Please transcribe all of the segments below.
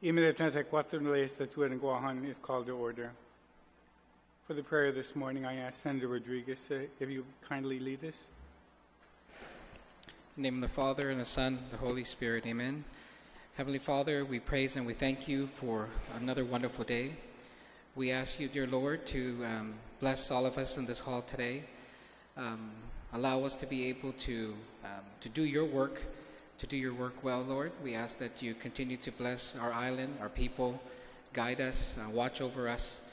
Email 34 Legislature in Guam is called to order. For the prayer this morning, I ask Senator Rodriguez if you kindly lead us. In the name of the Father, and the Son, and the Holy Spirit, amen. Heavenly Father, we praise and we thank you for another wonderful day. We ask you, dear Lord, to bless all of us in this hall today. Allow us to be able to do your work, well, Lord. We ask that you continue to bless our island, our people, guide us, watch over us,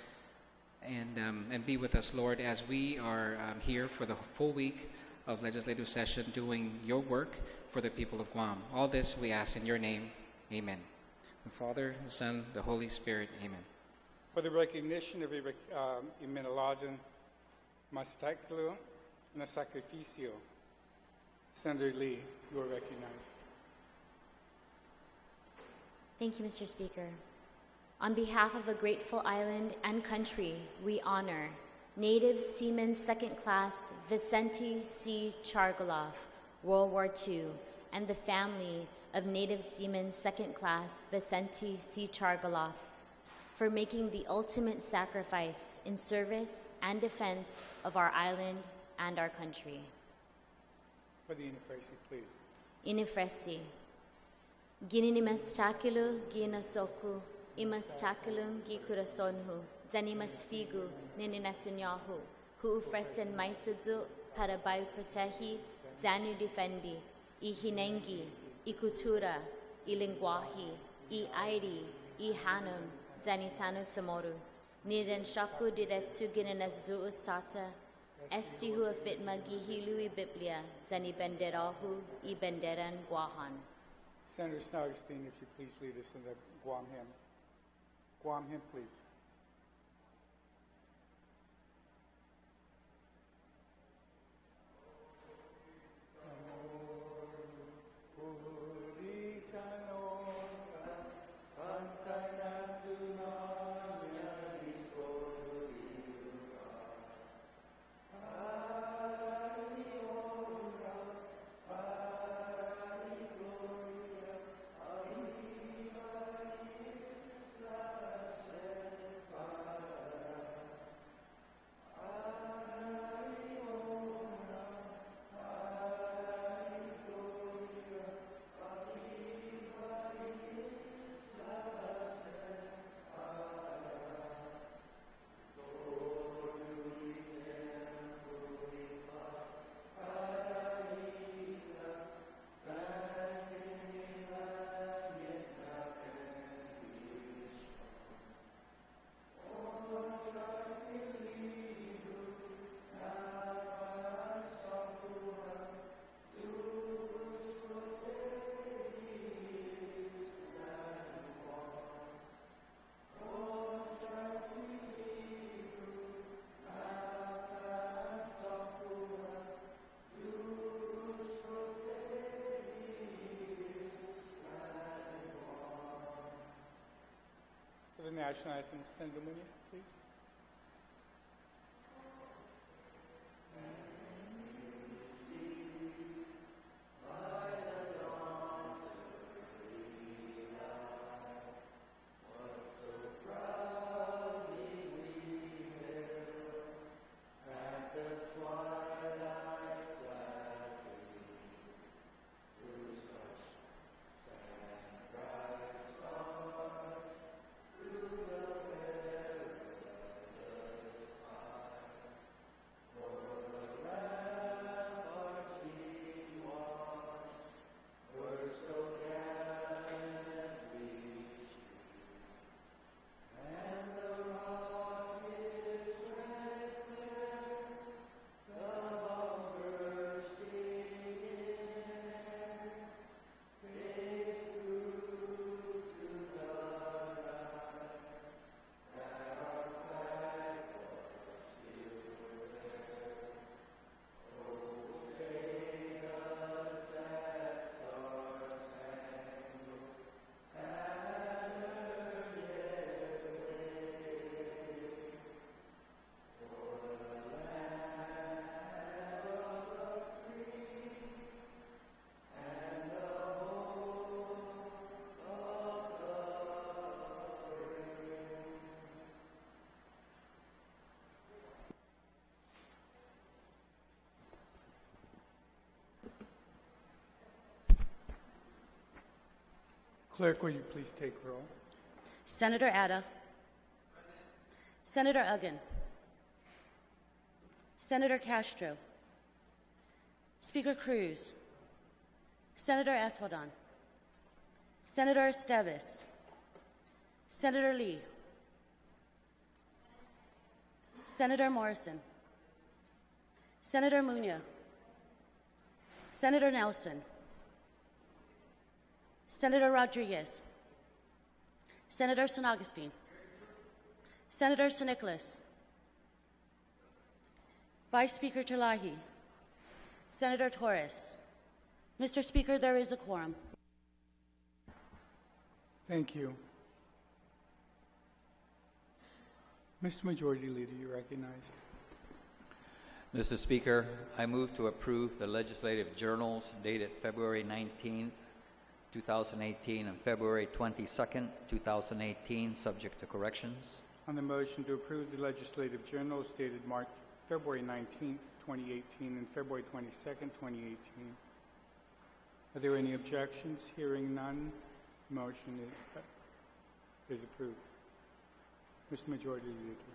and be with us, Lord, as we are here for the full week of legislative session doing your work for the people of Guam. All this we ask in your name, amen. The Father, the Son, the Holy Spirit, amen. For the recognition of Imenalazan Mastaklu and a Sacrificio, Senator Lee, you are recognized. Thank you, Mr. Speaker. On behalf of a grateful island and country, we honor Native Seaman Second Class Vicente C. Chargoloff, World War II, and the family of Native Seaman Second Class Vicente C. Chargoloff for making the ultimate sacrifice in service and defense of our island and our country. For the Inifresi, please. Inifresi. Gininimastakilu ginasoku, imastakulum gikurasonhu, zanimasfigu nininasinyahu, hu ufresen maisadzu para bayu protehi, zanu defendi, I hinengi, I kultura, I linguahi, I airi, I hanum, zanitanu tsamoru, niren shaku diretsu gininazu ustata, estihu afitma gihilu I Biblia, zani benderahu I benderan guahan. Senator Snodgrass, if you please lead us in the Guam hymn. Guam hymn, please. The national anthem, Senator Muñoz, please. Clerk, will you please take roll? Senator Atta. Senator Uggan. Senator Castro. Speaker Cruz. Senator Espadon. Senator Esteves. Senator Lee. Senator Morrison. Senator Munoz. Senator Nelson. Senator Rodriguez. Senator San Augustine. Senator San Nicolas. Vice Speaker Terlahi. Senator Torres. Mr. Speaker, there is a quorum. Thank you. Mr. Majority Leader, you recognized. Mr. Speaker, I move to approve the legislative journals dated February 19th, 2018 and February 22nd, 2018, subject to corrections. On the motion to approve the legislative journals dated February 19th, 2018 and February 22nd, 2018. Are there any objections? Hearing none, motion is approved. Mr. Majority Leader.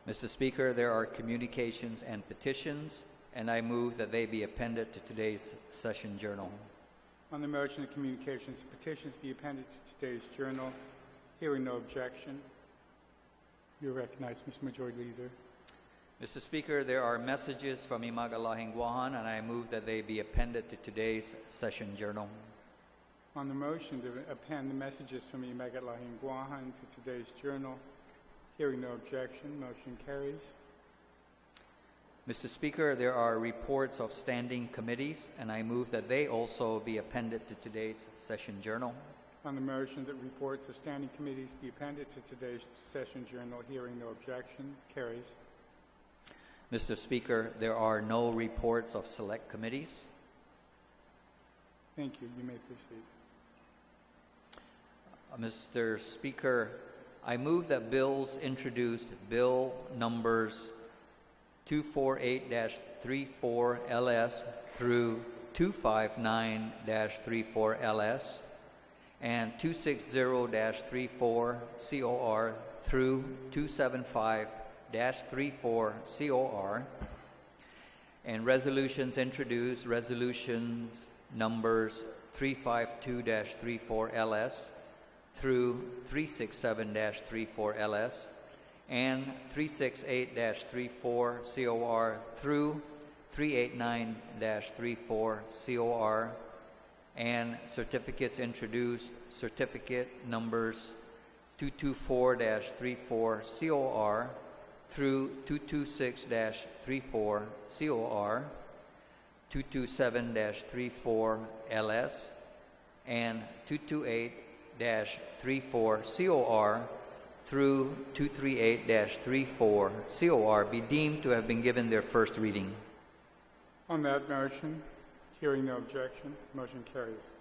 Mr. Speaker, there are communications and petitions, and I move that they be appended to today's session journal. On the motion that communications and petitions be appended to today's journal, hearing no objection, you recognize, Mr. Majority Leader. Mr. Speaker, there are messages from Imagalahing Guahan, and I move that they be appended to today's session journal. On the motion to append the messages from Imagalahing Guahan to today's journal, hearing no objection, motion carries. Mr. Speaker, there are reports of standing committees, and I move that they also be appended to today's session journal. On the motion that reports of standing committees be appended to today's session journal, hearing no objection, carries. Mr. Speaker, there are no reports of select committees. Thank you. You may proceed. Mr. Speaker, I move that bills introduced, bill numbers 248-34 through 259-34 LS and 260-34 COR through 275-34 COR, and resolutions introduced, resolutions numbers 352-34 LS through 367-34 LS and 368-34 COR through 389-34 COR, and certificates introduced, certificate numbers 224-34 COR through 226-34 COR, 227-34 LS, and 228-34 COR through 238-34 COR be deemed to have been given their first reading. On that motion, hearing no objection, motion carries.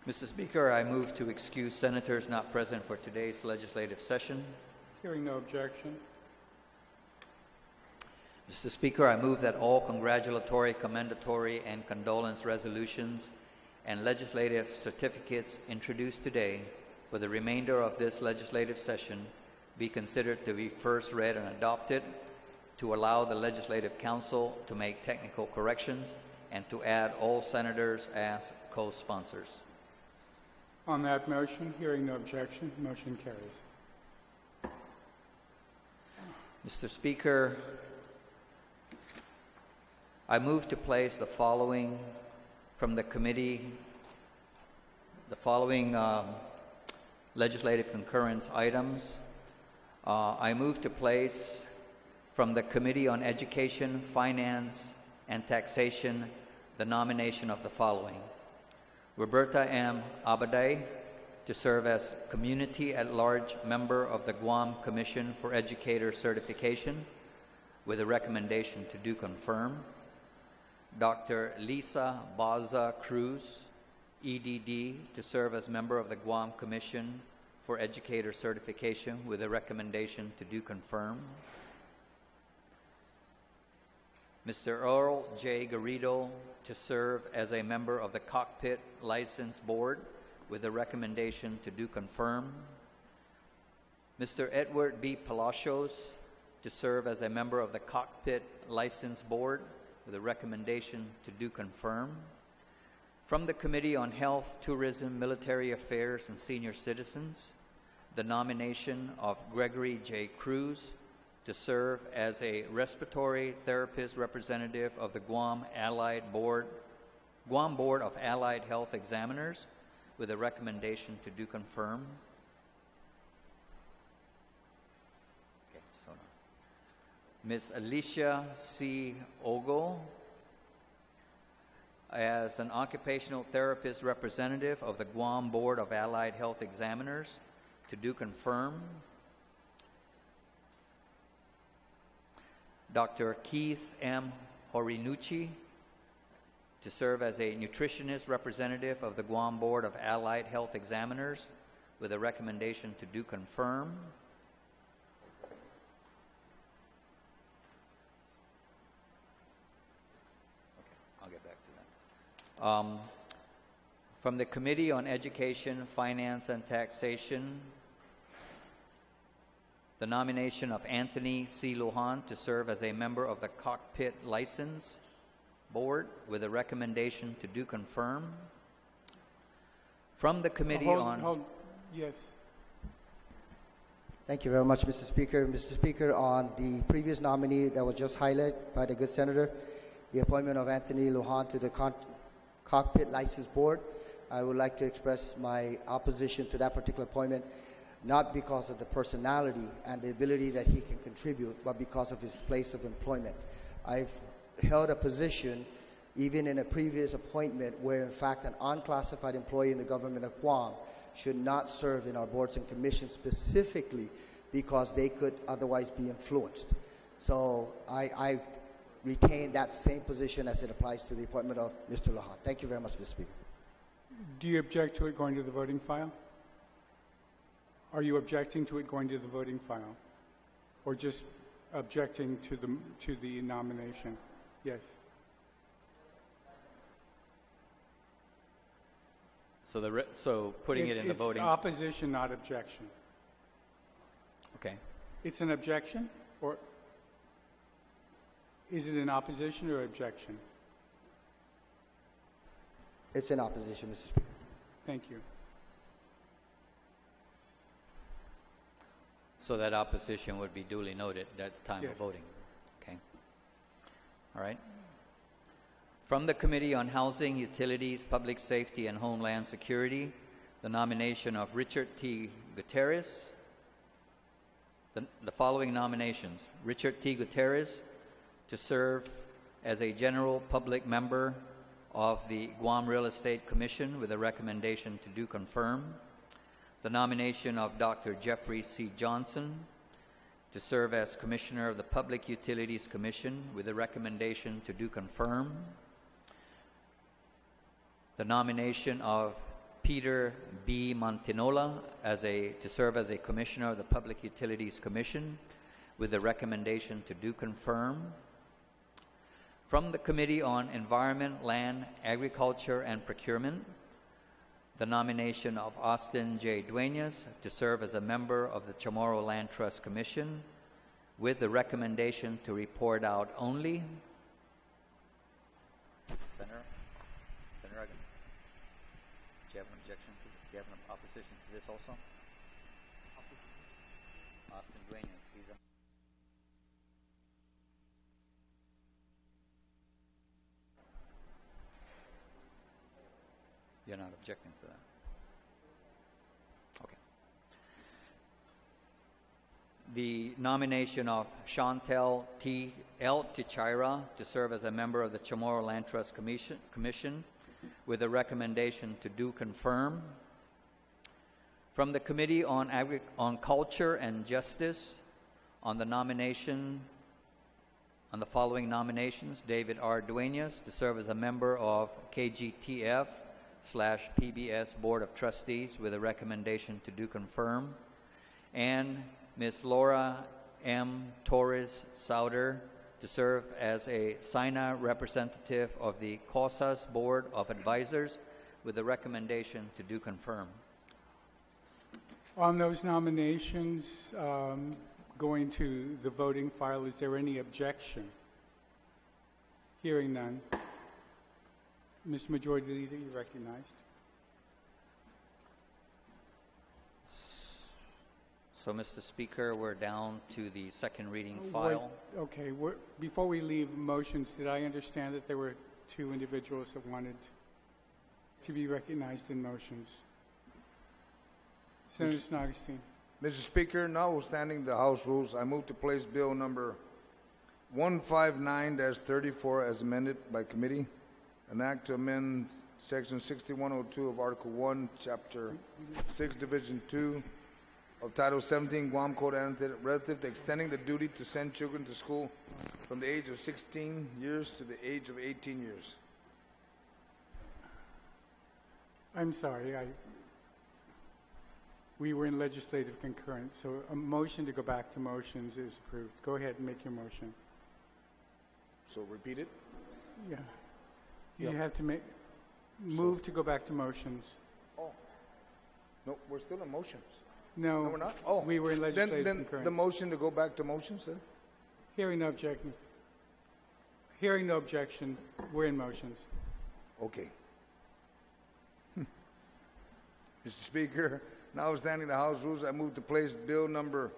Mr. Speaker, I move to excuse senators not present for today's legislative session. Hearing no objection. Mr. Speaker, I move that all congratulatory, commendatory, and condolence resolutions and legislative certificates introduced today for the remainder of this legislative session be considered to be first read and adopted, to allow the Legislative Council to make technical corrections, and to add all senators as co-sponsors. On that motion, hearing no objection, motion carries. Mr. Speaker, I move to place the following from the committee, the following legislative concurrence items. I move to place from the Committee on Education, Finance, and Taxation the nomination of the following: Roberta M. Abaday to serve as Community at-Large Member of the Guam Commission for Educator Certification with a recommendation to do confirm. Dr. Lisa Baza Cruz, EDD, to serve as member of the Guam Commission for Educator Certification with a recommendation to do confirm. Mr. Earl J. Garrido to serve as a member of the Cockpit License Board with a recommendation to do confirm. Mr. Edward B. Palacios to serve as a member of the Cockpit License Board with a recommendation to do confirm. From the Committee on Health, Tourism, Military Affairs, and Senior Citizens, the nomination of Gregory J. Cruz to serve as a respiratory therapist representative of the Guam Board of Allied Health Examiners with a recommendation to do confirm. Ms. Alicia C. Ogo as an occupational therapist representative of the Guam Board of Allied Health Examiners to do confirm. Dr. Keith M. Horinucci to serve as a nutritionist representative of the Guam Board of Allied Health Examiners with a recommendation to do confirm. I'll get back to that. From the Committee on Education, Finance, and Taxation, the nomination of Anthony C. Lujan to serve as a member of the Cockpit License Board with a recommendation to do confirm. From the Committee Yes. Thank you very much, Mr. Speaker. Mr. Speaker, on the previous nominee that was just highlighted by the good senator, the appointment of Anthony Lujan to the Cockpit License Board, I would like to express my opposition to that particular appointment, not because of the personality and the ability that he can contribute, but because of his place of employment. I've held a position, even in a previous appointment, where in fact an unclassified employee in the government of Guam should not serve in our boards and commissions, specifically because they could otherwise be influenced. So I retain that same position as it applies to the appointment of Mr. Lujan. Thank you very much, Mr. Speaker. Do you object to it going to the voting file? Are you objecting to it going to the voting file? Or just objecting to the nomination? Yes. So putting it in the voting. It's opposition, not objection. Okay. It's an objection, or is it an opposition or objection? It's in opposition, Mr. Speaker. Thank you. So that opposition would be duly noted at the time of voting. Okay. All right. From the Committee on Housing, Utilities, Public Safety, and Homeland Security, the nomination of Richard T. Gutierrez. The following nominations: Richard T. Gutierrez to serve as a general public member of the Guam Real Estate Commission with a recommendation to do confirm. The nomination of Dr. Jeffrey C. Johnson to serve as Commissioner of the Public Utilities Commission with a recommendation to do confirm. The nomination of Peter B. Montinola to serve as a Commissioner of the Public Utilities Commission with a recommendation to do confirm. From the Committee on Environment, Land, Agriculture, and Procurement, the nomination of Austin J. Duenas to serve as a member of the Chamorro Land Trust Commission with the recommendation to report out only. Senator, do you have an objection? Do you have an opposition to this also? Austin Duenas, he's a... You're not objecting to that? Okay. The nomination of Chantel T. L. Tichira to serve as a member of the Chamorro Land Trust Commission with a recommendation to do confirm. From the Committee on Culture and Justice, on the following nominations: David R. Duenas to serve as a member of KGTF/PBS Board of Trustees with a recommendation to do confirm, and Ms. Laura M. Torres Sauder to serve as a SINA representative of the COSAS Board of Advisors with the recommendation to do confirm. On those nominations, going to the voting file, is there any objection? Hearing none. Mr. Majority Leader, you recognized. So, Mr. Speaker, we're down to the second reading file. Okay, before we leave motions, did I understand that there were two individuals that wanted to be recognized in motions? Senator Snodgrass. Mr. Speaker, notwithstanding the House rules, I move to place Bill number 159-34 as amended by committee, an act to amend Section 6102 of Article 1, Chapter 6, Division 2 of Title 17, Guam Code Annotated, relative to extending the duty to send children to school from the age of 16 years to the age of 18 years. I'm sorry, we were in legislative concurrence, so a motion to go back to motions is approved. Go ahead and make your motion. So repeat it. Yeah. You have to move to go back to motions. Oh. No, we're still in motions. No, No, we're not? Oh. we were in legislative Then concurrence. the motion to go back to motions, then? Hearing no objection. Hearing no objection, we're in motions. Okay. Mr. Speaker, notwithstanding the House rules, I move to place Bill number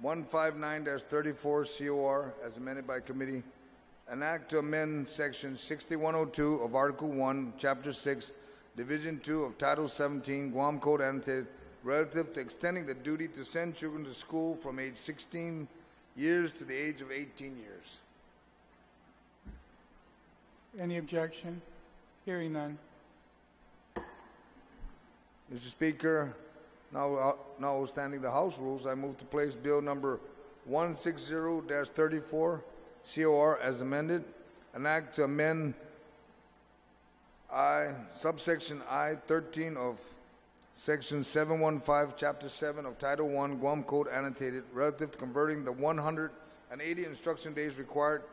159-34 COR as amended by committee, an act to amend Section 6102 of Article 1, Chapter 6, Division 2 of Title 17, Guam Code Annotated, relative to extending the duty to send children to school from age 16 years to the age of 18 years. Any objection? Hearing none. Mr. Speaker, notwithstanding the House rules, I move to place Bill number 160-34 COR as amended, an act to amend subsection I-13 of Section 715, Chapter 7 of Title 1, Guam Code Annotated, relative to converting the 180 instruction days required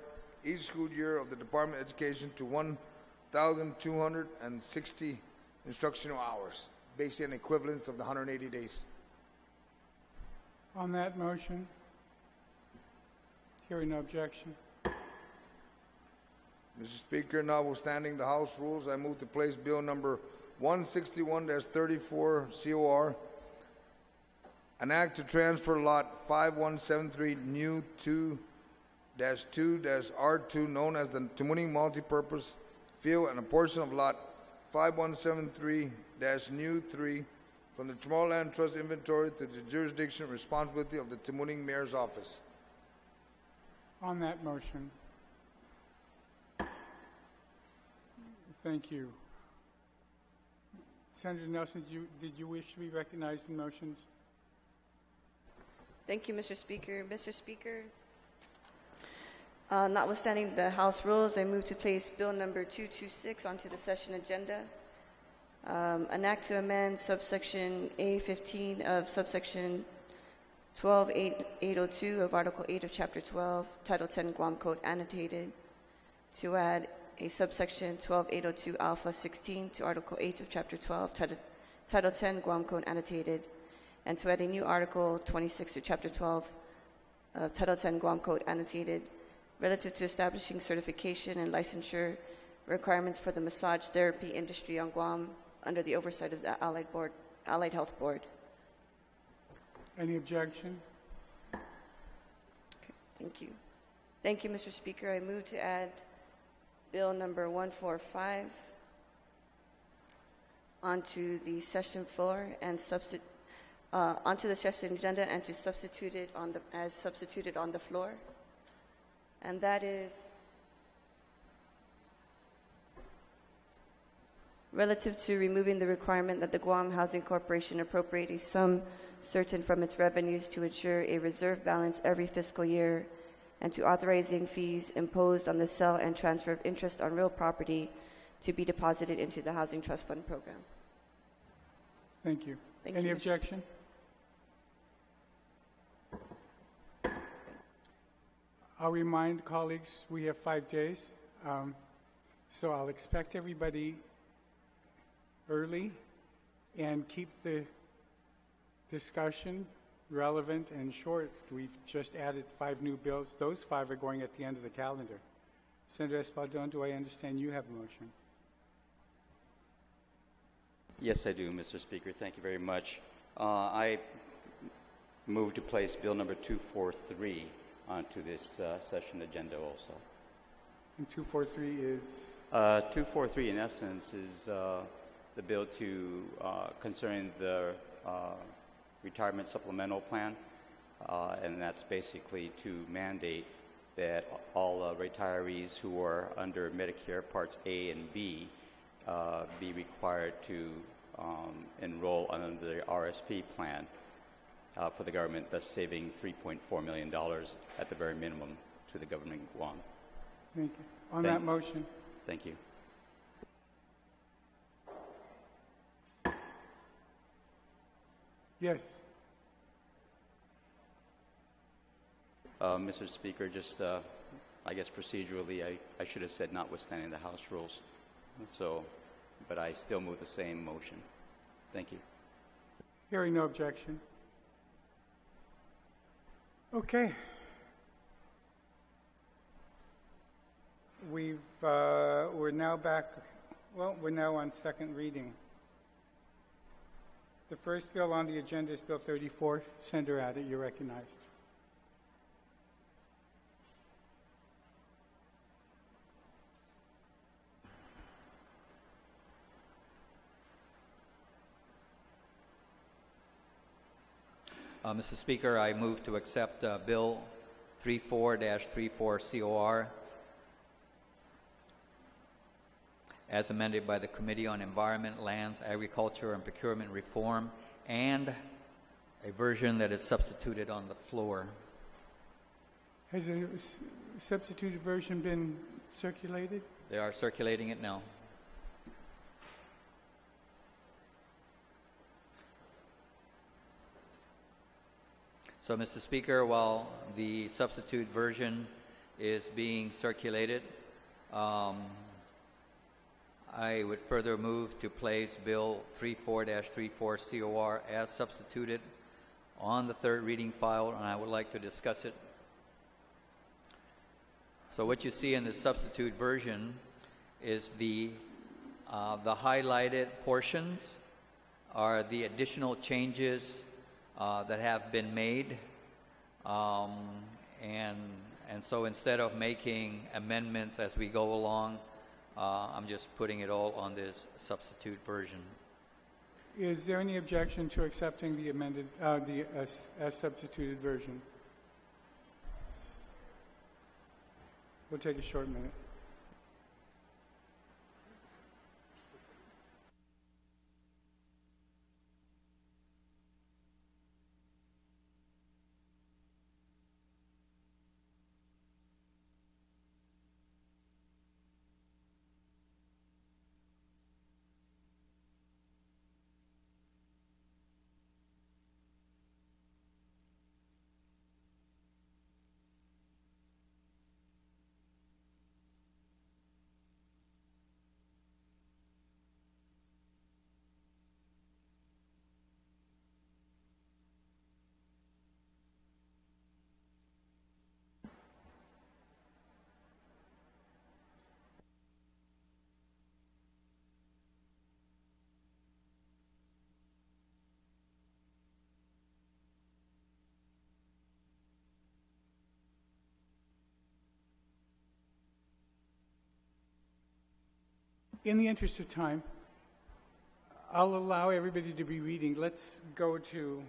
each school year of the Department of Education to 1,260 instructional hours, basically an equivalence of the 180 days. On that motion, hearing no objection. Mr. Speaker, notwithstanding the House rules, I move to place Bill number 161-34 COR, an act to transfer Lot 5173 New 2-2-R2, known as the Tamuning Multipurpose Field, and a portion of Lot 5173-New 3 from the Tomorrowland Trust inventory to the jurisdiction and responsibility of the Tamuning Mayor's Office. On that motion. Thank you. Senator Nelson, did you wish to be recognized in motions? Thank you, Mr. Speaker. Mr. Speaker, notwithstanding the House rules, I move to place Bill number 226 onto the session agenda. An act to amend subsection A15 of subsection 12802 of Article 8 of Chapter 12, Title 10 Guam Code Annotated, to add a subsection 12802 Alpha 16 to Article 8 of Chapter 12, Title 10 Guam Code Annotated, and to add a new Article 26 to Chapter 12 of Title 10 Guam Code Annotated, relative to establishing certification and licensure requirements for the massage therapy industry on Guam under the oversight of the Allied Health Board. Any objection? Okay, thank you. Thank you, Mr. Speaker. I move to add Bill number 145 onto the session floor and onto the session agenda and to substitute it as substituted on the floor. And that is relative to removing the requirement that the Guam Housing Corporation appropriate a sum certain from its revenues to ensure a reserve balance every fiscal year, and to authorizing fees imposed on the sale and transfer of interest on real property to be deposited into the Housing Trust Fund program. Thank you. Thank Any you, Mr. objection? I'll remind colleagues we have 5 days, so I'll expect everybody early and keep the discussion relevant and short. We've just added 5 new bills. Those 5 are going at the end of the calendar. Senator Espaldon, do I understand you have a motion? Yes, I do, Mr. Speaker. Thank you very much. I move to place Bill number 243 onto this session agenda also. And 243 is? 243, in essence, is the bill concerning the retirement supplemental plan, and that's basically to mandate that all retirees who are under Medicare Parts A and B be required to enroll under the RSP plan for the government, thus saving $3.4 million at the very minimum to the government of Guam. Thank you. On that motion. Thank you. Yes. Mr. Speaker, just I guess procedurally, I should have said notwithstanding the House rules. So, but I still move the same motion. Thank you. Hearing no objection. Okay. We're now back. Well, we're now on second reading. The first bill on the agenda is Bill 34. Senator Addott, you're recognized. Mr. Speaker, I move to accept Bill 34-34 COR as amended by the Committee on Environment, Lands, Agriculture, and Procurement Reform, and a version that is substituted on the floor. Has a substituted version been circulated? They are circulating it now. So, Mr. Speaker, while the substitute version is being circulated, I would further move to place Bill 34-34 COR as substituted on the third reading file, and I would like to discuss it. So what you see in the substitute version is the highlighted portions are the additional changes that have been made, and so instead of making amendments as we go along, I'm just putting it all on this substitute version. Is there any objection to accepting the amended, as substituted version? We'll take a short minute. In the interest of time, I'll allow everybody to be reading. Let's go to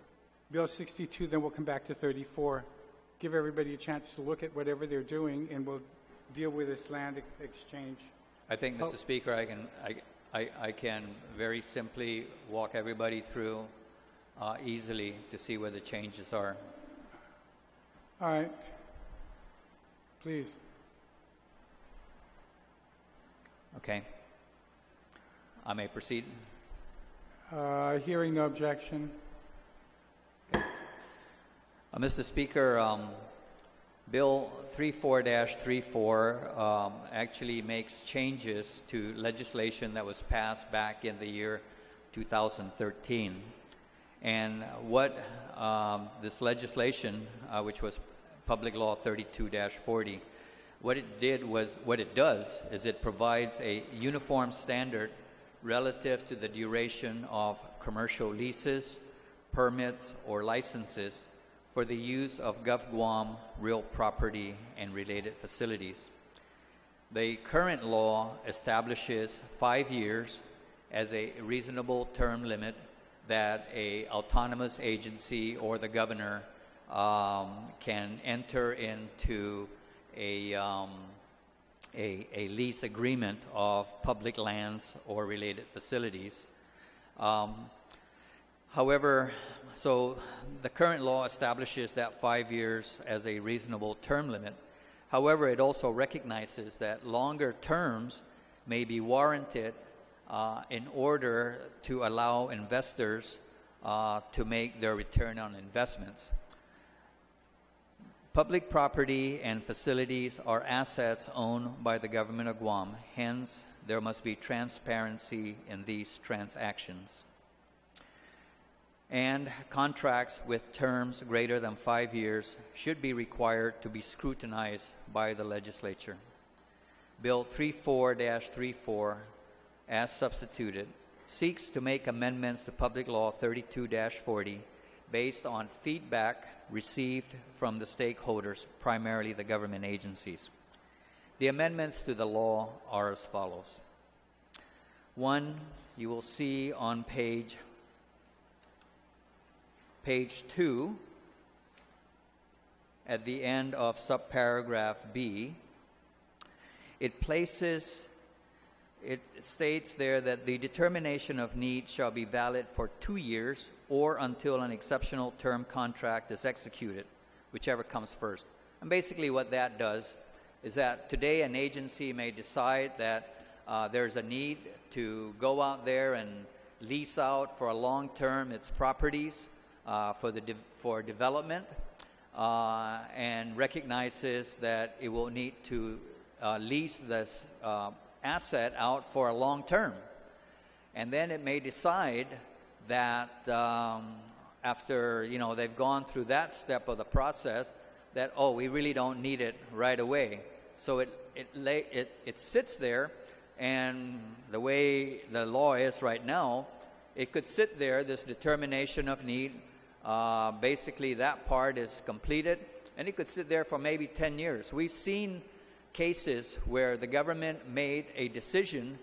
Bill 62, then we'll come back to 34. Give everybody a chance to look at whatever they're doing, and we'll deal with this land exchange. I think, Mr. Speaker, I can very simply walk everybody through easily to see where the changes are. All right. Please. Okay. I may proceed. Hearing no objection. Mr. Speaker, Bill 34-34 actually makes changes to legislation that was passed back in the year 2013. And what this legislation, which was Public Law 32-40, what it does is it provides a uniform standard relative to the duration of commercial leases, permits, or licenses for the use of GovGuam real property and related facilities. The current law establishes 5 years as a reasonable term limit that an autonomous agency or the governor can enter into a lease agreement of public lands or related facilities. However, so the current law establishes that 5 years as a reasonable term limit. However, it also recognizes that longer terms may be warranted in order to allow investors to make their return on investments. Public property and facilities are assets owned by the government of Guam. Hence, there must be transparency in these transactions. And contracts with terms greater than 5 years should be required to be scrutinized by the legislature. Bill 34-34, as substituted, seeks to make amendments to Public Law 32-40 based on feedback received from the stakeholders, primarily the government agencies. The amendments to the law are as follows. One, you will see on page 2, at the end of subparagraph B, it states there that the determination of need shall be valid for 2 years or until an exceptional term contract is executed, whichever comes first. And basically what that does is that today an agency may decide that there's a need to go out there and lease out for a long term its properties for development, and recognizes that it will need to lease this asset out for a long term. And then it may decide that after they've gone through that step of the process, that we really don't need it right away. So it sits there, and the way the law is right now, it could sit there, this determination of need. Basically that part is completed, and it could sit there for maybe 10 years. We've seen cases where the government made a decision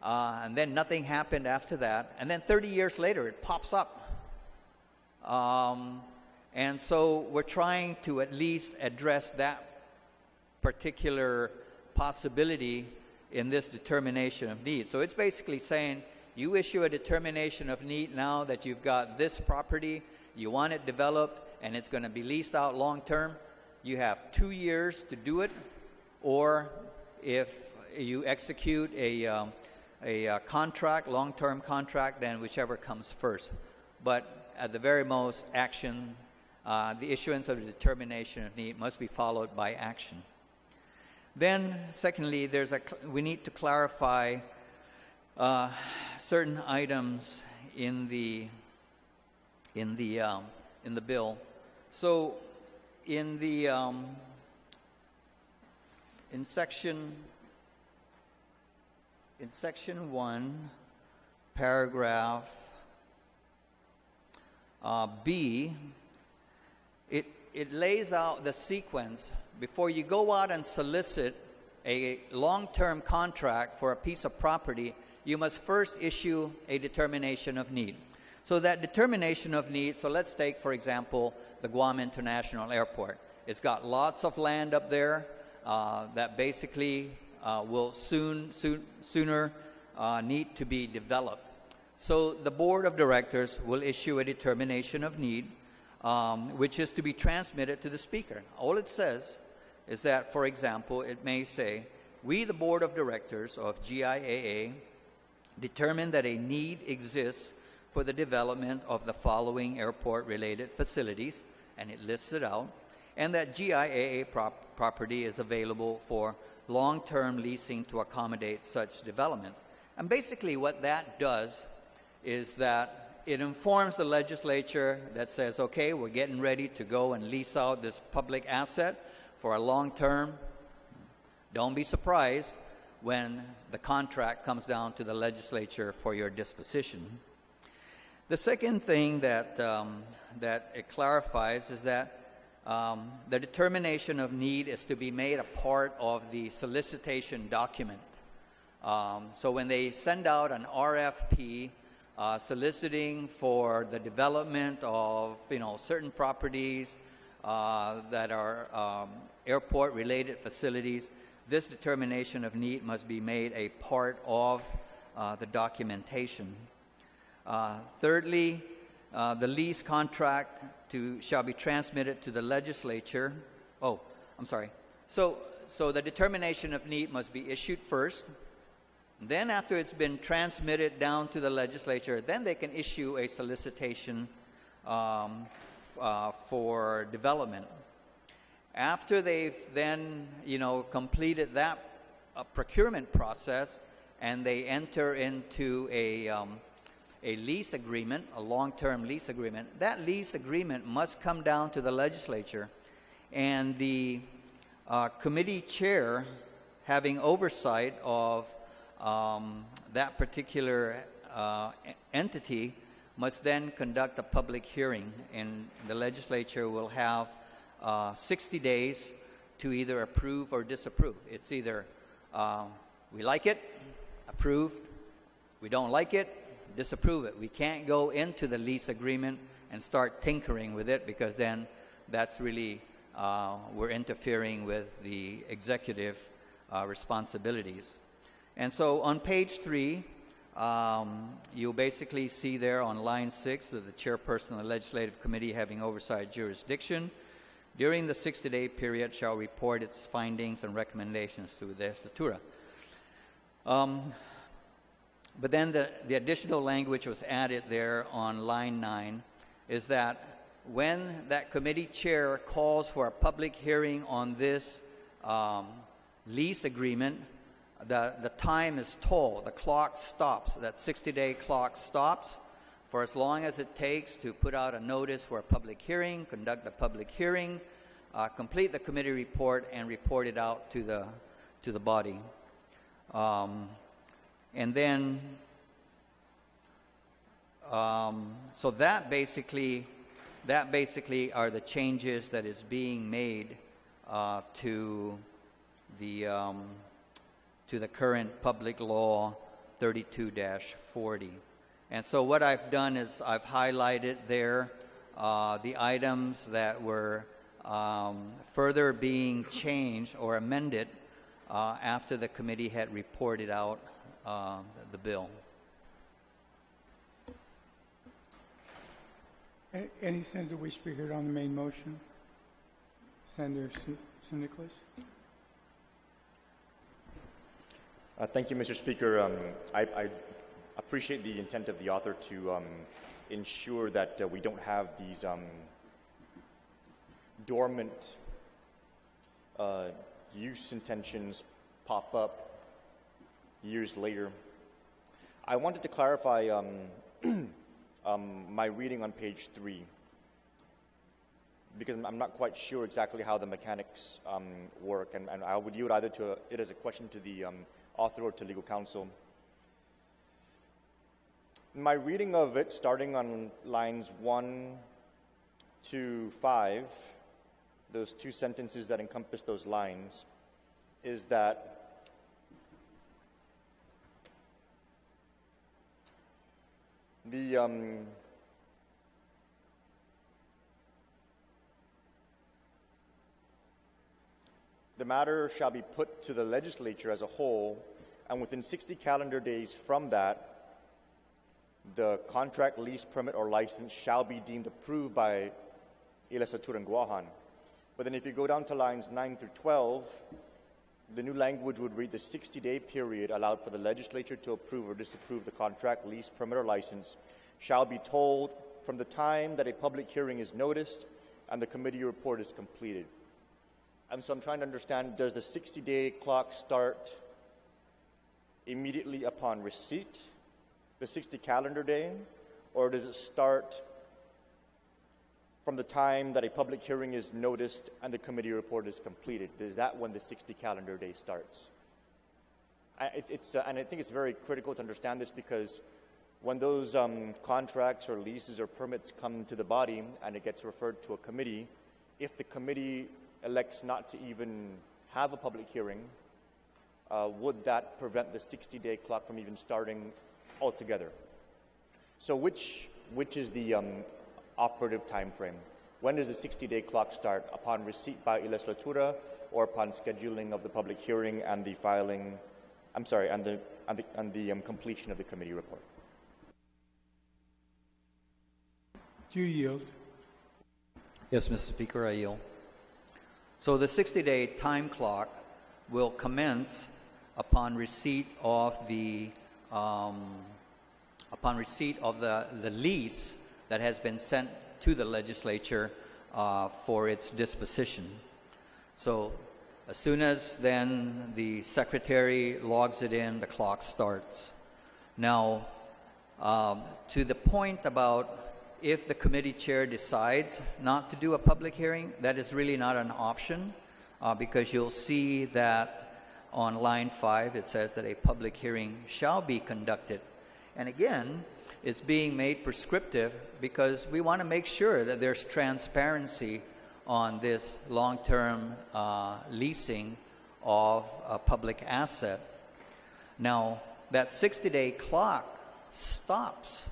and then nothing happened after that, and then 30 years later it pops up. And so we're trying to at least address that particular possibility in this determination of need. So it's basically saying you issue a determination of need now that you've got this property, you want it developed, and it's going to be leased out long term. You have 2 years to do it, or if you execute a contract, long-term contract, then whichever comes first. But at the very most, action, the issuance of the determination of need must be followed by action. Then, secondly, we need to clarify certain items in the bill. So, in section 1, paragraph B, it lays out the sequence. Before you go out and solicit a long-term contract for a piece of property, you must first issue a determination of need. So that determination of need, so let's take, for example, the Guam International Airport. It's got lots of land up there that basically will sooner need to be developed. So the board of directors will issue a determination of need, which is to be transmitted to the speaker. All it says is that, for example, it may say, we, the board of directors of GIAA, determine that a need exists for the development of the following airport-related facilities, and it lists it out. and that GIAA property is available for long-term leasing to accommodate such developments. And basically what that does is that it informs the legislature that says, okay, we're getting ready to go and lease out this public asset for a long term. Don't be surprised when the contract comes down to the legislature for your disposition. The second thing that it clarifies is that the determination of need is to be made a part of the solicitation document. So when they send out an RFP soliciting for the development of certain properties that are airport-related facilities, this determination of need must be made a part of the documentation. Thirdly, the lease contract shall be transmitted to the legislature. Oh, I'm sorry. So the determination of need must be issued first. Then after it's been transmitted down to the legislature, then they can issue a solicitation for development. After they've then, completed that procurement process, and they enter into a lease agreement, a long-term lease agreement, that lease agreement must come down to the legislature, and the committee chair, having oversight of that particular entity, must then conduct a public hearing, and the legislature will have 60 days to either approve or disapprove. It's either we like it, approved; we don't like it, disapprove it. We can't go into the lease agreement and start tinkering with it, because then that's really we're interfering with the executive responsibilities. And so on page 3, you'll basically see there on line 6 that the chairperson of the legislative committee having oversight jurisdiction during the 60-day period shall report its findings and recommendations to the legislatura. But then the additional language was added there on line 9 is that when that committee chair calls for a public hearing on this lease agreement, the time is tolled, the clock stops, that 60-day clock stops for as long as it takes to put out a notice for a public hearing, conduct a public hearing, complete the committee report, and report it out to the body. And then, so that basically are the changes that is being made to the current Public Law 32-40. And so what I've done is I've highlighted there the items that were further being changed or amended after the committee had reported out the bill. Any senator wish to be heard on the main motion? Senator Nicholas. Thank you, Mr. Speaker. I appreciate the intent of the author to ensure that we don't have these dormant use intentions pop up years later. I wanted to clarify my reading on page 3, because I'm not quite sure exactly how the mechanics work, and I would yield either to it as a question to the author or to legal counsel. My reading of it, starting on lines 1 to 5, those two sentences that encompass those lines, is that the matter shall be put to the legislature as a whole, and within 60 calendar days from that, the contract, lease, permit, or license shall be deemed approved by y legislatura en Guam. But then if you go down to lines 9 through 12, the new language would read the 60-day period allowed for the legislature to approve or disapprove the contract, lease, permit, or license shall be told from the time that a public hearing is noticed and the committee report is completed. And so I'm trying to understand, does the 60-day clock start immediately upon receipt, the 60 calendar day, or does it start from the time that a public hearing is noticed and the committee report is completed? Is that when the 60 calendar day starts? And I think it's very critical to understand this, because when those contracts or leases or permits come to the body and it gets referred to a committee, if the committee elects not to even have a public hearing, would that prevent the 60-day clock from even starting altogether? So which is the operative time frame? When does the 60-day clock start? Upon receipt by Legislatura, or upon scheduling of the public hearing and the filing, and the completion of the committee report? Do you yield? Yes, Mr. Speaker, I yield. So the 60-day time clock will commence upon receipt of the lease that has been sent to the legislature for its disposition. So as soon as then the secretary logs it in, the clock starts. Now, to the point about if the committee chair decides not to do a public hearing, that is really not an option, because you'll see that on line 5 it says that a public hearing shall be conducted. And again, it's being made prescriptive because we want to make sure that there's transparency on this long-term leasing of a public asset. Now, that 60-day clock stops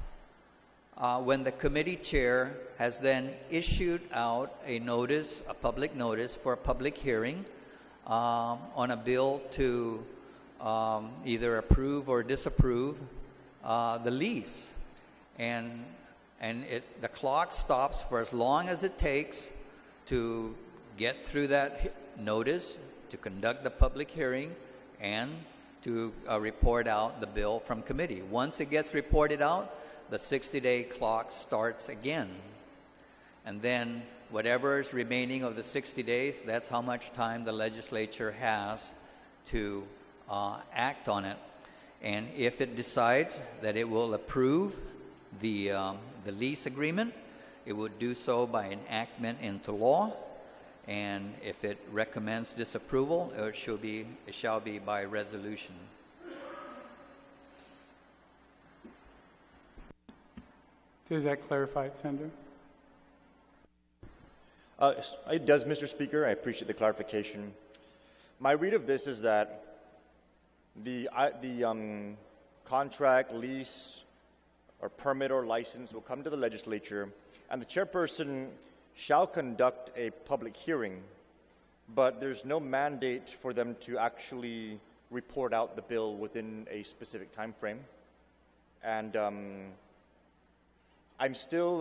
when the committee chair has then issued out a notice, a public notice for a public hearing on a bill to either approve or disapprove the lease. And the clock stops for as long as it takes to get through that notice, to conduct the public hearing, and to report out the bill from committee. Once it gets reported out, the 60-day clock starts again. And then whatever is remaining of the 60 days, that's how much time the legislature has to act on it. And if it decides that it will approve the lease agreement, it would do so by enactment into law. And if it recommends disapproval, it shall be by resolution. Does that clarify it, Senator? It does, Mr. Speaker. I appreciate the clarification. My read of this is that the contract, lease, or permit or license will come to the legislature, and the chairperson shall conduct a public hearing, but there's no mandate for them to actually report out the bill within a specific time frame. And I'm still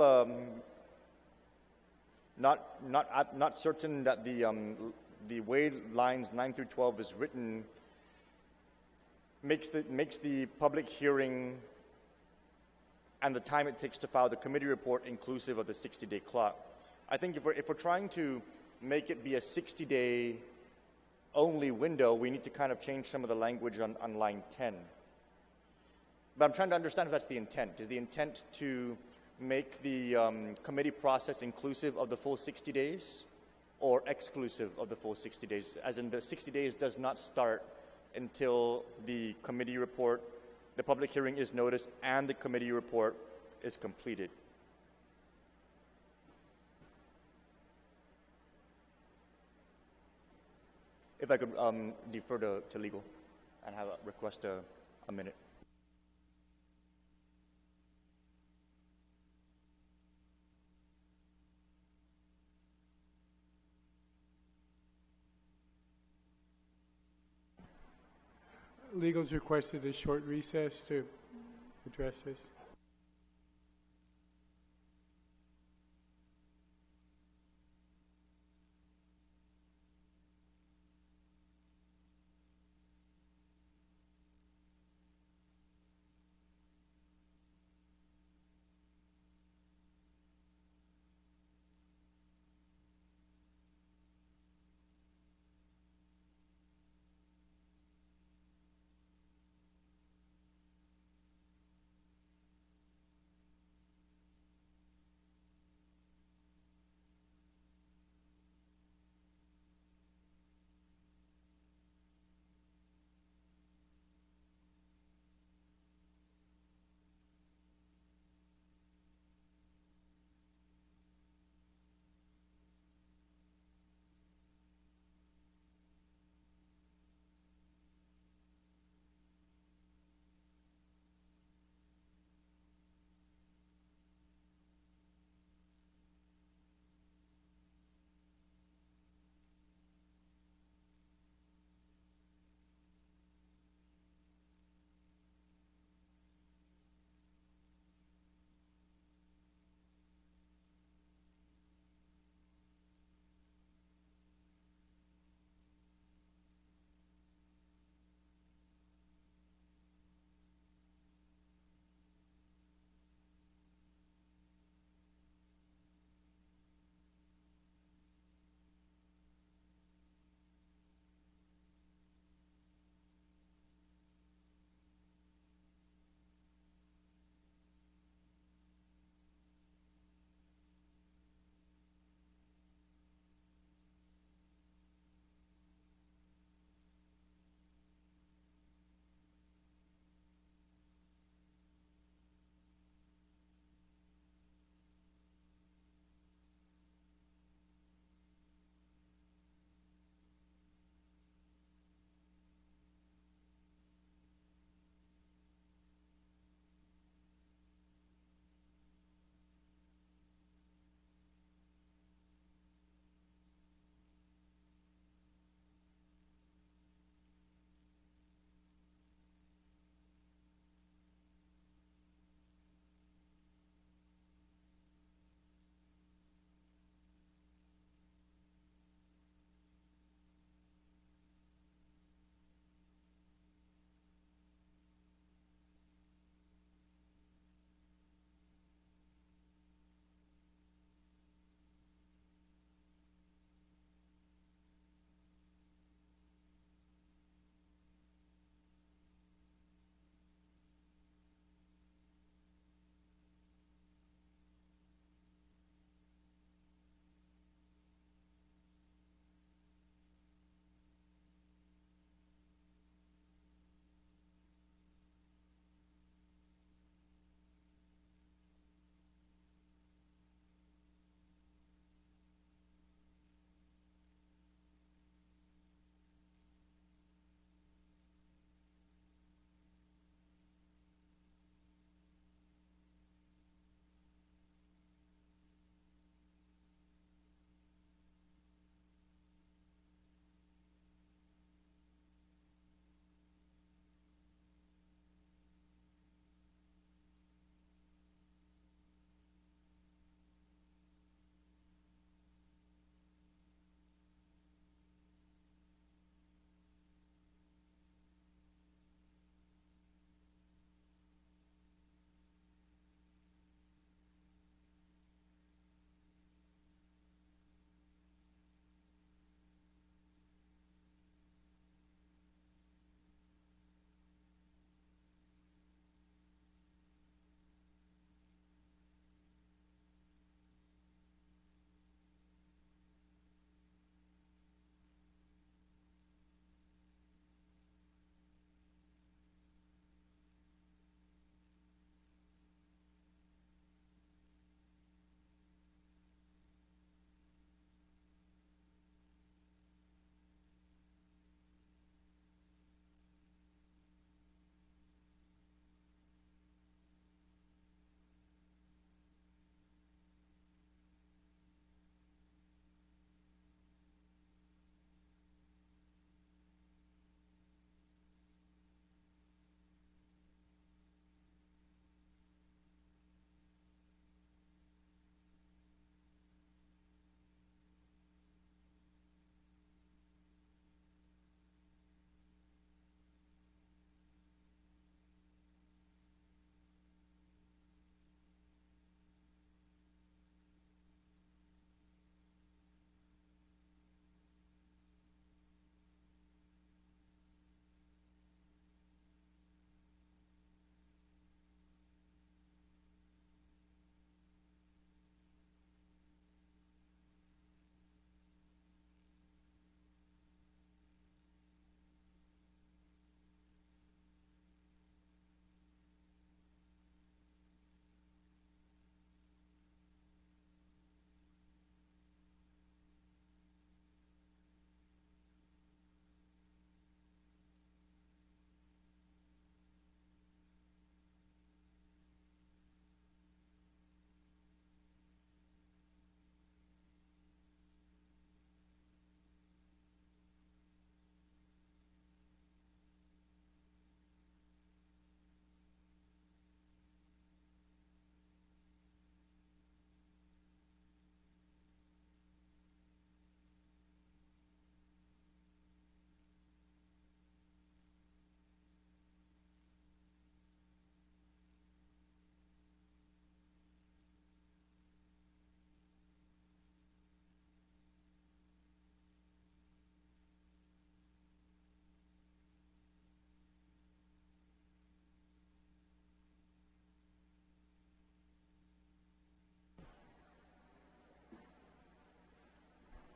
not certain that the way lines 9 through 12 is written makes the public hearing and the time it takes to file the committee report inclusive of the 60-day clock. I think if we're trying to make it be a 60-day only window, we need to kind of change some of the language on line 10. But I'm trying to understand if that's the intent. Is the intent to make the committee process inclusive of the full 60 days or exclusive of the full 60 days? As in, the 60 days does not start until the committee report, the public hearing is noticed, and the committee report is completed. If I could defer to legal and have request a minute. Legal's requested a short recess to address this.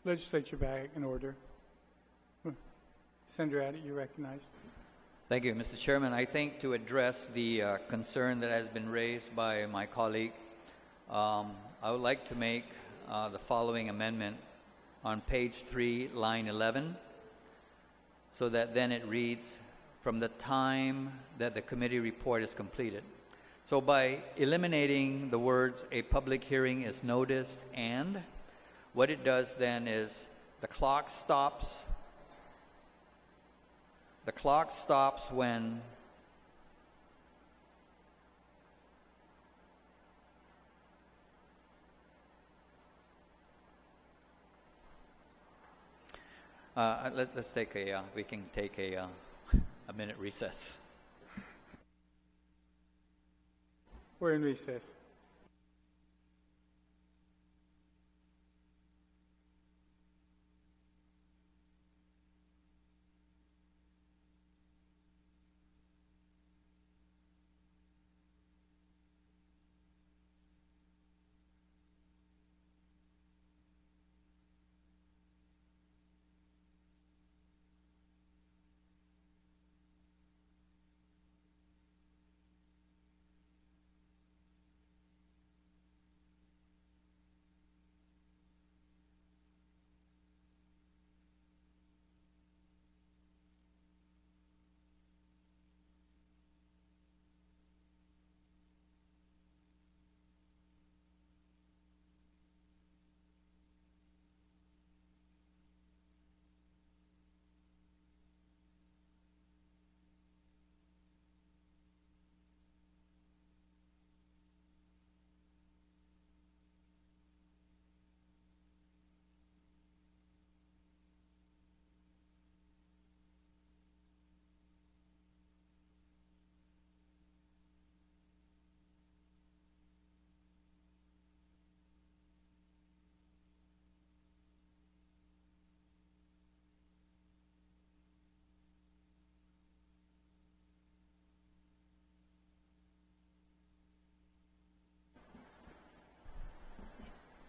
Legislature back in order. Senator Abbott, you're recognized. Thank you, Mr. Chairman. I think to address the concern that has been raised by my colleague, I would like to make the following amendment on page 3, line 11, so that then it reads, from the time that the committee report is completed. So by eliminating the words, a public hearing is noticed, and what it does then is the clock stops when let's take we can take a minute recess. We're in recess.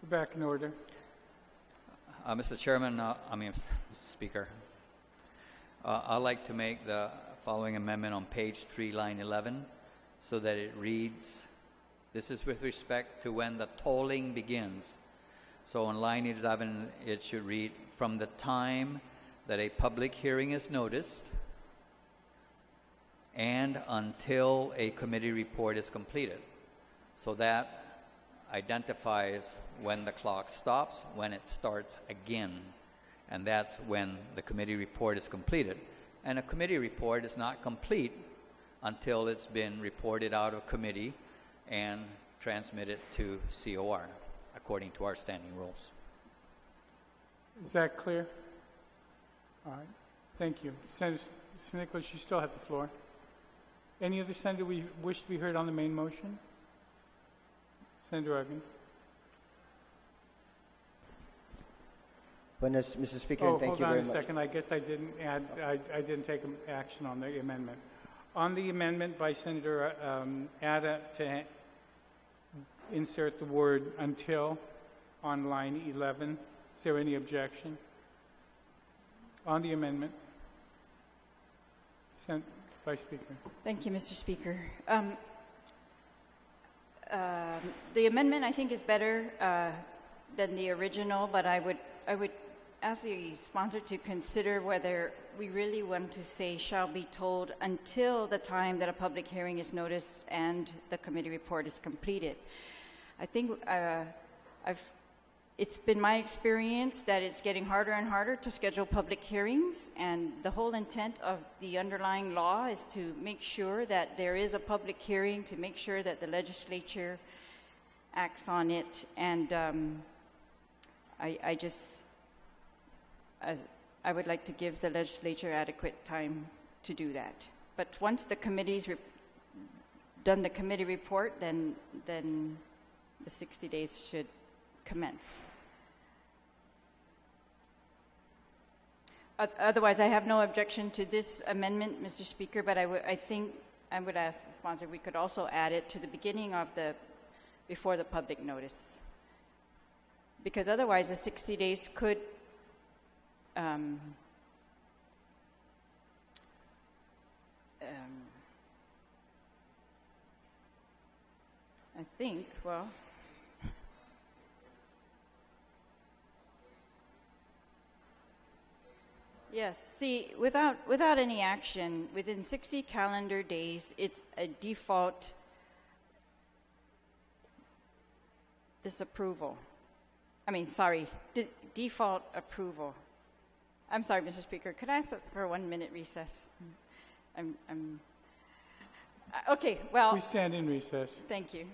We're back in order. Mr. Chairman, Mr. Speaker, I'd like to make the following amendment on page 3, line 11, so that it reads, this is with respect to when the tolling begins. So on line 11, it should read, from the time that a public hearing is noticed and until a committee report is completed. So that identifies when the clock stops, when it starts again, and that's when the committee report is completed. And a committee report is not complete until it's been reported out of committee and transmitted to COR, according to our standing rules. Is that clear? All right. Thank you. Senator Nicholas, you still have the floor. Any other senator we wish to be heard on the main motion? Senator Uggan. Mr. Speaker, thank you very much. Hold on a second. I guess I didn't add. I didn't take action on the amendment. On the amendment by Senator Ada to insert the word "until" on line 11. Is there any objection? On the amendment, Vice Speaker. Thank you, Mr. Speaker. The amendment, I think, is better than the original, but I would ask the sponsor to consider whether we really want to say shall be told until the time that a public hearing is noticed and the committee report is completed. I think it's been my experience that it's getting harder and harder to schedule public hearings, and the whole intent of the underlying law is to make sure that there is a public hearing, to make sure that the legislature acts on it, and I would like to give the legislature adequate time to do that. But once the committee's done the committee report, then the 60 days should commence. Otherwise, I have no objection to this amendment, Mr. Speaker, but I think I would ask the sponsor, we could also add it to the beginning of before the public notice. Because otherwise, the 60 days could um, I think, well, yes, see, without any action, within 60 calendar days, it's a default disapproval. I mean, sorry, default approval. I'm sorry, Mr. Speaker. Could I ask for a 1 minute recess? Okay, well. We stand in recess. Thank you.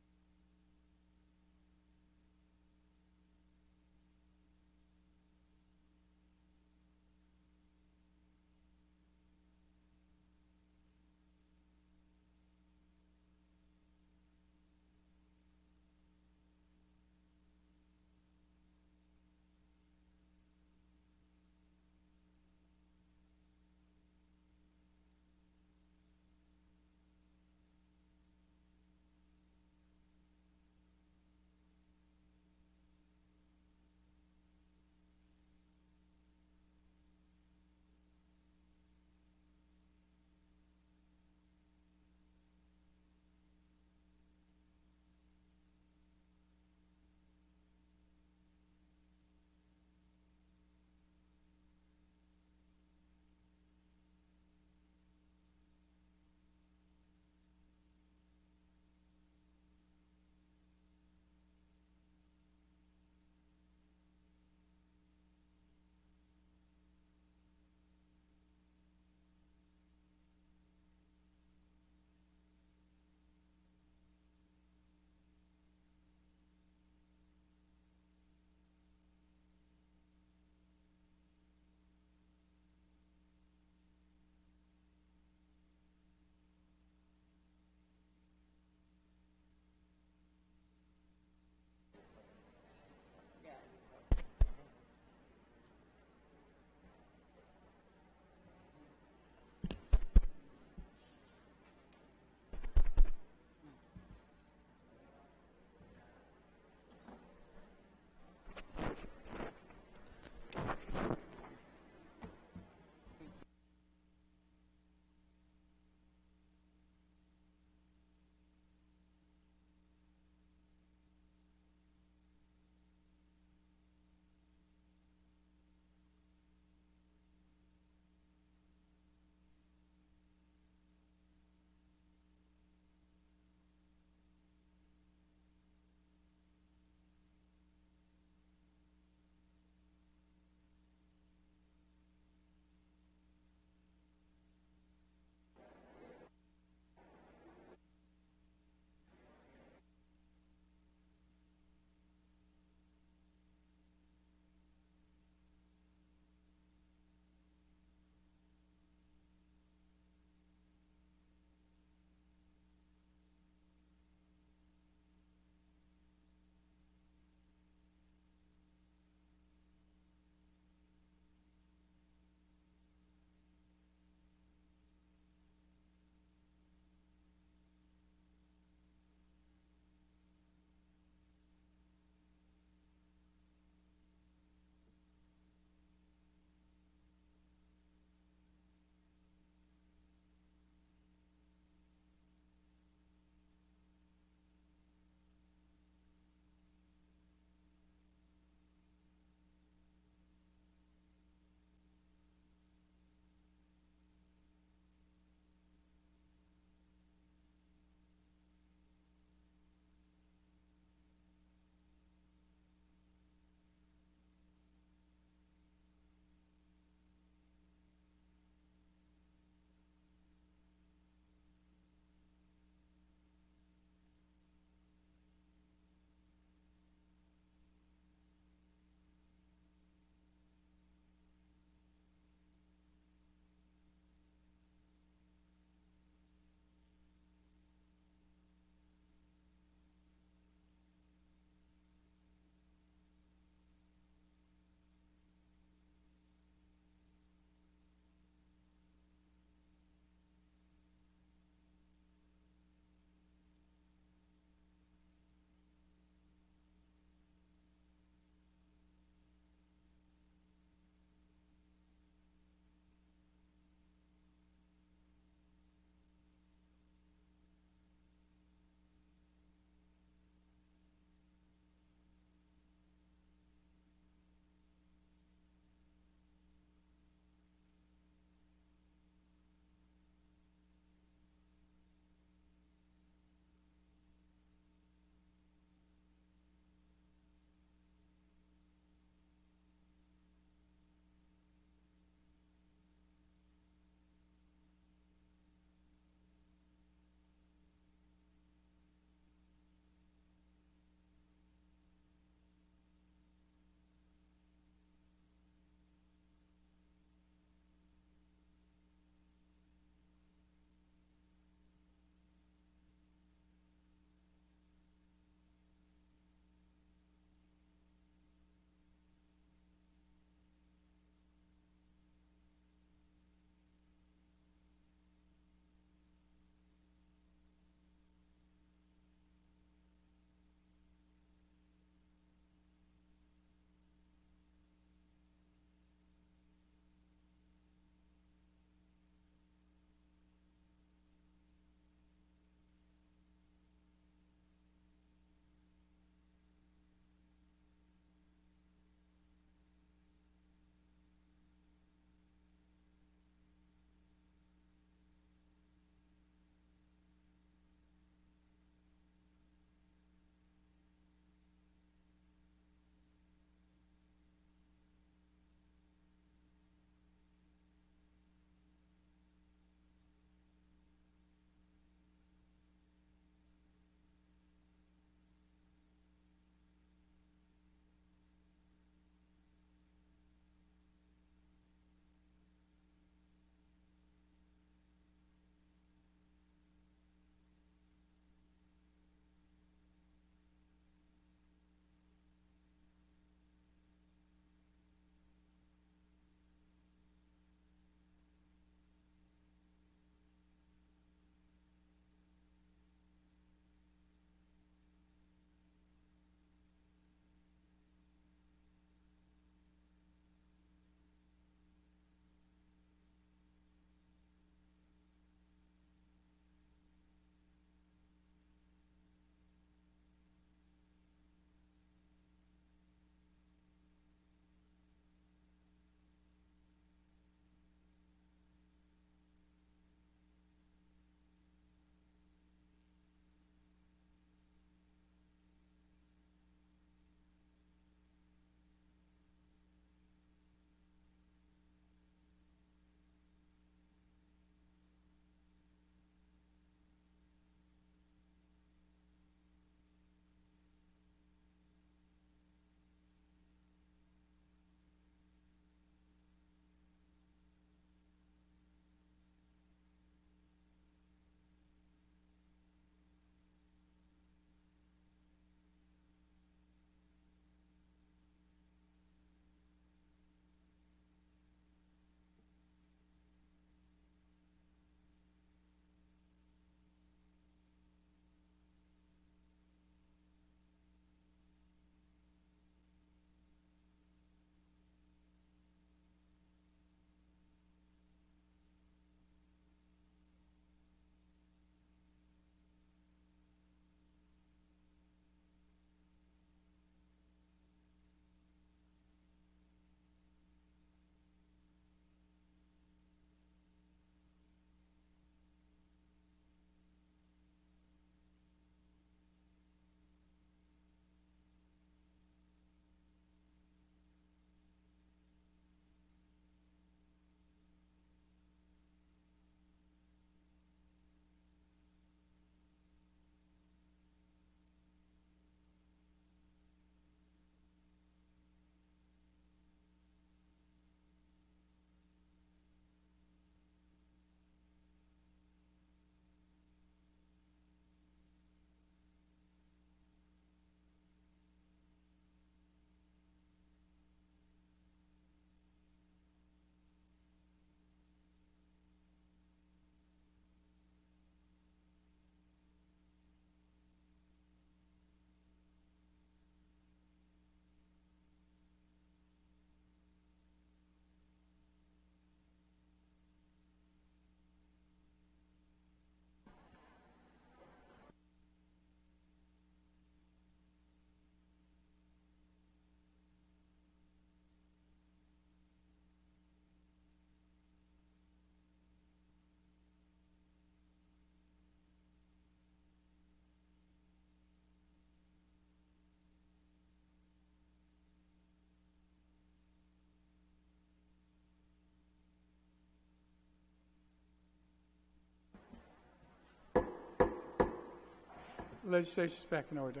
Legislation is back in order.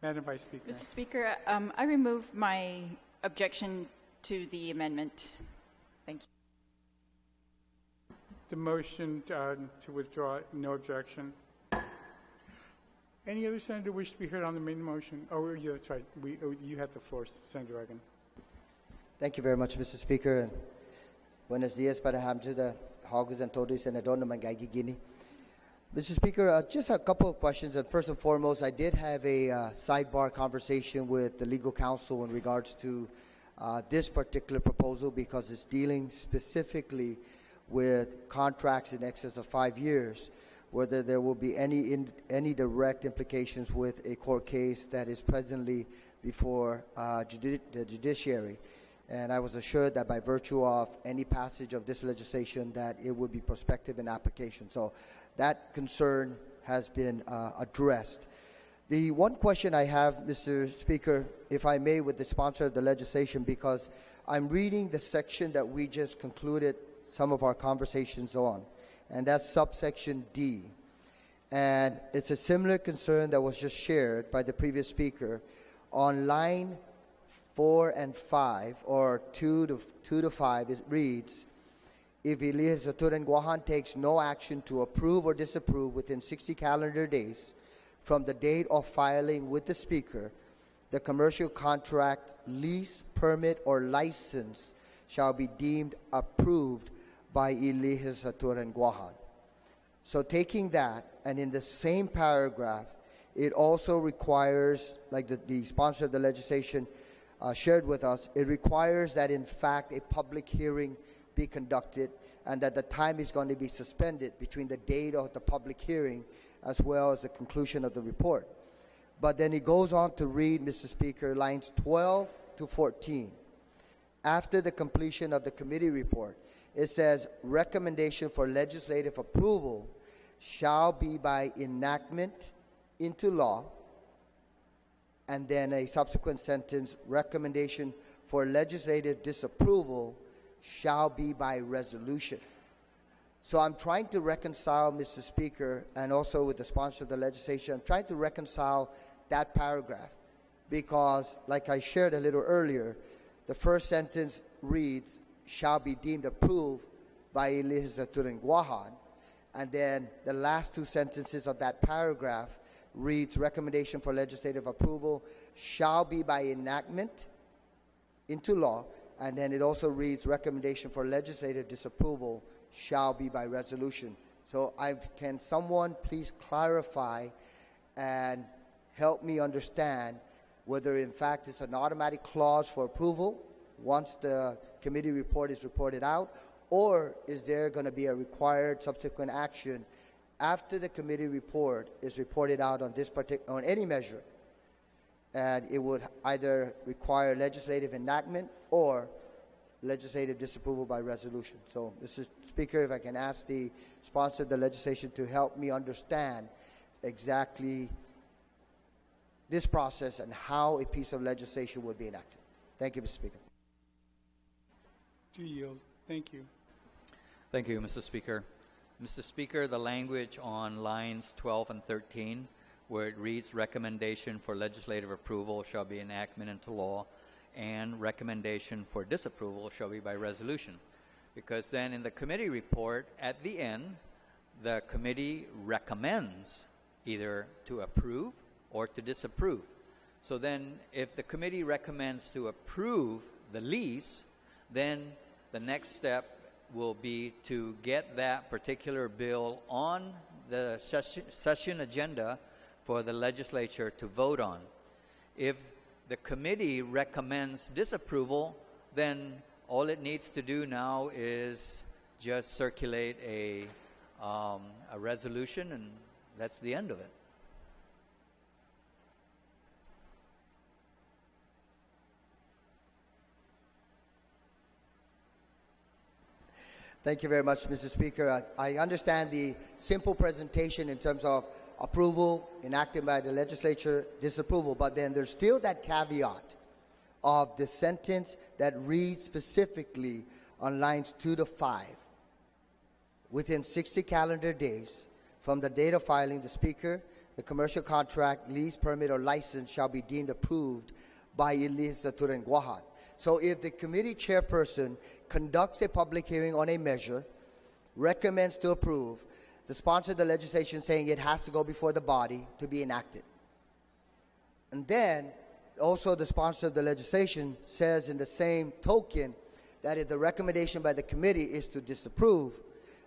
Madam Vice Speaker. Mr. Speaker, I remove my objection to the amendment. Thank you. The motion to withdraw, no objection. Any other senator wish to be heard on the main motion? Oh, yeah, that's right. You have the floor, Senator Egan. Thank you very much, Mr. Speaker. And buenos dias para hamjuda hogus and todos and adon mangai gini. Mr. Speaker, just a couple of questions. And first and foremost, I did have a sidebar conversation with the legal counsel in regards to this particular proposal because it's dealing specifically with contracts in excess of 5 years, whether there will be any direct implications with a court case that is presently before the judiciary. And I was assured that by virtue of any passage of this legislation that it would be prospective in application. So that concern has been addressed. The one question I have, Mr. Speaker, if I may, with the sponsor of the legislation, because I'm reading the section that we just concluded some of our conversations on, and that's subsection D. And it's a similar concern that was just shared by the previous speaker on line 4 and 5, or 2 to 5. It reads, if the legislature in Guam takes no action to approve or disapprove within 60 calendar days from the date of filing with the speaker, the commercial contract, lease, permit, or license shall be deemed approved by a legislature in Guam. So taking that, and in the same paragraph, it also requires, like the sponsor of the legislation shared with us, it requires that in fact a public hearing be conducted and that the time is going to be suspended between the date of the public hearing as well as the conclusion of the report. But then it goes on to read, Mr. Speaker, lines 12 to 14. After the completion of the committee report, it says, recommendation for legislative approval shall be by enactment into law, and then a subsequent sentence, recommendation for legislative disapproval shall be by resolution. So I'm trying to reconcile, Mr. Speaker, and also with the sponsor of the legislation, I'm trying to reconcile that paragraph because, like I shared a little earlier, the first sentence reads, shall be deemed approved by a legislature in Guam, and then the last two sentences of that paragraph reads, recommendation for legislative approval shall be by enactment into law, and then it also reads, recommendation for legislative disapproval shall be by resolution. So can someone please clarify and help me understand whether in fact it's an automatic clause for approval once the committee report is reported out, or is there going to be a required subsequent action after the committee report is reported out on this on any measure, and it would either require legislative enactment or legislative disapproval by resolution. So, Mr. Speaker, if I can ask the sponsor of the legislation to help me understand exactly this process and how a piece of legislation would be enacted. Thank you, Mr. Speaker. Do yield. Thank you. Thank you, Mr. Speaker. Mr. Speaker, the language on lines 12 and 13, where it reads, recommendation for legislative approval shall be enactment into law, and recommendation for disapproval shall be by resolution. Because then in the committee report, at the end, the committee recommends either to approve or to disapprove. So then if the committee recommends to approve the lease, then the next step will be to get that particular bill on the session agenda for the legislature to vote on. If the committee recommends disapproval, then all it needs to do now is just circulate a resolution, and that's the end of it. Thank you very much, Mr. Speaker. I understand the simple presentation in terms of approval enacted by the legislature, disapproval, but then there's still that caveat of the sentence that reads specifically on lines 2 to 5. Within 60 calendar days from the date of filing, the Speaker, the commercial contract, lease, permit, or license shall be deemed approved by Il Legislature in Guam. So if the committee chairperson conducts a public hearing on a measure, recommends to approve, the sponsor of the legislation saying it has to go before the body to be enacted. And then also the sponsor of the legislation says in the same token that if the recommendation by the committee is to disapprove,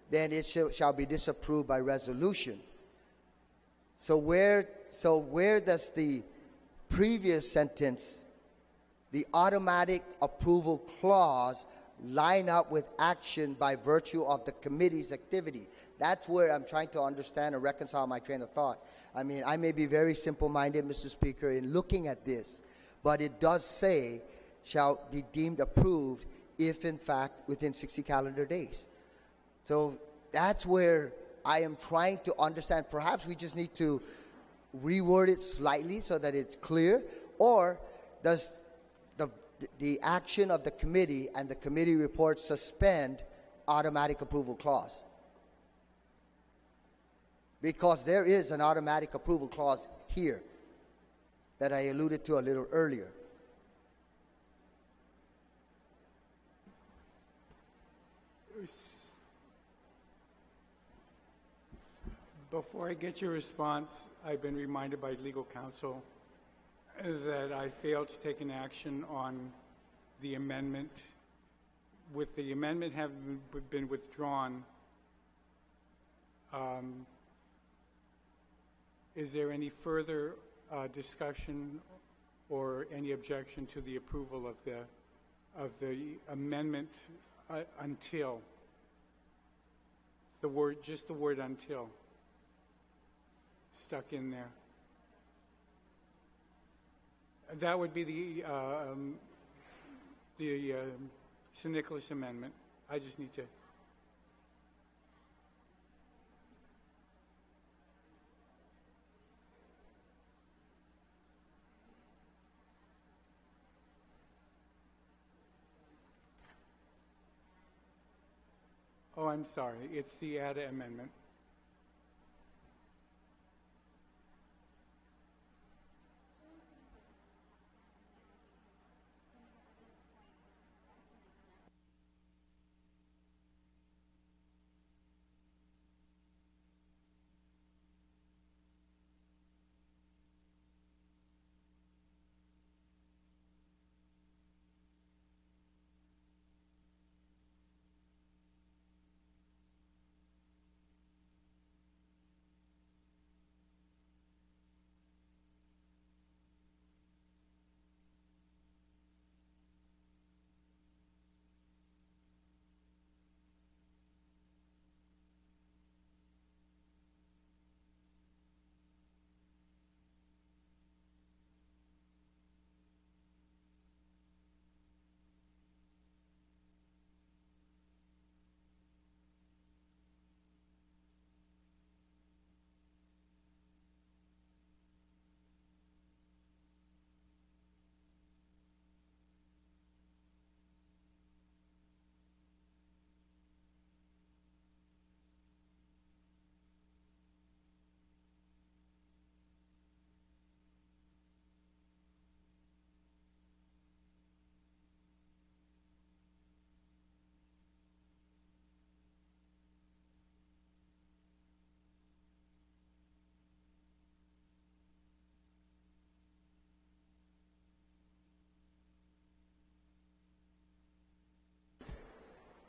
then it shall be disapproved by resolution. So where does the previous sentence, the automatic approval clause, line up with action by virtue of the committee's activity? That's where I'm trying to understand and reconcile my train of thought. I mean, I may be very simple-minded, Mr. Speaker, in looking at this, but it does say shall be deemed approved if, in fact, within 60 calendar days. So that's where I am trying to understand. Perhaps we just need to reword it slightly so that it's clear, or does the action of the committee and the committee report suspend automatic approval clause? Because there is an automatic approval clause here that I alluded to a little earlier. Before I get your response, I've been reminded by legal counsel that I failed to take an action on the amendment. With the amendment having been withdrawn, is there any further discussion or any objection to the approval of the amendment until the word, just the word until, stuck in there? That would be the St. Nicholas Amendment. I just need to. Oh, I'm sorry. It's the ADA Amendment.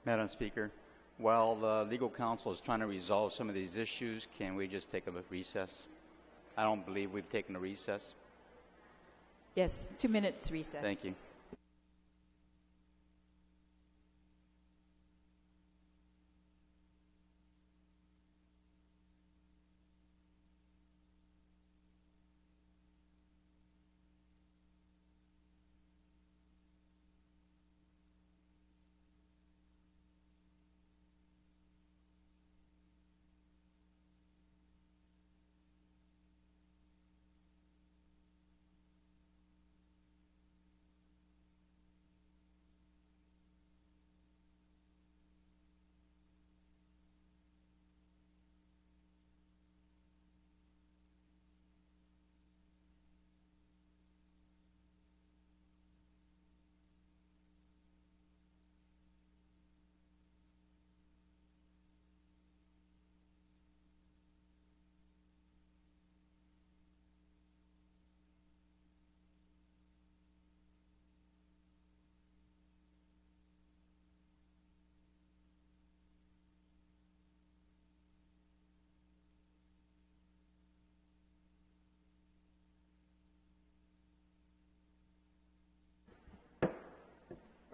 Madam Speaker, while the legal counsel is trying to resolve some of these issues, can we just take a recess? I don't believe we've taken a recess. Yes, 2 minutes recess. Thank you.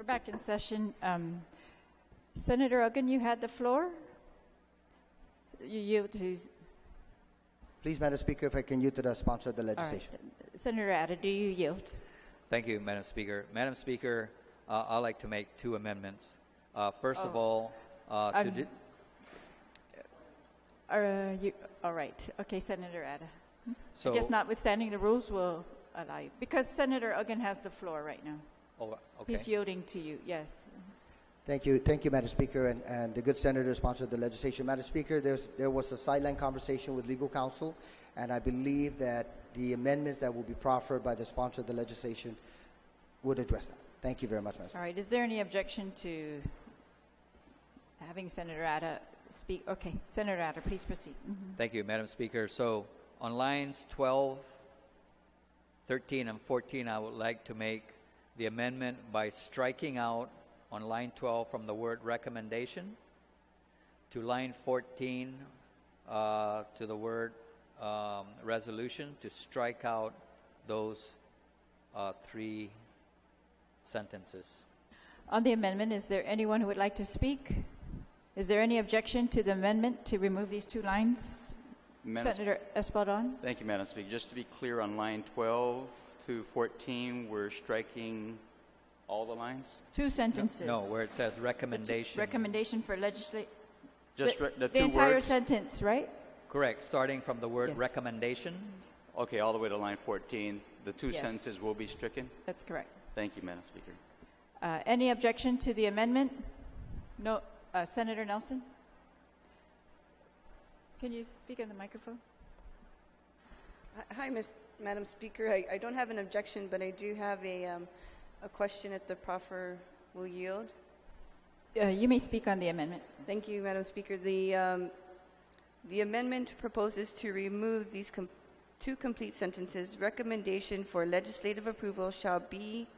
back in session. Senator Uggan, you had the floor. You yield to... Please, Madam Speaker, if I can yield to the sponsor of the All right. legislation. Senator Atta, do you yield? Thank you, Madam Speaker. Madam Speaker, I'd like to make 2 amendments. First of all, All right. Okay, Senator Atta. so I guess notwithstanding the rules, will allow you. Because Senator Uggan has the floor right now. oh, okay. He's yielding to you, yes. Thank you, Madam Speaker, and the good senator sponsored the legislation. Madam Speaker, there was a sideline conversation with legal counsel, and I believe that the amendments that will be proffered by the sponsor of the legislation would address that. Thank you very much, Madam Speaker. All right. Is there any objection to having Senator Atta speak? Okay, Senator Atta, please proceed. Thank you, Madam Speaker. So on lines 12, 13, and 14, I would like to make the amendment by striking out on line 12 from the word recommendation to line 14 to the word resolution, to strike out those 3 sentences. On the amendment, is there anyone who would like to speak? Is there any objection to the amendment to remove these 2 lines? Senator Espadon? Thank you, Madam Speaker. Just to be clear, on line 12 to 14, we're striking all the lines? 2 sentences. No, where it says recommendation. Recommendation for legislate. Just the 2 entire words? sentence, right? Correct, starting from the word Yes. recommendation. Okay, all the way to line 14. The 2 Yes. sentences will be stricken? That's correct. Thank you, Madam Speaker. Any objection to the amendment? No. Senator Nelson? Can you speak in the microphone? Hi, Madam Speaker. I don't have an objection, but I do have a question if the proffer will yield. You may speak on the amendment. Thank you, Madam Speaker. The amendment proposes to remove these 2 complete sentences. Recommendation for legislative approval shall be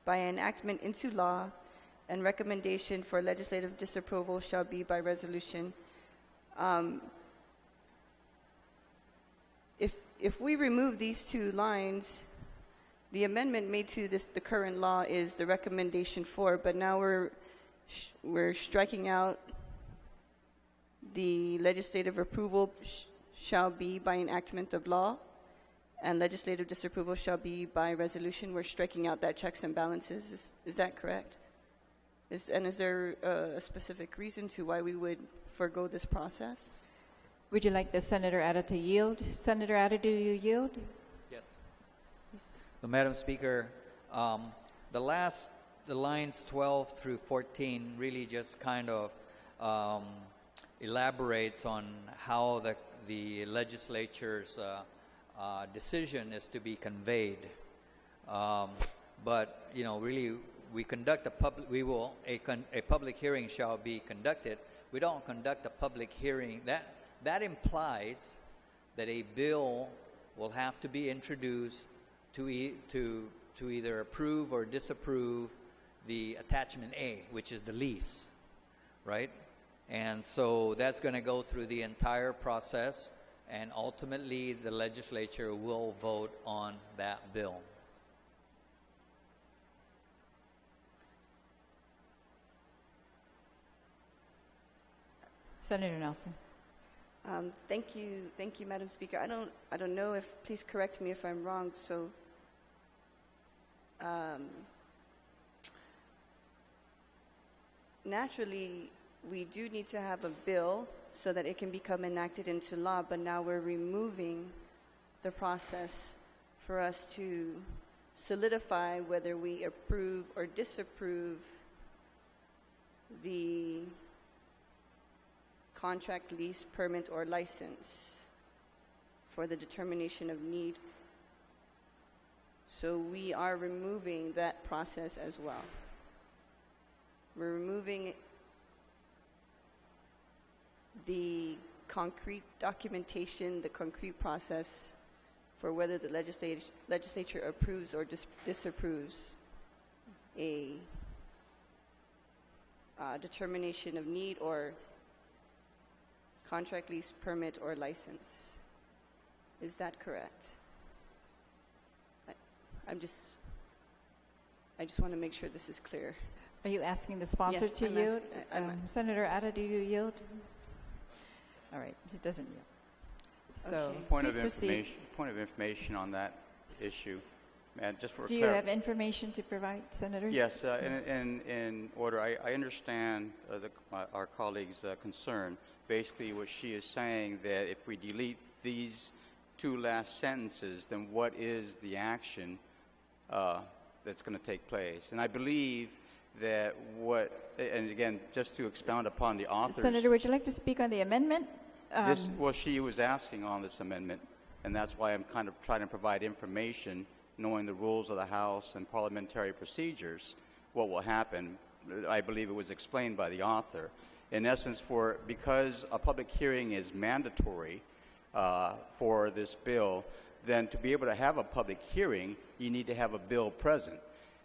by enactment into law, and recommendation for legislative disapproval shall be by resolution. If we remove these 2 lines, the amendment made to the current law is the recommendation for, but now we're striking out the legislative approval shall be by enactment of law, and legislative disapproval shall be by resolution. We're striking out that checks and balances. Is that correct? Is there a specific reason to why we would forego this process? Would you like the Senator Atta to yield? Senator Atta, do you yield? Yes. So, Madam Speaker, the lines 12 through 14 really just kind of elaborates on how the legislature's decision is to be conveyed. But really, we conduct a public hearing shall be conducted. We don't conduct a public hearing. That implies that a bill will have to be introduced to either approve or disapprove the attachment A, which is the lease, right? And so that's going to go through the entire process, and ultimately the legislature will vote on that bill. Senator Nelson. Thank you, Madam Speaker. I don't know if. Please correct me if I'm wrong. So, naturally, we do need to have a bill so that it can become enacted into law. But now we're removing the process for us to solidify whether we approve or disapprove the contract, lease, permit, or license for the determination of need. So we are removing that process as well. We're removing the concrete documentation, the concrete process for whether the legislature approves or disapproves a determination of need or contract, lease, permit, or license. Is that correct? I just want to make sure this is clear. Are you asking the sponsor Yes, to I'm yield? asking- Senator Atta, do you yield? All right, he doesn't yield. So, Okay. please proceed. Point of information on that issue. And just for Do you have information to provide, Senator? Yes, in order, I understand our colleague's concern. Basically, what she is saying that if we delete these two last sentences, then what is the action that's going to take place? And I believe that and again, just to expound upon the author's... Senator, would you like to speak on the amendment? Well, she was asking on this amendment, and that's why I'm kind of trying to provide information, knowing the rules of the House and parliamentary procedures, what will happen. I believe it was explained by the author. In essence, because a public hearing is mandatory for this bill, then to be able to have a public hearing, you need to have a bill present.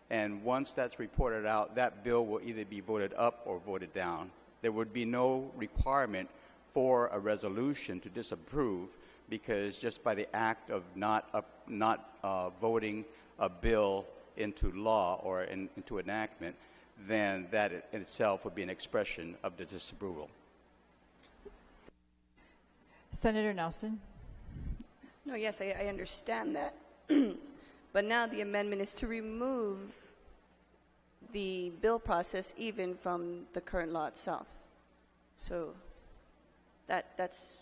And once that's reported out, that bill will either be voted up or voted down. There would be no requirement for a resolution to disapprove, because just by the act of not voting a bill into law or into enactment, then that in itself would be an expression of the disapproval. Senator Nelson? No, yes, I understand that. But now the amendment is to remove the bill process even from the current law itself. So that's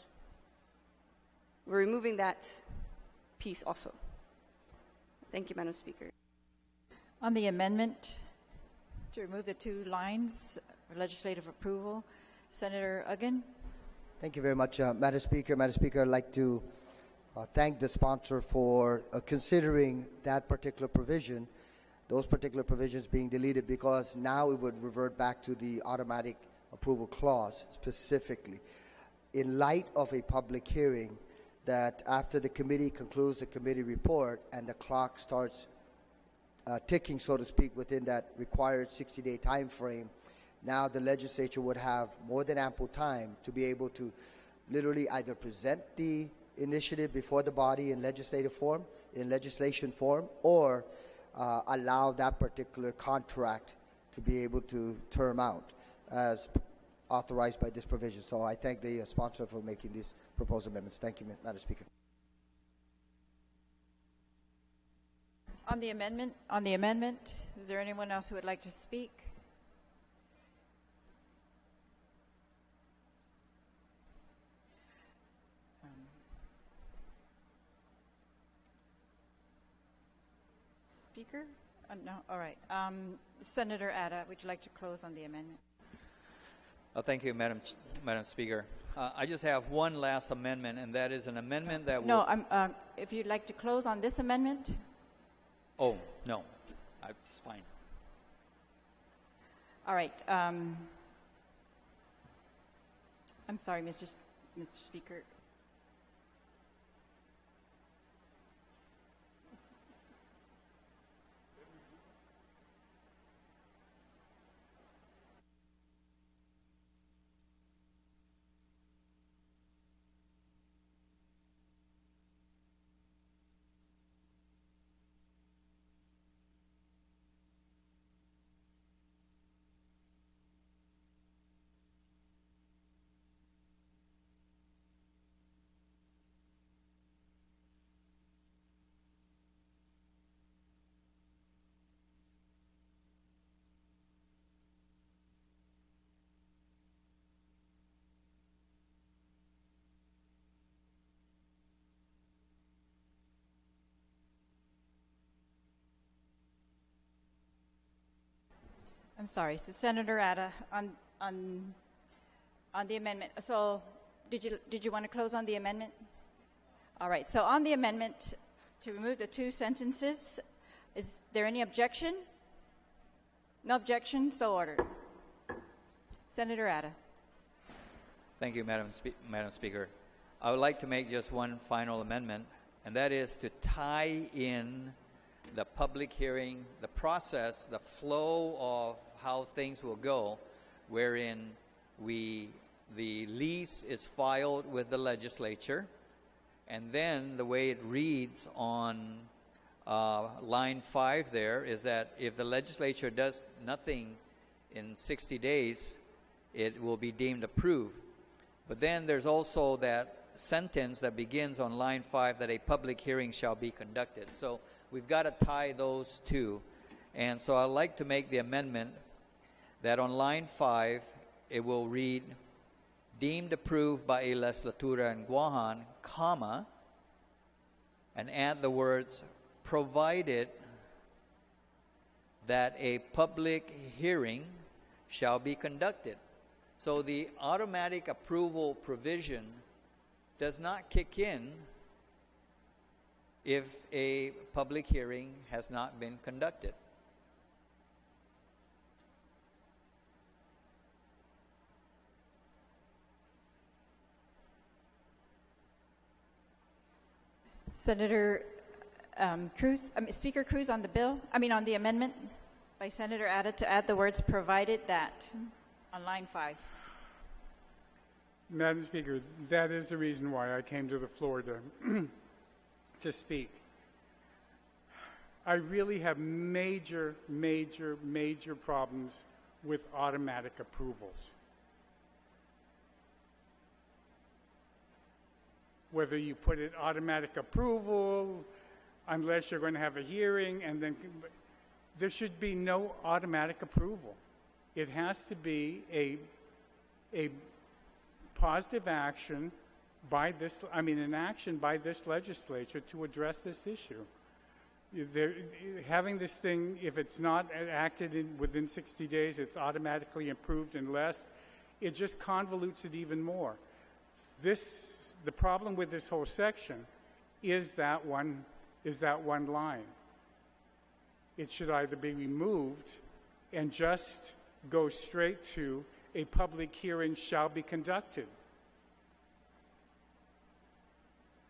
we're removing that piece also. Thank you, Madam Speaker. On the amendment to remove the two lines for legislative approval, Senator Uggan? Thank you very much, Madam Speaker. Madam Speaker, I'd like to thank the sponsor for considering that particular provision, those particular provisions being deleted, because now it would revert back to the automatic approval clause specifically. In light of a public hearing, that after the committee concludes the committee report and the clock starts ticking, so to speak, within that required 60-day time frame, now the legislature would have more than ample time to be able to literally either present the initiative before the body in legislative form, in legislation form, or allow that particular contract to be able to term out as authorized by this provision. So I thank the sponsor for making these proposed amendments. Thank you, Madam Speaker. On the amendment, is there anyone else who would like to speak? Speaker? No, all right. Senator Atta, would you like to close on the amendment? Thank you, Madam Speaker. I just have one last amendment, and that is an amendment that will... No, if you'd like to close on this amendment? Oh, no. It's fine. All right. I'm sorry, Mr. Speaker. I'm sorry. So Senator Atta, on the amendment. So did you want to close on the amendment? All right. So on the amendment to remove the two sentences, is there any objection? No objection. So ordered. Senator Atta. Thank you, Madam Speaker. I would like to make just one final amendment, and that is to tie in the public hearing, the process, the flow of how things will go, wherein the lease is filed with the legislature, and then the way it reads on line 5 there is that if the legislature does nothing in 60 days, it will be deemed approved. But then there's also that sentence that begins on line 5 that a public hearing shall be conducted. So we've got to tie those two. And so I'd like to make the amendment that on line 5, it will read, deemed approved by a legislatura in Guam, comma, and add the words, provided that a public hearing shall be conducted. So the automatic approval provision does not kick in if a public hearing has not been conducted. Senator Speaker Cruz on the bill, on the amendment by Senator Ada to add the words provided that on line 5. Madam Speaker, that is the reason why I came to the floor to speak. I really have major problems with automatic approvals. Whether you put it automatic approval, unless you're going to have a hearing, and then there should be no automatic approval. It has to be a positive action by this, an action by this legislature to address this issue. Having this thing, if it's not acted within 60 days, it's automatically approved unless, it just convolutes it even more. The problem with this whole section is that one line. It should either be removed and just go straight to a public hearing shall be conducted.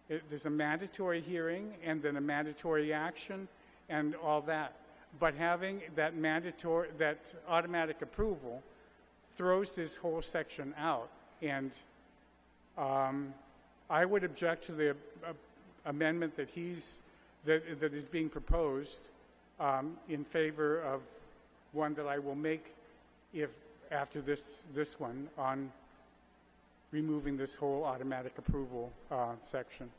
There's a mandatory hearing and then a mandatory action and all that. But having that automatic approval throws this whole section out. And I would object to the amendment that is being proposed in favor of one that I will make after this one on removing this whole automatic approval section.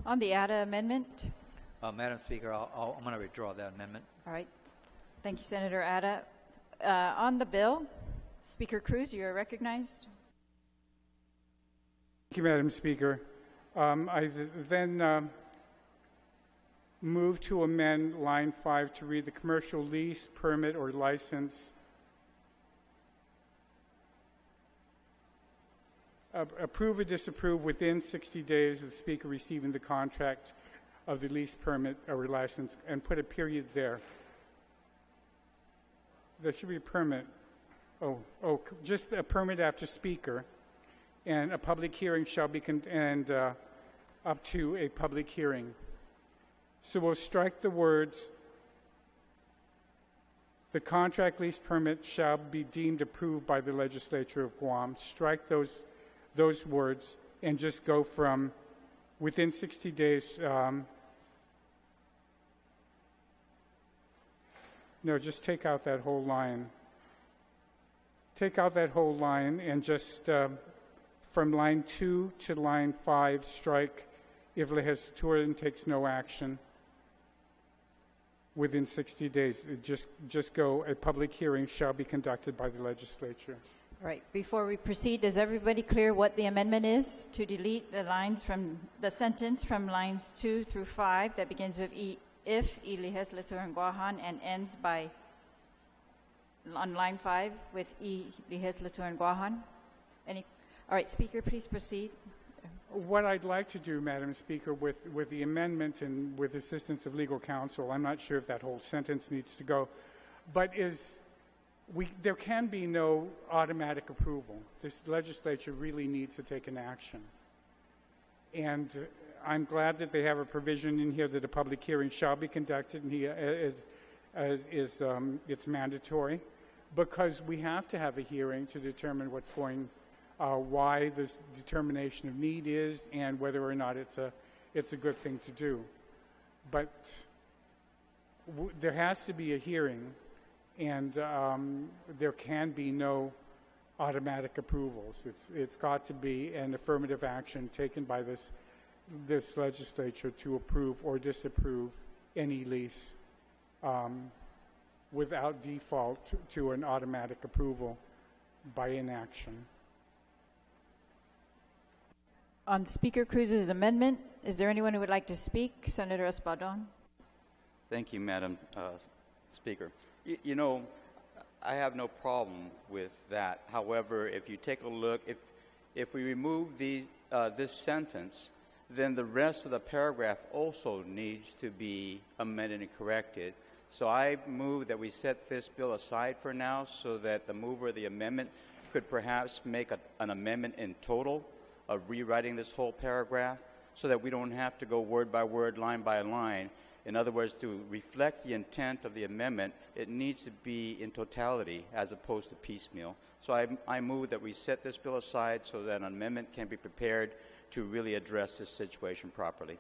On the ADA amendment? Madam Speaker, I'm going to withdraw that amendment. All right. Thank you, Senator Ada. On the bill, Speaker Cruz, you are recognized. Thank you, Madam Speaker. I then move to amend line 5 to read the commercial lease, permit, or license approve or disapprove within 60 days of the Speaker receiving the contract of the lease, permit, or license, and put a period there. There should be a permit. Just a permit after Speaker, and a public hearing shall be up to a public hearing. So we'll strike the words, the contract lease permit shall be deemed approved by the legislature of Guam. Strike those words and just go from within 60 days. No, just take out that whole line. Take out that whole line and just from line 2 to line 5 strike if legislatura takes no action within 60 days. Just go, a public hearing shall be conducted by the legislature. All right. Before we proceed, is everybody clear what the amendment is? To delete the lines from the sentence from lines 2 through 5 that begins with if legislature in Guam and ends on line 5 with legislature in Guam. All right, Speaker, please proceed. What I'd like to do, Madam Speaker, with the amendment and with assistance of legal counsel, I'm not sure if that whole sentence needs to go, but there can be no automatic approval. This legislature really needs to take an action. And I'm glad that they have a provision in here that a public hearing shall be conducted, and it's mandatory, because we have to have a hearing to determine why this determination of need is and whether or not it's a good thing to do. But there has to be a hearing, and there can be no automatic approvals. It's got to be an affirmative action taken by this legislature to approve or disapprove any lease without default to an automatic approval by inaction. On Speaker Cruz's amendment, is there anyone who would like to speak? Senator Espadon. Thank you, Madam Speaker. You know, I have no problem with that. However, if you take a look, if we remove this sentence, then the rest of the paragraph also needs to be amended and corrected. So I move that we set this bill aside for now so that the mover of the amendment could perhaps make an amendment in total of rewriting this whole paragraph so that we don't have to go word by word, line by line. In other words, to reflect the intent of the amendment, it needs to be in totality as opposed to piecemeal. So I move that we set this bill aside so that an amendment can be prepared to really address this situation properly.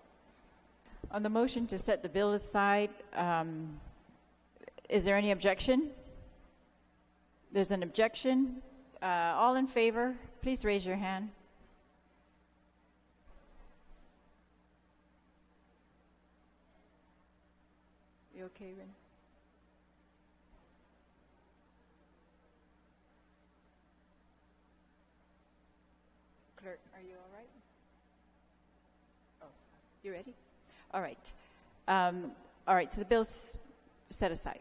On the motion to set the bill aside, is there any objection? There's an objection. All in favor, please raise your hand. You okay, Ren? Clerk, are you all right? Oh, you ready? All right. All right, so the bill's set aside.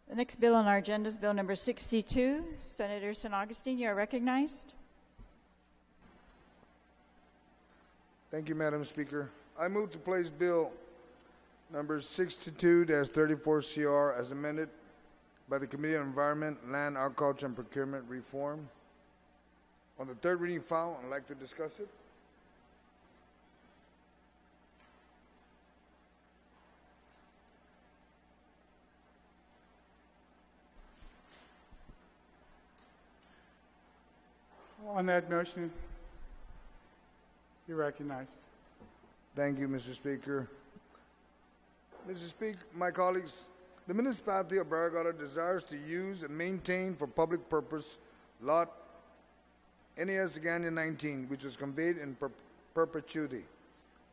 The next bill on our agenda is Bill number 62. Senator San Augustine, you are recognized. Thank you, Madam Speaker. I move to place Bill number 62-34CR as amended by the Committee on Environment, Land, Agriculture, and Procurement Reform. On the third reading file, I'd like to discuss it. On that motion, you're recognized. Thank you, Mr. Speaker. Mr. Speaker, my colleagues, the municipality of Barrigada desires to use and maintain for public purpose lot NAS Gagnon 19, which was conveyed in perpetuity.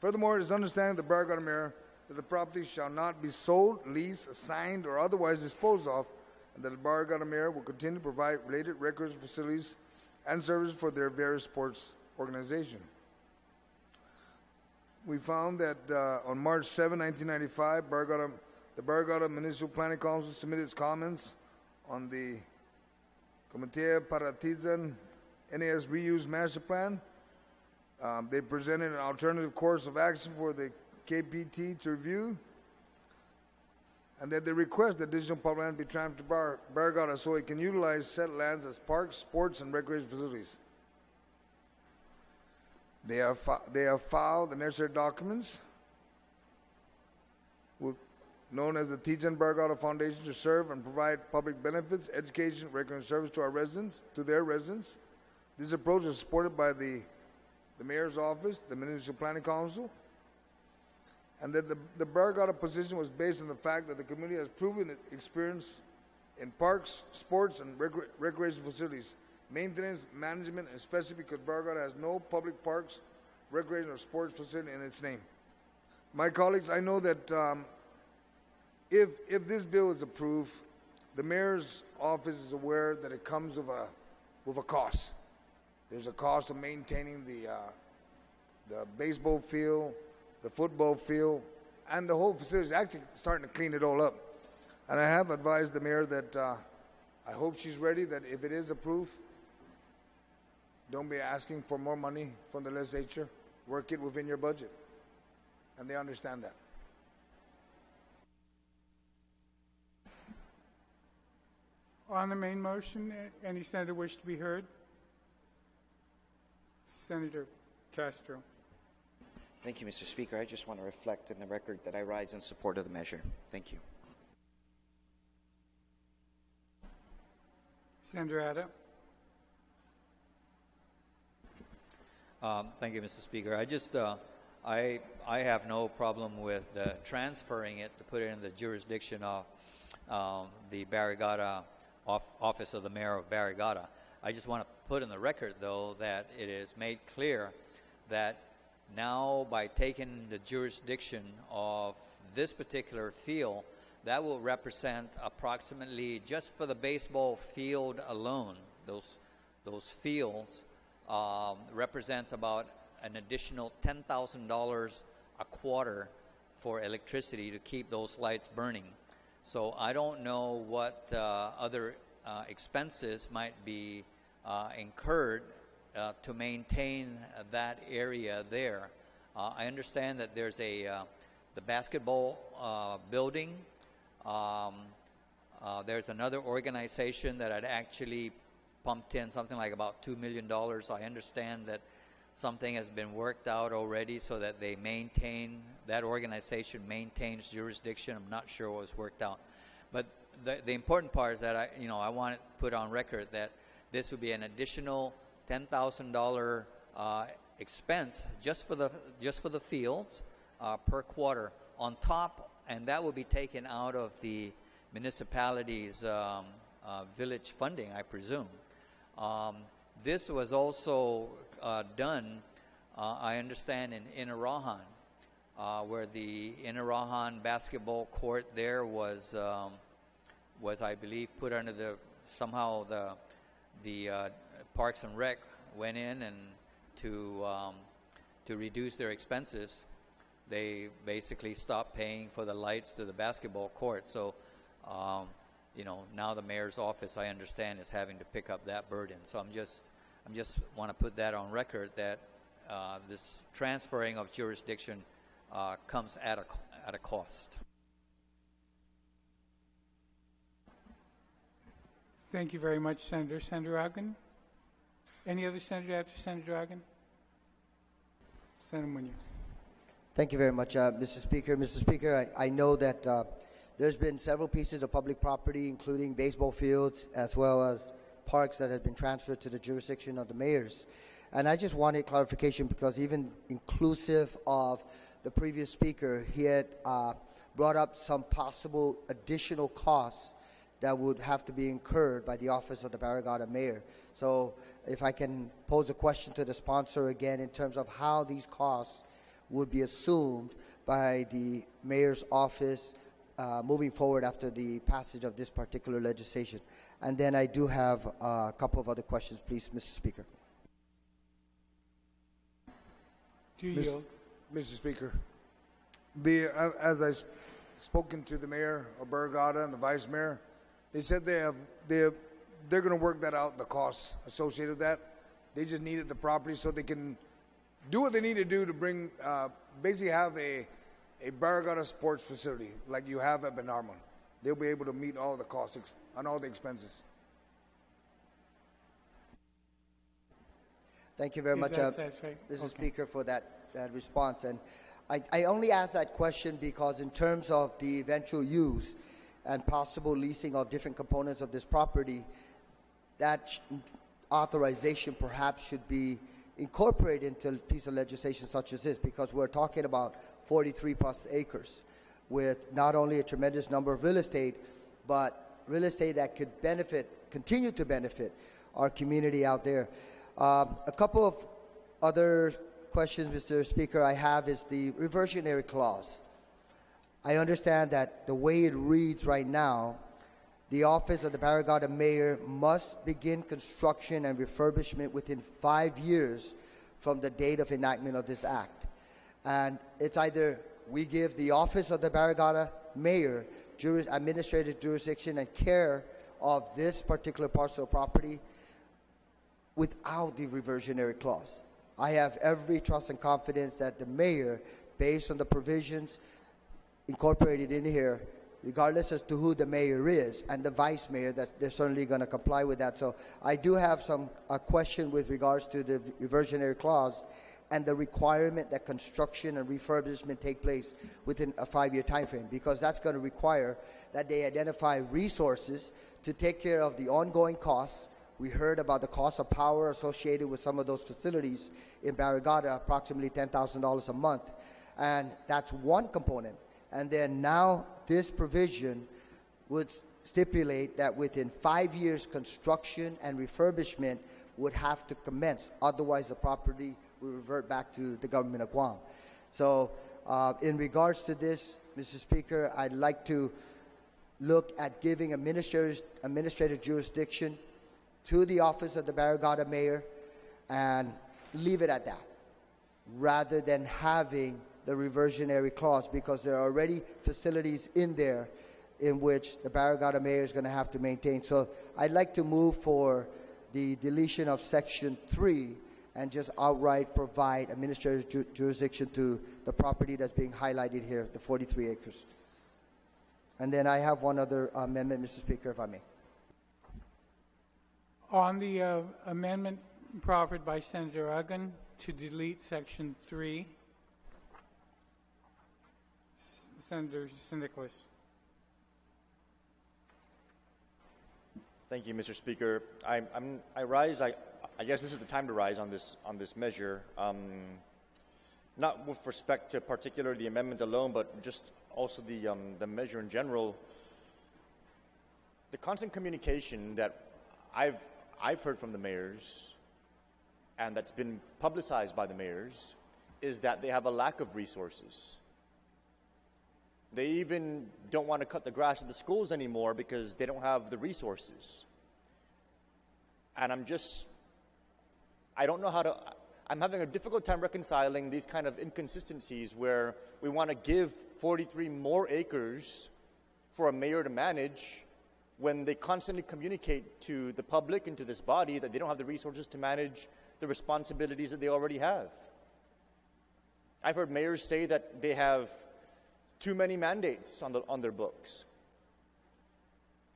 Furthermore, it is understanding the Barrigada Mayor that the property shall not be sold, leased, assigned, or otherwise disposed of, and that the Barrigada Mayor will continue to provide related recreation facilities and services for their various sports organizations. We found that on March 7, 1995, the Barrigada Municipal Planning Council submitted its comments on the Comité Paratizan NAS Reuse Master Plan. They presented an alternative course of action for the KPT to review, and that they request that additional public land be transferred to Barrigada so it can utilize said lands as parks, sports, and recreation facilities. They have filed the necessary documents known as the Tijan Barrigada Foundation to serve and provide public benefits, education, recreation service to their residents. This approach is supported by the Mayor's Office, the Municipal Planning Council, and that the Barrigada position was based on the fact that the community has proven its experience in parks, sports, and recreation facilities, maintenance, management, and especially because Barrigada has no public parks, recreation, or sports facility in its name. My colleagues, I know that if this bill is approved, the Mayor's Office is aware that it comes with a cost. There's a cost of maintaining the baseball field, the football field, and the whole facility is actually starting to clean it all up. And I have advised the mayor that I hope she's ready, that if it is approved, don't be asking for more money from the legislature. Work it within your budget. And they understand that. On the main motion, any senator wish to be heard? Senator Castro. Thank you, Mr. Speaker. I just want to reflect in the record that I rise in support of the measure. Thank you. Senator Ada. Thank you, Mr. Speaker. I have no problem with transferring it to put it in the jurisdiction of the Barrigada office of the mayor of Barrigada. I just want to put in the record, though, that it is made clear that now by taking the jurisdiction of this particular field, that will represent approximately, just for the baseball field alone, those fields represents about an additional $10,000 a quarter for electricity to keep those lights burning. So I don't know what other expenses might be incurred to maintain that area there. I understand that there's the basketball building. There's another organization that had actually pumped in something like about $2 million. I understand that something has been worked out already so that that organization maintains jurisdiction. I'm not sure what was worked out. But the important part is that I want to put on record that this would be an additional $10,000 expense just for the fields per quarter on top, and that will be taken out of the municipality's village funding, I presume. This was also done, I understand, in Inarajan, where the Inarajan basketball court there was I believe put under somehow the Parks and Rec went in and to reduce their expenses. They basically stopped paying for the lights to the basketball court. So, now the mayor's office, I understand, is having to pick up that burden. So I'm just want to put that on record that this transferring of jurisdiction comes at a cost. Thank you very much, Senator. Senator Agon? Any other senator after Senator Agon? Senator Munoz. Thank you very much, Mr. Speaker. Mr. Speaker, I know that there's been several pieces of public property, including baseball fields, as well as parks that have been transferred to the jurisdiction of the mayors. And I just wanted clarification because even inclusive of the previous speaker, he had brought up some possible additional costs that would have to be incurred by the office of the Barrigada mayor. So if I can pose a question to the sponsor again in terms of how these costs would be assumed by the mayor's office moving forward after the passage of this particular legislation. And then I do have a couple of other questions, please, Mr. Speaker. Do you yield? Mr. Speaker, as I spoken to the mayor of Barrigada and the vice mayor, they said they're going to work that out, the costs associated with that. They just needed the property so they can do what they need to do to bring, basically have a Barrigada sports facility like you have at Benarmon. They'll be able to meet all the costs and all the expenses. Thank you very much, Mr. Speaker, for that response. And I only ask that question because in terms of the eventual use and possible leasing of different components of this property, that authorization perhaps should be incorporated into a piece of legislation such as this, because we're talking about 43 plus acres with not only a tremendous number of real estate, but real estate that could continue to benefit our community out there. A couple of other questions, Mr. Speaker, I have is the reversionary clause. I understand that the way it reads right now, the office of the Barrigada mayor must begin construction and refurbishment within 5 years from the date of enactment of this act. And it's either we give the office of the Barrigada mayor administrative jurisdiction and care of this particular parcel of property without the reversionary clause. I have every trust and confidence that the mayor, based on the provisions incorporated in here, regardless as to who the mayor is and the vice mayor, that they're certainly going to comply with that. So I do have a question with regards to the reversionary clause and the requirement that construction and refurbishment take place within a 5-year time frame, because that's going to require that they identify resources to take care of the ongoing costs. We heard about the cost of power associated with some of those facilities in Barrigada, approximately $10,000 a month. And that's one component. And then now this provision would stipulate that within 5 years, construction and refurbishment would have to commence. Otherwise, the property will revert back to the government of Guam. So in regards to this, Mr. Speaker, I'd like to look at giving administrative jurisdiction to the office of the Barrigada mayor and leave it at that, rather than having the reversionary clause, because there are already facilities in there in which the Barrigada mayor is going to have to maintain. So I'd like to move for the deletion of Section 3 and just outright provide administrative jurisdiction to the property that's being highlighted here, the 43 acres. And then I have one other amendment, Mr. Speaker, if I may. On the amendment proffered by Senator Uggan to delete Section 3, Senator Nicholas. Thank you, Mr. Speaker. I rise. I guess this is the time to rise on this measure. Not with respect to particularly the amendment alone, but just also the measure in general. The constant communication that I've heard from the mayors, and that's been publicized by the mayors, is that they have a lack of resources. They even don't want to cut the grass at the schools anymore because they don't have the resources. And I'm having a difficult time reconciling these kind of inconsistencies where we want to give 43 more acres for a mayor to manage when they constantly communicate to the public and to this body that they don't have the resources to manage the responsibilities that they already have. I've heard mayors say that they have too many mandates on their books.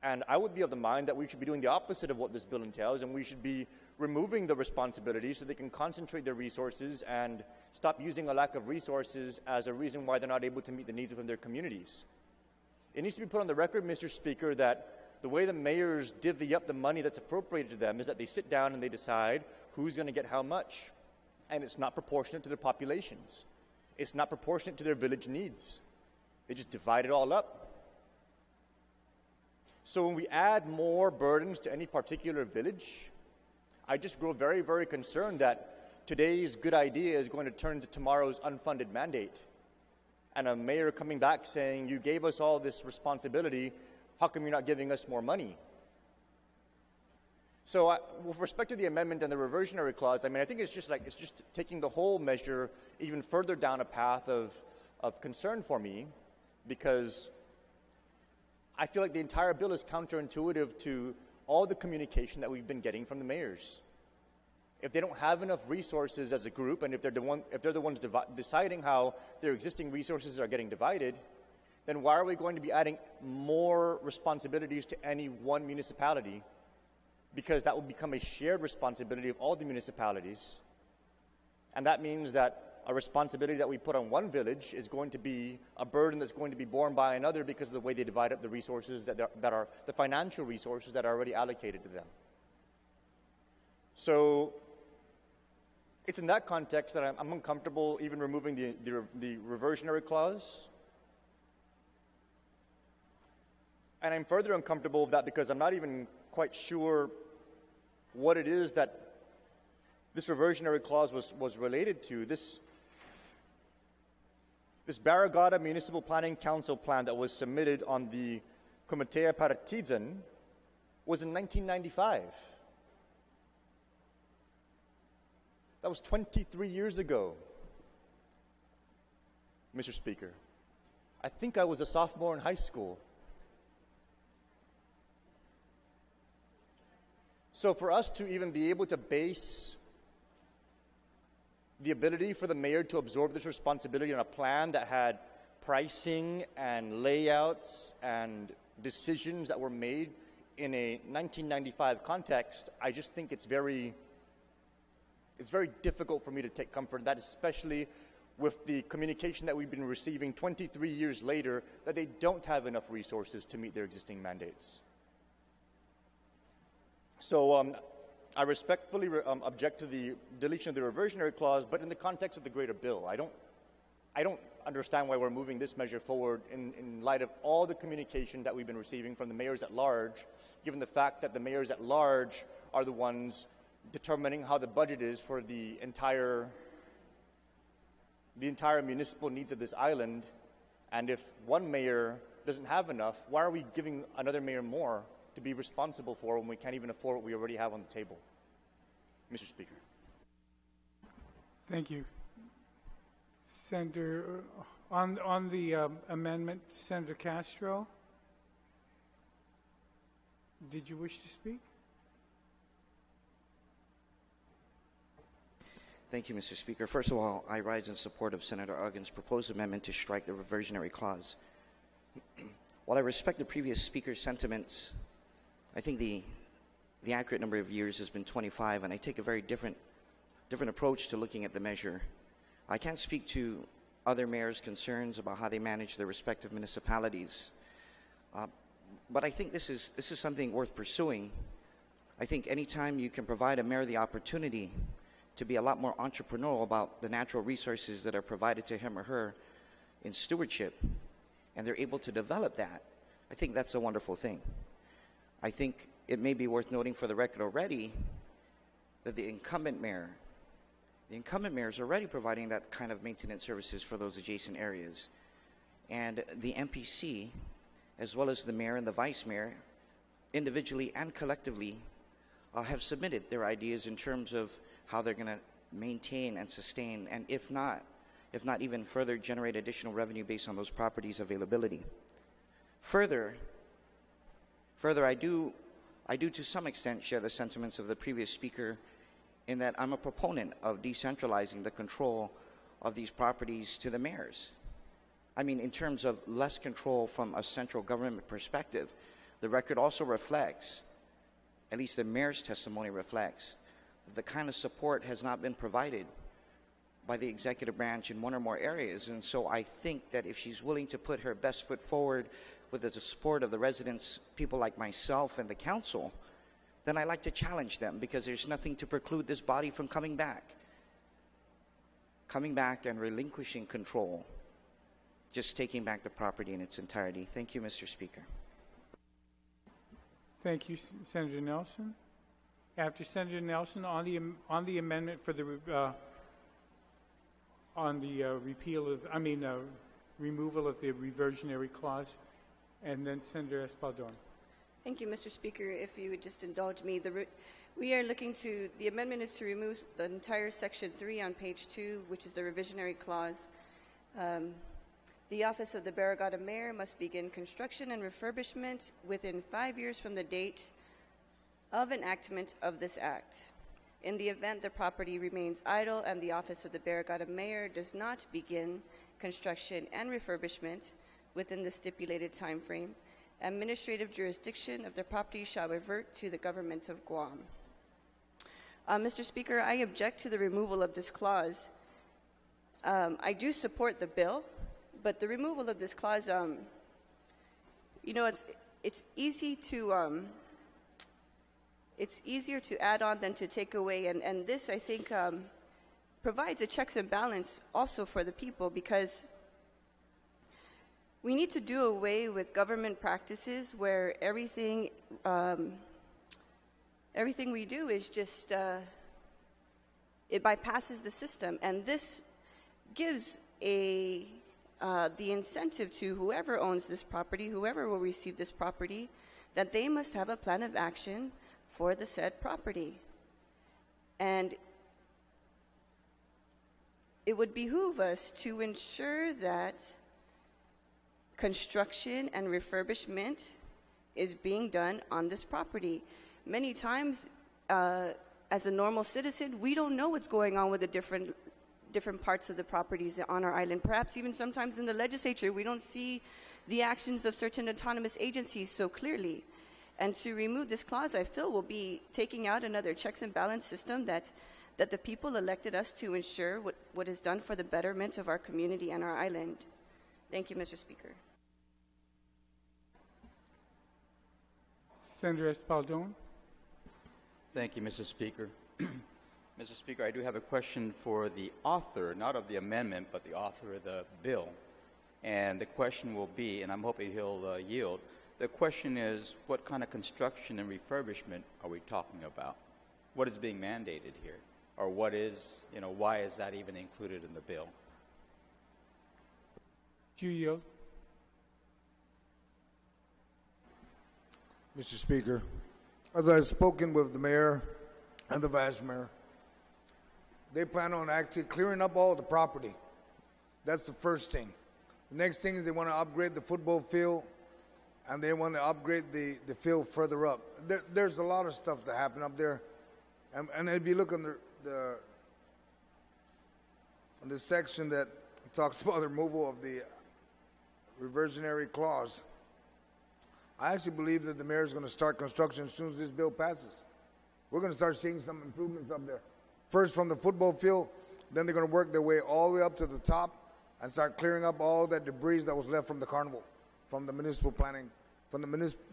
And I would be of the mind that we should be doing the opposite of what this bill entails, and we should be removing the responsibilities so they can concentrate their resources and stop using a lack of resources as a reason why they're not able to meet the needs within their communities. It needs to be put on the record, Mr. Speaker, that the way the mayors divvy up the money that's appropriated to them is that they sit down and they decide who's going to get how much. And it's not proportionate to their populations. It's not proportionate to their village needs. They just divide it all up. So when we add more burdens to any particular village, I just grow very, very concerned that today's good idea is going to turn into tomorrow's unfunded mandate. And a mayor coming back saying, you gave us all this responsibility, how come you're not giving us more money? So with respect to the amendment and the reversionary clause, I think it's just taking the whole measure even further down a path of concern for me, because I feel like the entire bill is counterintuitive to all the communication that we've been getting from the mayors. If they don't have enough resources as a group, and if they're the ones deciding how their existing resources are getting divided, then why are we going to be adding more responsibilities to any one municipality? Because that will become a shared responsibility of all the municipalities. And that means that a responsibility that we put on one village is going to be a burden that's going to be borne by another because of the way they divide up the resources that are the financial resources that are already allocated to them. So it's in that context that I'm uncomfortable even removing the reversionary clause. And I'm further uncomfortable with that because I'm not even quite sure what it is that this reversionary clause was related to. This Barrigada Municipal Planning Council plan that was submitted on the Komitea Partizan was in 1995. That was 23 years ago, Mr. Speaker. I think I was a sophomore in high school. So for us to even be able to base the ability for the mayor to absorb this responsibility on a plan that had pricing and layouts and decisions that were made in a 1995 context, I just think it's very difficult for me to take comfort in that, especially with the communication that we've been receiving 23 years later, that they don't have enough resources to meet their existing mandates. So I respectfully object to the deletion of the reversionary clause, but in the context of the greater bill. I don't understand why we're moving this measure forward in light of all the communication that we've been receiving from the mayors at large, given the fact that the mayors at large are the ones determining how the budget is for the entire municipal needs of this island. And if one mayor doesn't have enough, why are we giving another mayor more to be responsible for when we can't even afford what we already have on the table? Mr. Speaker. Thank you. Senator, on the amendment, Senator Castro, did you wish to speak? Thank you, Mr. Speaker. First of all, I rise in support of Senator Ogden's proposed amendment to strike the reversionary clause. While I respect the previous speaker's sentiments, I think the accurate number of years has been 25, and I take a very different approach to looking at the measure. I can't speak to other mayors' concerns about how they manage their respective municipalities, but I think this is something worth pursuing. I think anytime you can provide a mayor the opportunity to be a lot more entrepreneurial about the natural resources that are provided to him or her in stewardship, and they're able to develop that, I think that's a wonderful thing. I think it may be worth noting for the record already that the incumbent mayor is already providing that kind of maintenance services for those adjacent areas. And the MPC, as well as the mayor and the vice mayor, individually and collectively, have submitted their ideas in terms of how they're going to maintain and sustain, and if not even further generate additional revenue based on those properties' availability. Further, I do to some extent share the sentiments of the previous speaker in that I'm a proponent of decentralizing the control of these properties to the mayors. I mean, in terms of less control from a central government perspective, the record also reflects, at least the mayor's testimony reflects, that the kind of support has not been provided by the executive branch in one or more areas. And so I think that if she's willing to put her best foot forward with the support of the residents, people like myself and the council, then I like to challenge them, because there's nothing to preclude this body from coming back and relinquishing control, just taking back the property in its entirety. Thank you, Mr. Speaker. Thank you, Senator Nelson. After Senator Nelson, on the amendment for the removal of the reversionary clause, and then Senator Espaldon. Thank you, Mr. Speaker. If you would just indulge me, the amendment is to remove the entire Section 3 on page 2, which is the revisionary clause. The office of the Barrigada Mayor must begin construction and refurbishment within 5 years from the date of enactment of this act. In the event the property remains idle and the office of the Barrigada Mayor does not begin construction and refurbishment within the stipulated time frame, administrative jurisdiction of the property shall revert to the government of Guam. Mr. Speaker, I object to the removal of this clause. I do support the bill, but the removal of this clause, it's easy to it's easier to add on than to take away, and this, I think, provides a checks and balance also for the people, because we need to do away with government practices where everything we do is just it bypasses the system, and this gives the incentive to whoever owns this property, whoever will receive this property, that they must have a plan of action for the said property. And it would behoove us to ensure that construction and refurbishment is being done on this property. Many times, as a normal citizen, we don't know what's going on with the different different parts of the properties on our island. Perhaps even sometimes in the legislature, we don't see the actions of certain autonomous agencies so clearly. And to remove this clause, I feel, will be taking out another checks and balance system that the people elected us to ensure what is done for the betterment of our community and our island. Thank you, Mr. Speaker. Senator Espaldon. Thank you, Mr. Speaker. Mr. Speaker, I do have a question for the author, not of the amendment, but the author of the bill. And the question will be, and I'm hoping he'll yield, the question is, what kind of construction and refurbishment are we talking about? What is being mandated here? Or what is, why is that even included in the bill? Do you yield? Mr. Speaker, as I've spoken with the mayor and the vice mayor, they plan on actually clearing up all the property. That's the first thing. The next thing is they want to upgrade the football field, and they want to upgrade the field further up. There's a lot of stuff that happen up there. And if you look on the section that talks about the removal of the reversionary clause, I actually believe that the mayor is going to start construction as soon as this bill passes. We're going to start seeing some improvements up there. First from the football field, then they're going to work their way all the way up to the top and start clearing up all that debris that was left from the carnival, from the municipal planning, from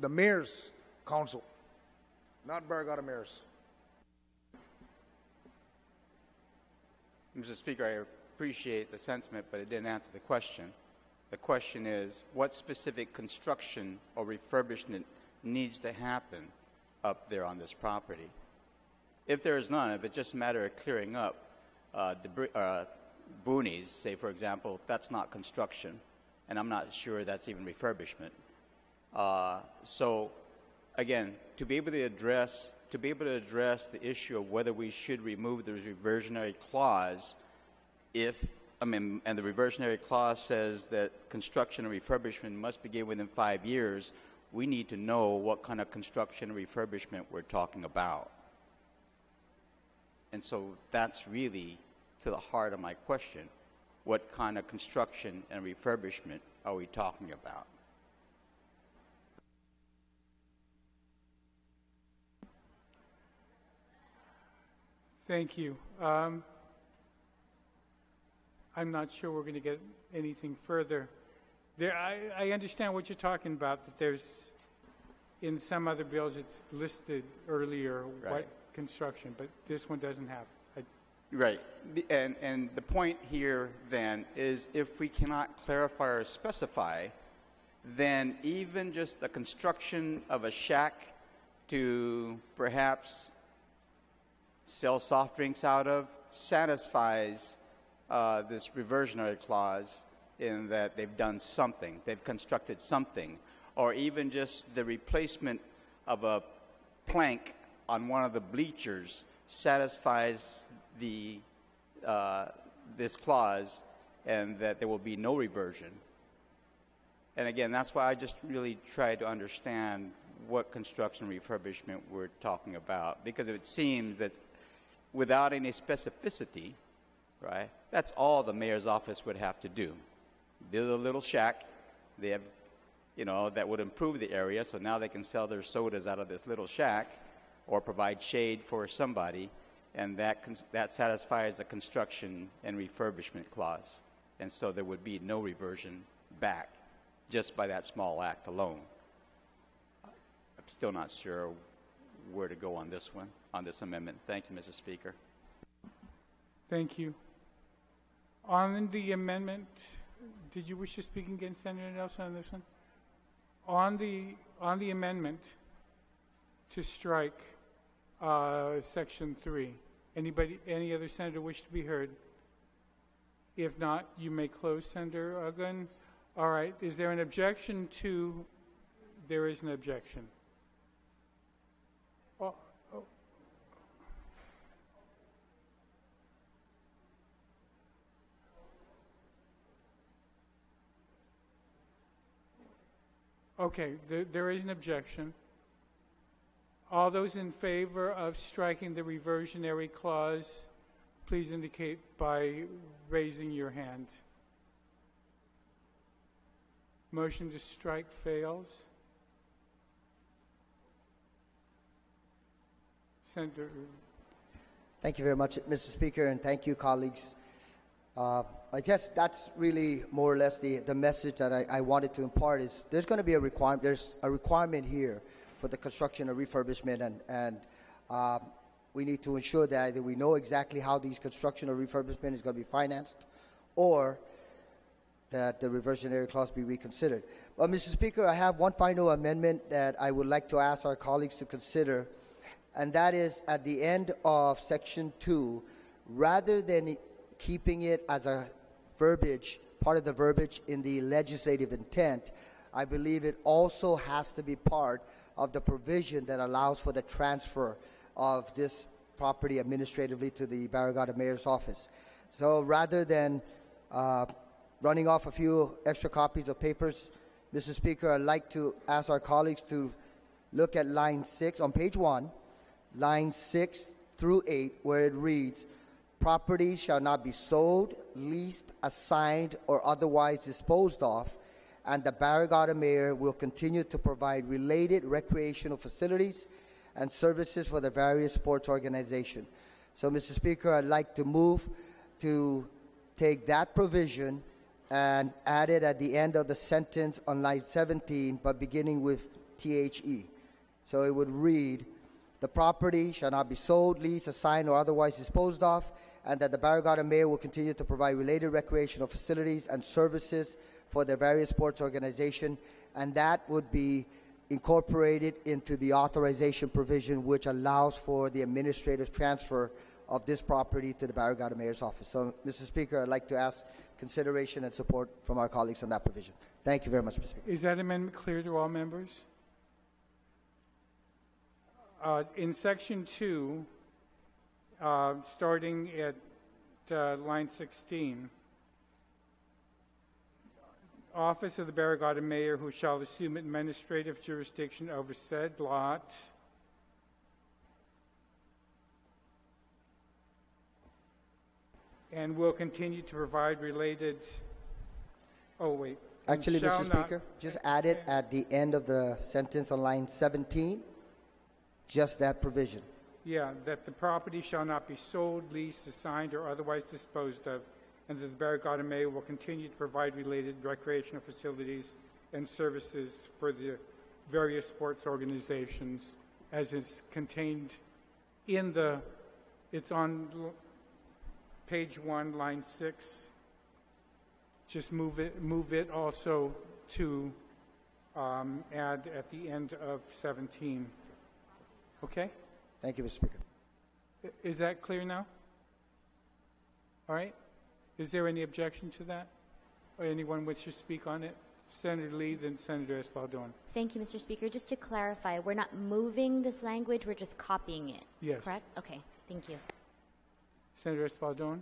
the mayor's council, not Barragata mayors. Mr. Speaker, I appreciate the sentiment, but it didn't answer the question. The question is, what specific construction or refurbishment needs to happen up there on this property? If there is none, if it's just a matter of clearing up debris, boonies, say, for example, that's not construction, and I'm not sure that's even refurbishment. So, again, to be able to address the issue of whether we should remove the reversionary clause, and the reversionary clause says that construction and refurbishment must begin within 5 years, we need to know what kind of construction and refurbishment we're talking about. And so that's really to the heart of my question. What kind of construction and refurbishment are we talking about? Thank you. I'm not sure we're going to get anything further. I understand what you're talking about, that there's, in some other bills, it's listed earlier what construction, but this one doesn't have. Right. And the point here, then, is if we cannot clarify or specify, then even just the construction of a shack to perhaps sell soft drinks out of satisfies this reversionary clause in that they've done something, they've constructed something, or even just the replacement of a plank on one of the bleachers satisfies this clause, and that there will be no reversion. And again, that's why I just really tried to understand what construction refurbishment we're talking about, because it seems that without any specificity, right, that's all the mayor's office would have to do. Build a little shack. They have, that would improve the area, so now they can sell their sodas out of this little shack or provide shade for somebody, and that satisfies the construction and refurbishment clause. And so there would be no reversion back just by that small act alone. I'm still not sure where to go on this one, on this amendment. Thank you, Mr. Speaker. Thank you. On the amendment, did you wish to speak against Senator Nelson on this one? On the amendment to strike Section 3, any other senator wish to be heard? If not, you may close, Senator Gunn. All right. Is there an objection to? There is an objection. Okay, there is an objection. All those in favor of striking the reversionary clause, please indicate by raising your hand. Motion to strike fails. Senator. Thank you very much, Mr. Speaker, and thank you, colleagues. I guess that's really more or less the message that I wanted to impart is there's going to be a requirement. There's a requirement here for the construction and refurbishment, and we need to ensure that either we know exactly how these construction or refurbishment is going to be financed, or that the reversionary clause be reconsidered. Well, Mr. Speaker, I have one final amendment that I would like to ask our colleagues to consider, and that is at the end of Section 2, rather than keeping it as a verbiage, part of the verbiage in the legislative intent, I believe it also has to be part of the provision that allows for the transfer of this property administratively to the Barrigada Mayor's office. So rather than running off a few extra copies of papers, Mr. Speaker, I'd like to ask our colleagues to look at line 6 on page 1, line 6 through 8, where it reads, property shall not be sold, leased, assigned, or otherwise disposed of, and the Barrigada Mayor will continue to provide related recreational facilities and services for the various sports organizations. So, Mr. Speaker, I'd like to move to take that provision and add it at the end of the sentence on line 17, but beginning with THE. So it would read, the property shall not be sold, leased, assigned, or otherwise disposed of, and that the Barrigada Mayor will continue to provide related recreational facilities and services for the various sports organizations, and that would be incorporated into the authorization provision which allows for the administrative transfer of this property to the Barrigada Mayor's office. So, Mr. Speaker, I'd like to ask consideration and support from our colleagues on that provision. Thank you very much, Mr. Speaker. Is that amendment clear to all members? In Section 2, starting at line 16, office of the Barrigada Mayor who shall assume administrative jurisdiction over said lot and will continue to provide related, Actually, Mr. Speaker, just add it at the end of the sentence on line 17, just that provision. Yeah, that the property shall not be sold, leased, assigned, or otherwise disposed of, and that the Barrigada Mayor will continue to provide related recreational facilities and services for the various sports organizations as it's contained in it's on page 1, line 6. Just move it also to add at the end of 17. Okay? Thank you, Mr. Speaker. Is that clear now? All right. Is there any objection to that? Or anyone wish to speak on it? Senator Lee, then Senator Espaldon. Thank you, Mr. Speaker. Just to clarify, we're not moving this language, we're just copying it. Yes. Correct? Okay. Thank you. Senator Espaldon.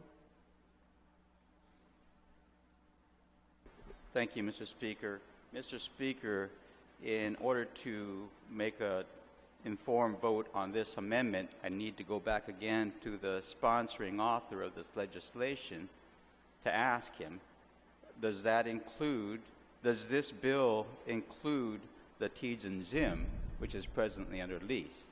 Thank you, Mr. Speaker. Mr. Speaker, in order to make an informed vote on this amendment, I need to go back again to the sponsoring author of this legislation to ask him, does this bill include the Tejan Gym, which is presently under lease?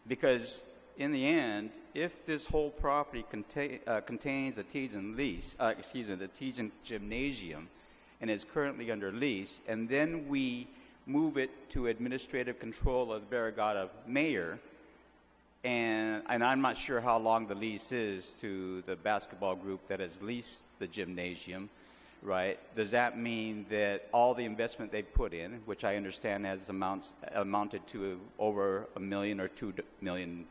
Because in the end, if this whole property contains a Tejan the Tejan Gymnasium, and is currently under lease, and then we move it to administrative control of the Barrigada Mayor, and I'm not sure how long the lease is to the basketball group that has leased the gymnasium, right? Does that mean that all the investment they put in, which I understand has amounted to over $1 million or $2 million,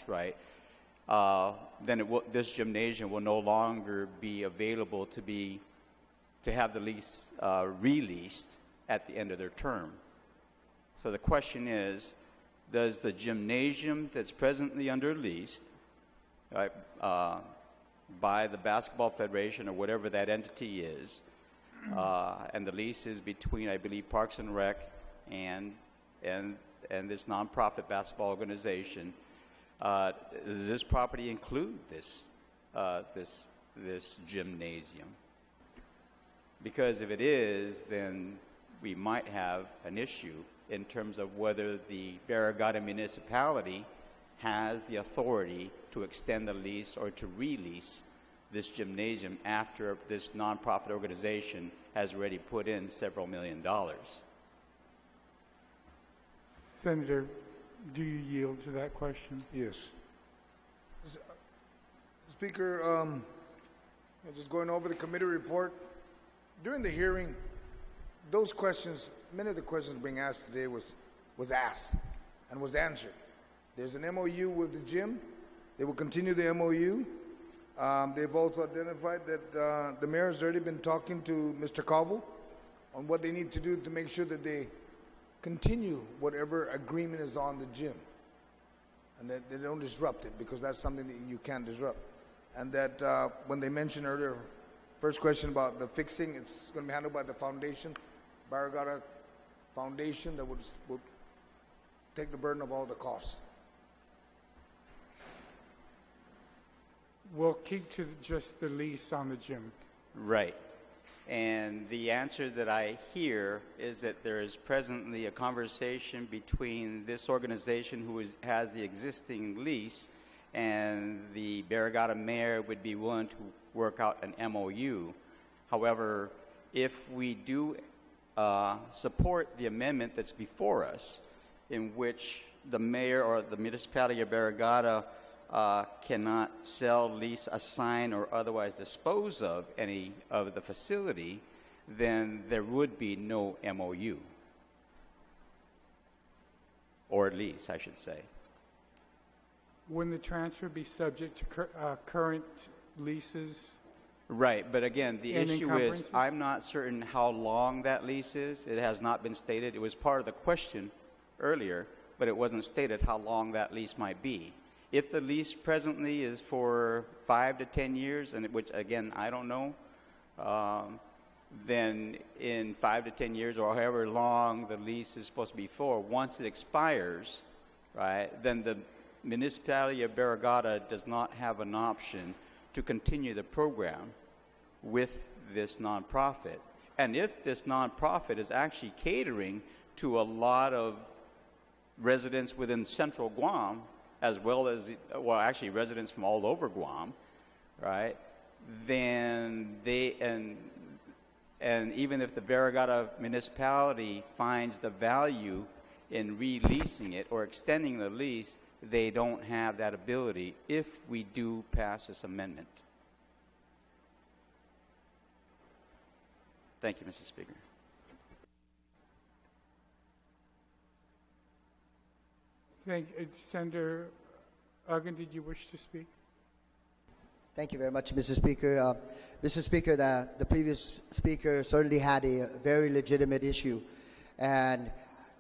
right? Then this gymnasium will no longer be available to have the lease released at the end of their term. So the question is, does the gymnasium that's presently under lease, right, by the Basketball Federation or whatever that entity is, and the lease is between, I believe, Parks and Rec and this nonprofit basketball organization, Does this property include this gymnasium? Because if it is, then we might have an issue in terms of whether the Barrigada municipality has the authority to extend the lease or to release this gymnasium after this nonprofit organization has already put in several $1 million. Senator, do you yield to that question? Yes. Speaker, just going over the committee report, during the hearing, those questions, many of the questions being asked today was asked and was answered. There's an MOU with the gym. They will continue the MOU. They've also identified that the mayor has already been talking to Mr. Calvo on what they need to do to make sure that they continue whatever agreement is on the gym and that they don't disrupt it, because that's something that you can't disrupt. And that when they mentioned earlier, first question about the fixing, it's going to be handled by the foundation, Barrigada Foundation, that will take the burden of all the costs. We'll keep to just the lease on the gym. Right. And the answer that I hear is that there is presently a conversation between this organization who has the existing lease, and the Barrigada mayor would be willing to work out an MOU. However, if we do support the amendment that's before us, in which the mayor or the municipality of Barrigada cannot sell, lease, assign, or otherwise dispose of any of the facility, then there would be no MOU. Or lease, I should say. Wouldn't the transfer be subject to current leases? Right, but again, the and issue is I'm not certain how long that lease is. It has not been stated. It was part of the question earlier, but it wasn't stated how long that lease might be. If the lease presently is for 5 to 10 years, and which again I don't know, then in 5 to 10 years, or however long the lease is supposed to be for, once it expires, right, then the municipality of Barrigada does not have an option to continue the program with this nonprofit. And if this nonprofit is actually catering to a lot of residents within central Guam, as well as, well, actually residents from all over Guam, right, then they, and even if the Barrigada municipality finds the value in releasing it or extending the lease, they don't have that ability if we do pass this amendment. Thank you, Mr. Speaker. Thank you. Senator Uggan, did you wish to speak? Thank you very much, Mr. Speaker. Mr. Speaker, the previous speaker certainly had a very legitimate issue. And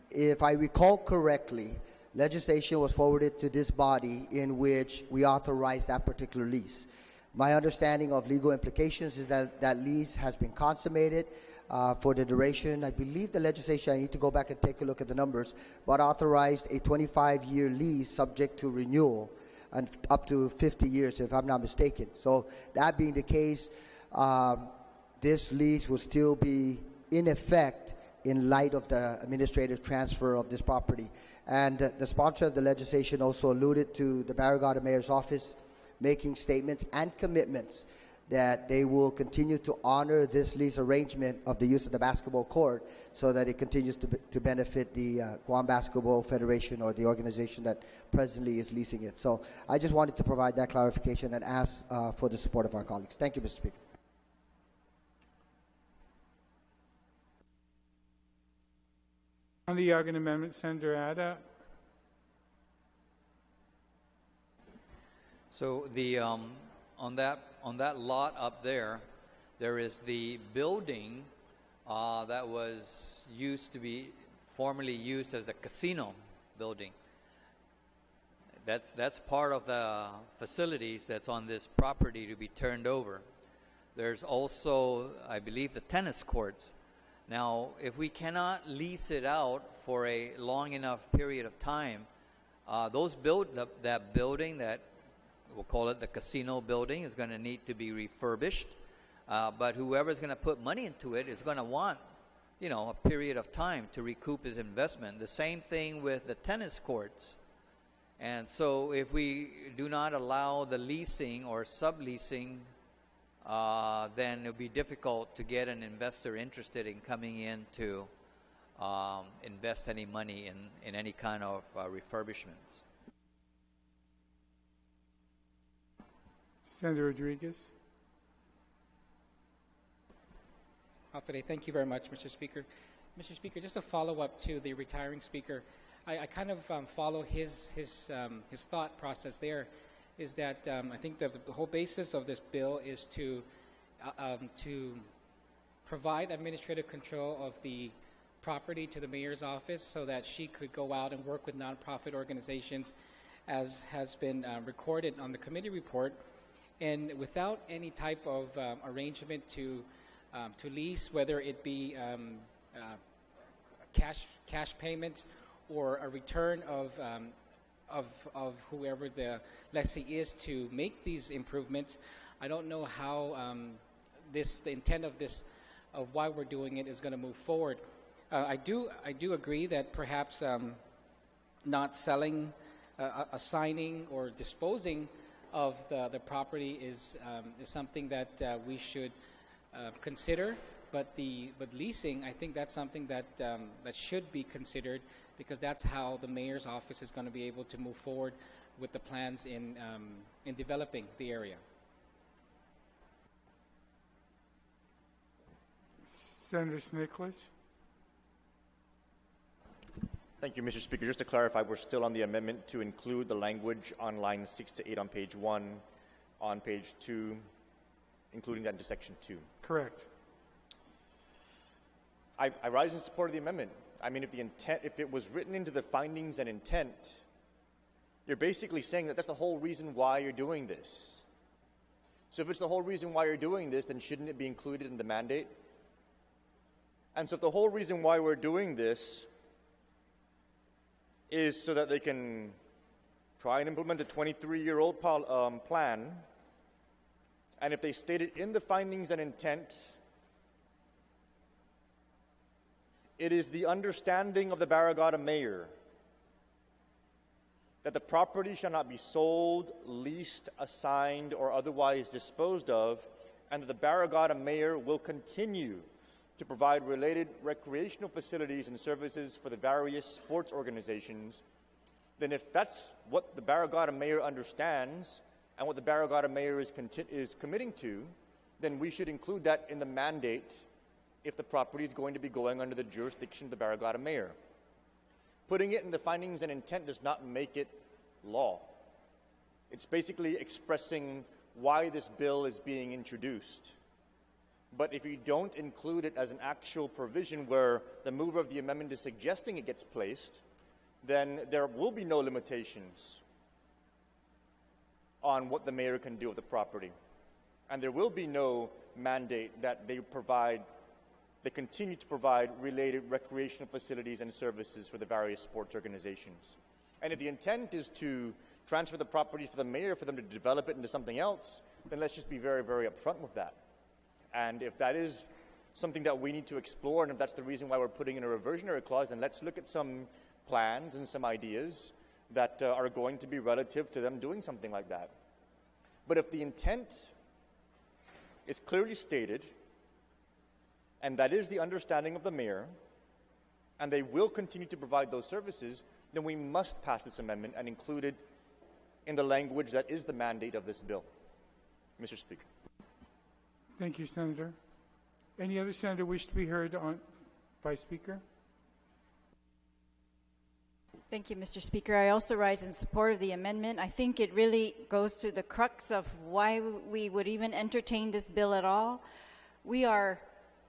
if I recall correctly, legislation was forwarded to this body in which we authorized that particular lease. My understanding of legal implications is that that lease has been consummated for the duration. I believe the legislation, I need to go back and take a look at the numbers, but authorized a 25-year lease subject to renewal and up to 50 years, if I'm not mistaken. So that being the case, this lease will still be in effect in light of the administrative transfer of this property. And the sponsor of the legislation also alluded to the Barrigada Mayor's office making statements and commitments that they will continue to honor this lease arrangement of the use of the basketball court so that it continues to benefit the Guam Basketball Federation, or the organization that presently is leasing it. So I just wanted to provide that clarification and ask for the support of our colleagues. Thank you, Mr. Speaker. On the Uggan amendment, Senator Ada. So the on that lot up there, there is the building that was formerly used as the casino building. That's part of the facilities that's on this property to be turned over. There's also, I believe, the tennis courts. Now, if we cannot lease it out for a long enough period of time, That building, that we'll call it the casino building, is going to need to be refurbished. But whoever's going to put money into it is going to want, a period of time to recoup his investment. The same thing with the tennis courts. And so if we do not allow the leasing or subleasing, then it'll be difficult to get an investor interested in coming in to invest any money in any kind of refurbishments. Senator Rodriguez. Thank you very much, Mr. Speaker. Mr. Speaker, just a follow-up to the retiring speaker. I kind of follow his thought process there, is that I think the whole basis of this bill is to provide administrative control of the property to the mayor's office so that she could go out and work with nonprofit organizations, as has been recorded on the committee report, and without any type of arrangement to lease, whether it be cash payments or a return of whoever the lessee is to make these improvements. I don't know how the intent of why we're doing it is going to move forward. I do agree that perhaps not selling, assigning, or disposing of the property is something that we should consider. But leasing, I think that's something that should be considered, because that's how the mayor's office is going to be able to move forward with the plans in developing the area. Senator Nicholas. Thank you, Mr. Speaker. Just to clarify, we're still on the amendment to include the language on lines 6 to 8 on page 1, on page 2, including that into section 2. Correct. I rise in support of the amendment. I mean, if it was written into the findings and intent, you're basically saying that that's the whole reason why you're doing this. So if it's the whole reason why you're doing this, then shouldn't it be included in the mandate? And so if the whole reason why we're doing this is so that they can try and implement a 23-year-old plan, and if they state it in the findings and intent, it is the understanding of the Barrigada mayor that the property shall not be sold, leased, assigned, or otherwise disposed of, and that the Barrigada mayor will continue to provide related recreational facilities and services for the various sports organizations, then if that's what the Barrigada mayor understands and what the Barrigada mayor is committing to, then we should include that in the mandate if the property is going to be going under the jurisdiction of the Barrigada mayor. Putting it in the findings and intent does not make it law. It's basically expressing why this bill is being introduced. But if you don't include it as an actual provision where the mover of the amendment is suggesting it gets placed, then there will be no limitations on what the mayor can do with the property. And there will be no mandate that they continue to provide related recreational facilities and services for the various sports organizations. And if the intent is to transfer the property to the mayor for them to develop it into something else, then let's just be very, very upfront with that. And if that is something that we need to explore, and if that's the reason why we're putting in a reversionary clause, then let's look at some plans and some ideas that are going to be relative to them doing something like that. But if the intent is clearly stated, and that is the understanding of the mayor, and they will continue to provide those services, then we must pass this amendment and include it in the language that is the mandate of this bill. Mr. Speaker. Thank you, Senator. Any other senator wish to be heard on? Vice Speaker? Thank you, Mr. Speaker. I also rise in support of the amendment. I think it really goes to the crux of why we would even entertain this bill at all. We are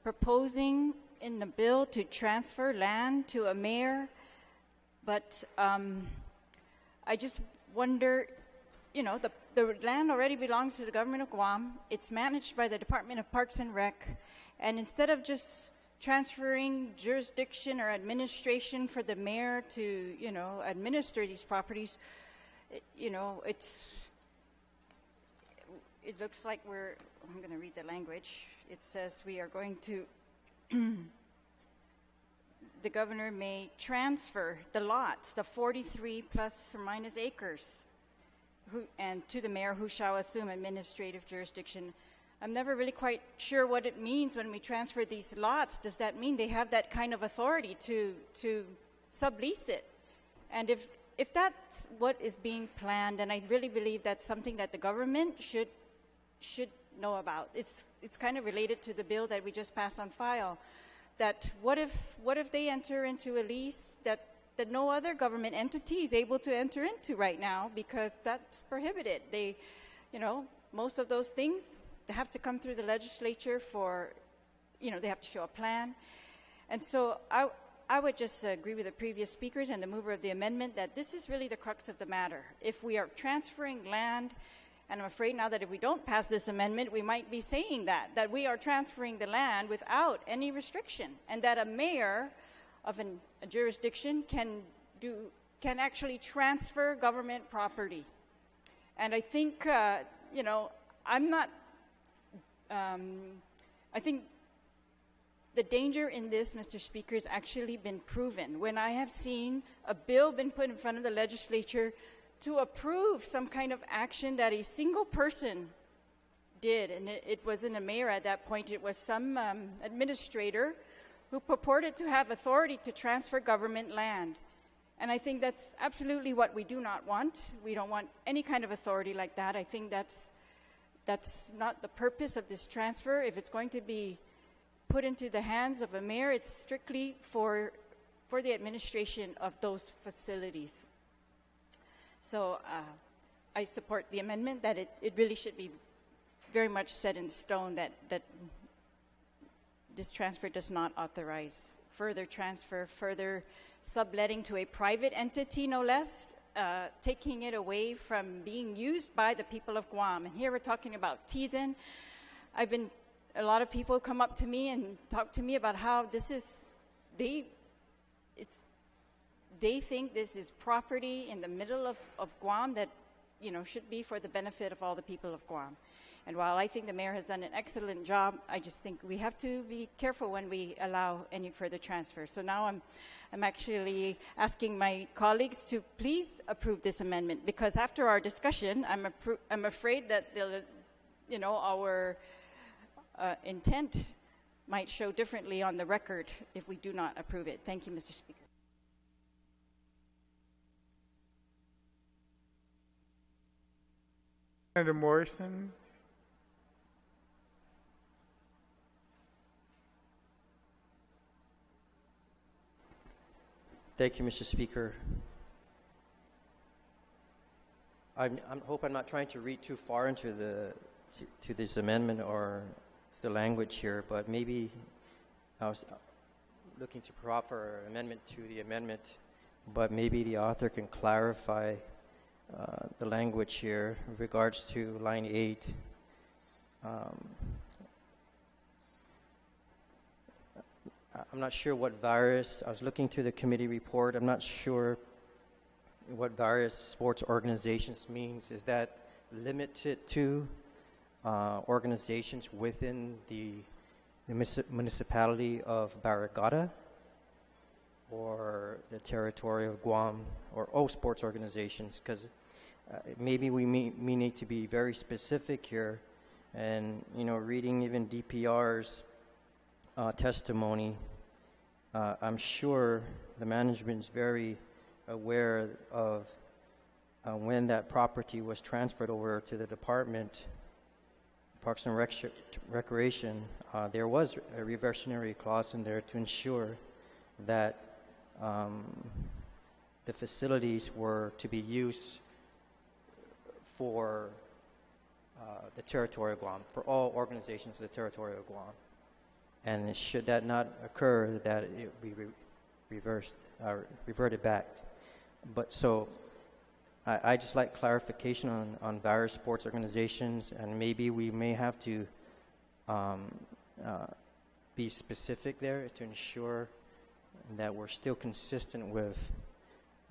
proposing in the bill to transfer land to a mayor, but I just wonder, the land already belongs to the government of Guam. It's managed by the Department of Parks and Rec. And instead of just transferring jurisdiction or administration for the mayor to, administer these properties, it looks like I'm going to read the language. It says we are going to, the governor may transfer the lots, the 43 plus or minus acres, and to the mayor, who shall assume administrative jurisdiction. I'm never really quite sure what it means when we transfer these lots. Does that mean they have that kind of authority to sublease it? And if that's what is being planned, and I really believe that's something that the government should know about. It's kind of related to the bill that we just passed on file. That what if they enter into a lease that no other government entity is able to enter into right now, because that's prohibited. They, most of those things, they have to come through the legislature for, they have to show a plan. And so I would just agree with the previous speakers and the mover of the amendment that this is really the crux of the matter. If we are transferring land, and I'm afraid now that if we don't pass this amendment, we might be saying that we are transferring the land without any restriction, and that a mayor of a jurisdiction can actually transfer government property. And I think, I think the danger in this, Mr. Speaker, has actually been proven. When I have seen a bill been put in front of the legislature to approve some kind of action that a single person did, and it wasn't a mayor at that point, it was some administrator who purported to have authority to transfer government land. And I think that's absolutely what we do not want. We don't want any kind of authority like that. I think that's not the purpose of this transfer. If it's going to be put into the hands of a mayor, it's strictly for the administration of those facilities. So I support the amendment that it really should be very much set in stone that this transfer does not authorize further transfer, further subletting to a private entity, no less, taking it away from being used by the people of Guam. And here we're talking about Tiden. A lot of people come up to me and talk to me about how they think this is property in the middle of Guam that, should be for the benefit of all the people of Guam. And while I think the mayor has done an excellent job, I just think we have to be careful when we allow any further transfer. So now I'm actually asking my colleagues to please approve this amendment, because after our discussion, I'm afraid that our intent might show differently on the record if we do not approve it. Thank you, Mr. Speaker. Senator Morrison. Thank you, Mr. Speaker. I hope I'm not trying to read too far into to this amendment or the language here, but maybe I was looking to proffer an amendment to the amendment, but maybe the author can clarify the language here in regards to line 8. I'm not sure what virus. I was looking through the committee report. I'm not sure what various sports organizations means. Is that limited to organizations within the municipality of Barrigada, or the territory of Guam, or all sports organizations? Because maybe we need to be very specific here. And reading even DPR's testimony, I'm sure the management is very aware of when that property was transferred over to the Department Parks and Recreation. There was a reversionary clause in there to ensure that the facilities were to be used for the territory of Guam, for all organizations of the territory of Guam. And should that not occur, that it be reverted back. But so I just like clarification on various sports organizations, and maybe we may have to be specific there to ensure that we're still consistent with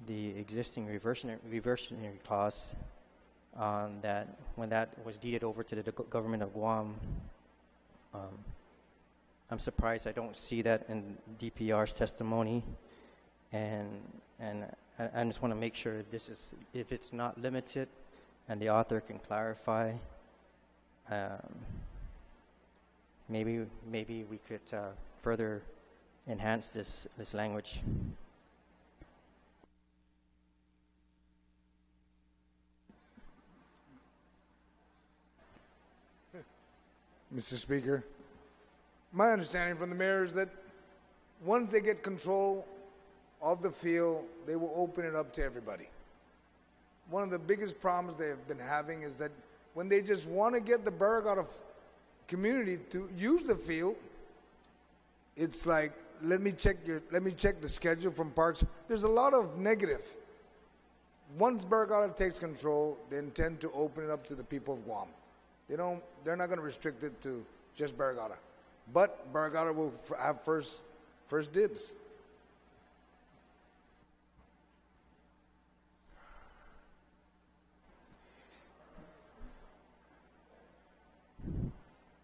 the existing reversionary clause that when that was deeded over to the government of Guam. I'm surprised I don't see that in DPR's testimony, and I just want to make sure this is, if it's not limited, and the author can clarify. Maybe we could further enhance this language. Mr. Speaker, my understanding from the mayor is that once they get control of the field, they will open it up to everybody. One of the biggest problems they have been having is that when they just want to get the Barrigada community to use the field, it's like, let me check the schedule from Parks. There's a lot of negative. Once Barrigada takes control, they intend to open it up to the people of Guam. They're not going to restrict it to just Barrigada, but Barrigada will have first dibs.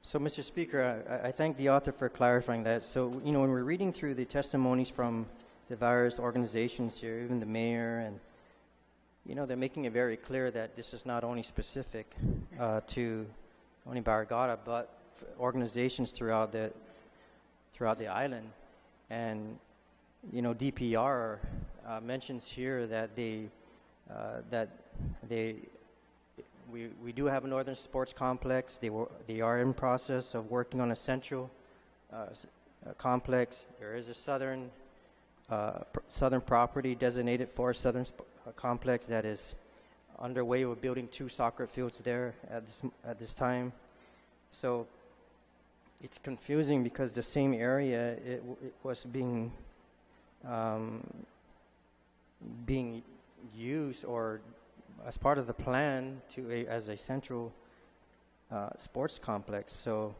So, Mr. Speaker, I thank the author for clarifying that. So, when we're reading through the testimonies from the various organizations here, even the mayor, and, they're making it very clear that this is not only specific to only Barrigada, but organizations throughout the island. And, DPR mentions here that we do have a northern sports complex. They are in process of working on a central complex. There is a southern property designated for a southern complex that is underway. We're building 2 soccer fields there at this time. So it's confusing because the same area it was being used or as part of the plan as a central sports complex. So,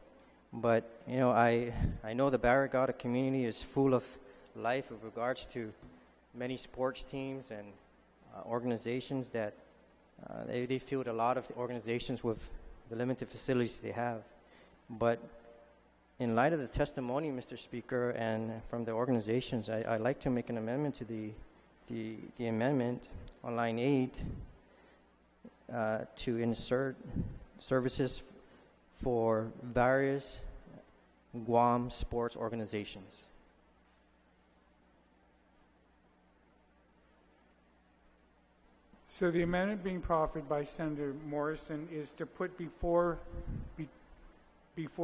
but I know the Barrigada community is full of life with regards to many sports teams and organizations that they field a lot of the organizations with the limited facilities they have. But in light of the testimony, Mr. Speaker, and from the organizations, I'd like to make an amendment to the amendment on line 8 to insert services for various Guam sports organizations. So the amendment being proffered by Senator Morrison is to put before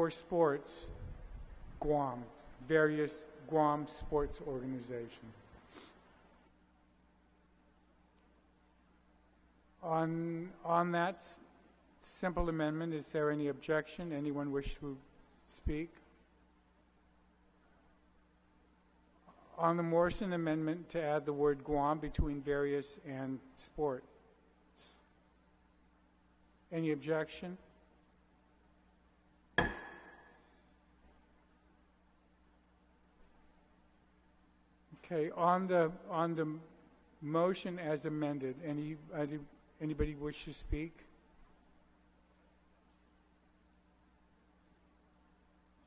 sports Guam, various Guam sports organizations. On that simple amendment, is there any objection? Anyone wish to speak? On the Morrison amendment to add the word Guam between various and sports. Any objection? Okay, on the motion as amended, anybody wish to speak?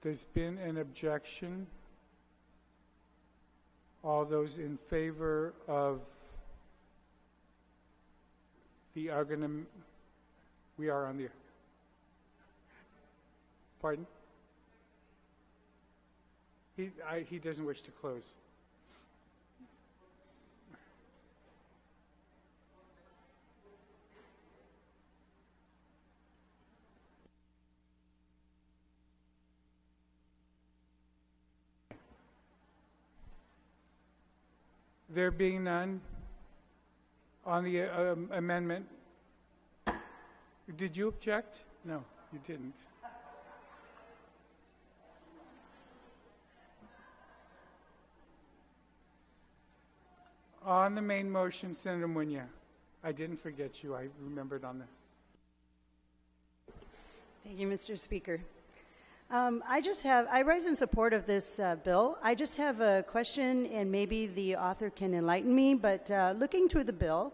There's been an objection. All those in favor of the argument, we are on the, pardon? He doesn't wish to close. There being none, on the amendment, did you object? No, you didn't. On the main motion, Senator Munya, I didn't forget you. I remembered on the... Thank you, Mr. Speaker. I rise in support of this bill. I just have a question, and maybe the author can enlighten me, but looking through the bill,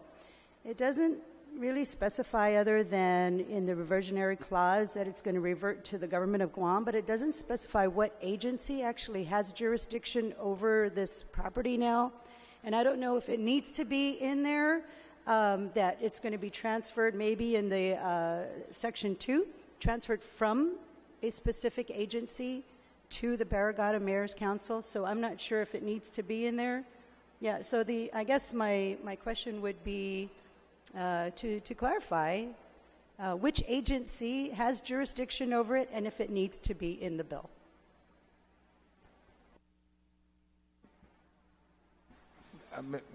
it doesn't really specify, other than in the reversionary clause, that it's going to revert to the government of Guam, but it doesn't specify what agency actually has jurisdiction over this property now. And I don't know if it needs to be in there, that it's going to be transferred maybe in the Section 2, transferred from a specific agency to the Barrigada Mayor's Council. So I'm not sure if it needs to be in there. Yeah, so I guess my question would be to clarify which agency has jurisdiction over it and if it needs to be in the bill.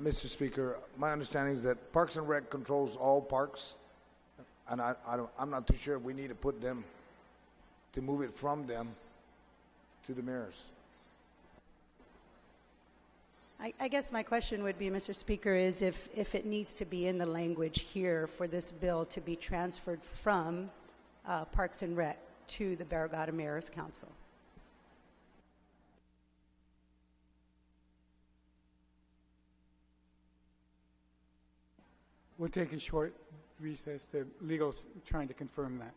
Mr. Speaker, my understanding is that Parks and Rec controls all parks, and I'm not too sure if we need to put them, to move it from them to the mayors. I guess my question would be, Mr. Speaker, is if it needs to be in the language here for this bill to be transferred from Parks and Rec to the Barrigada Mayor's Council. We'll take a short recess. The legal's trying to confirm that.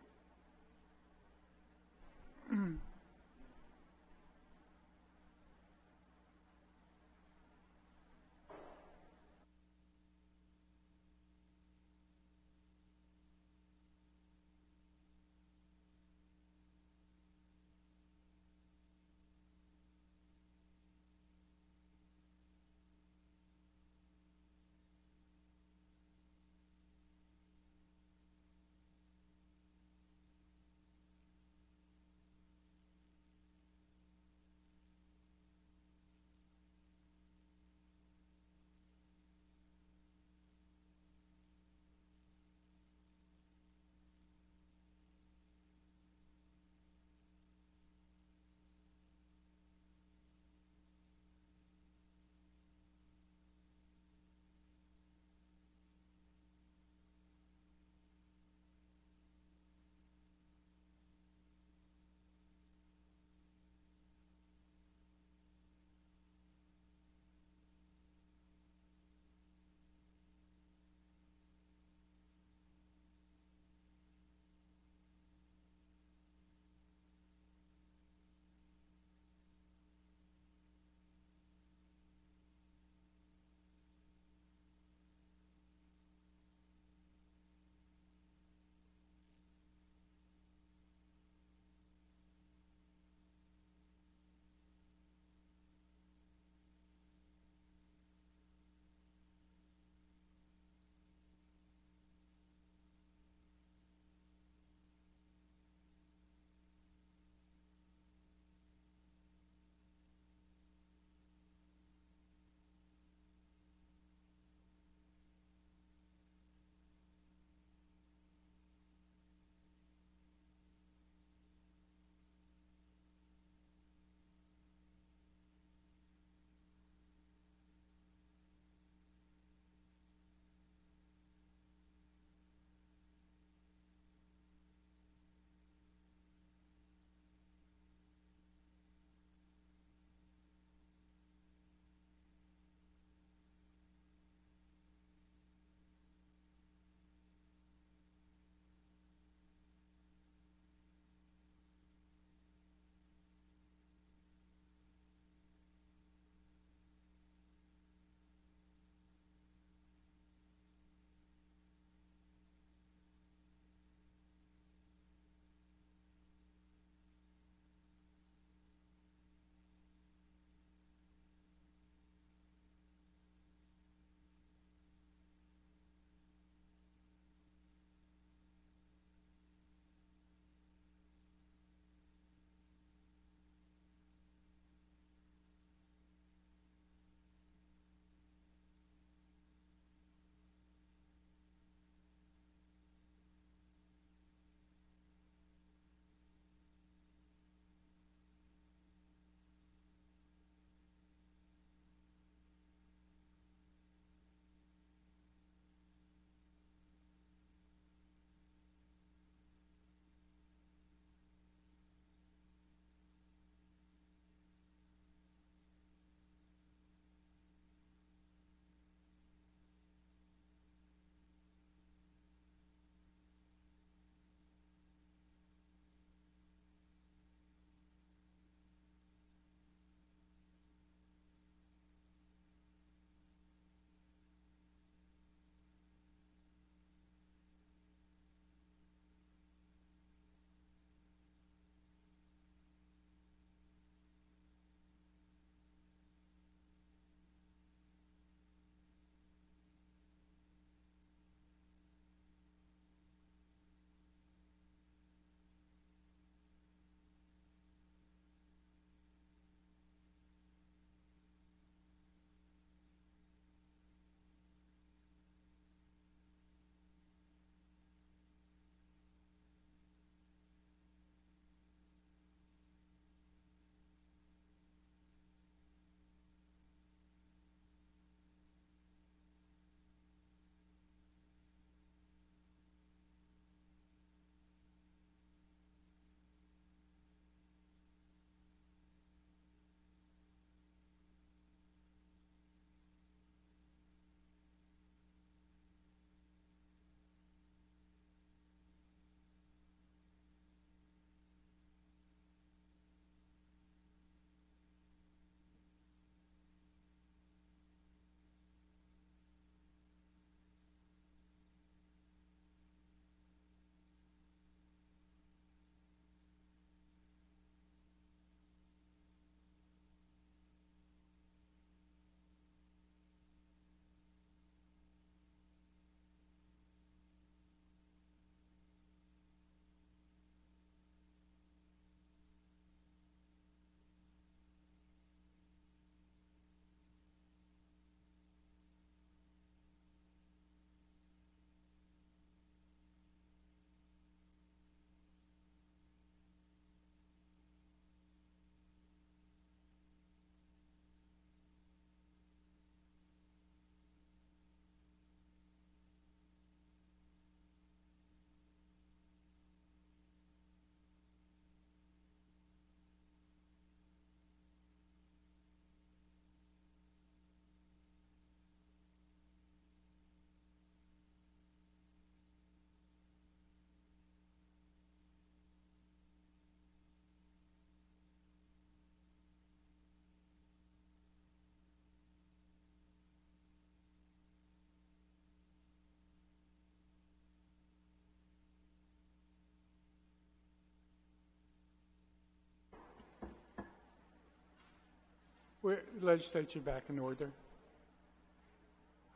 Legislature back in order.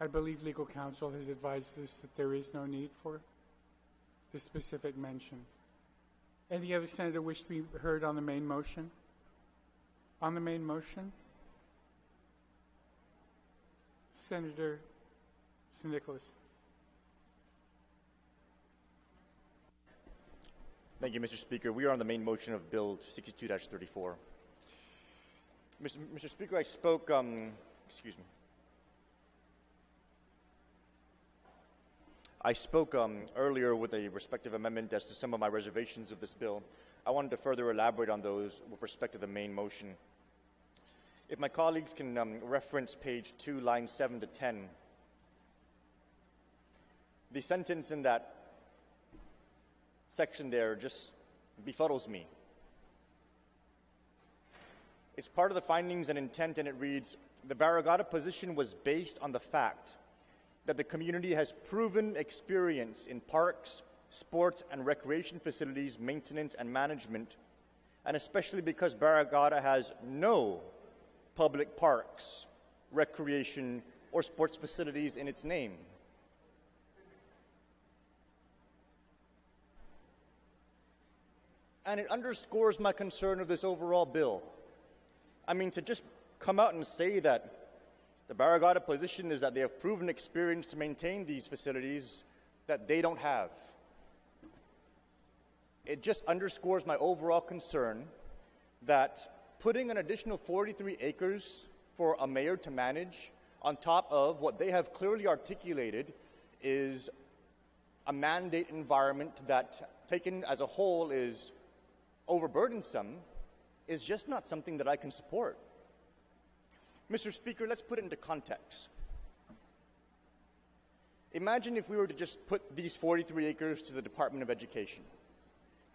I believe legal counsel has advised us that there is no need for the specific mention. Any other senator wish to be heard on the main motion? On the main motion? Senator St. Nicholas. Thank you, Mr. Speaker. We are on the main motion of Bill 62-34. Mr. Speaker, I spoke, I spoke earlier with a respective amendment as to some of my reservations of this bill. I wanted to further elaborate on those with respect to the main motion. If my colleagues can reference page 2, lines 7 to 10, the sentence in that section there just befuddles me. It's part of the findings and intent, and it reads, the Barrigada position was based on the fact that the community has proven experience in parks, sports, and recreation facilities, maintenance, and management, and especially because Barrigada has no public parks, recreation, or sports facilities in its name. And it underscores my concern of this overall bill. I mean, to just come out and say that the Barrigada position is that they have proven experience to maintain these facilities that they don't have. It just underscores my overall concern that putting an additional 43 acres for a mayor to manage on top of what they have clearly articulated is a mandate environment that, taken as a whole, is overburdensome, is just not something that I can support. Mr. Speaker, let's put it into context. Imagine if we were to just put these 43 acres to the Department of Education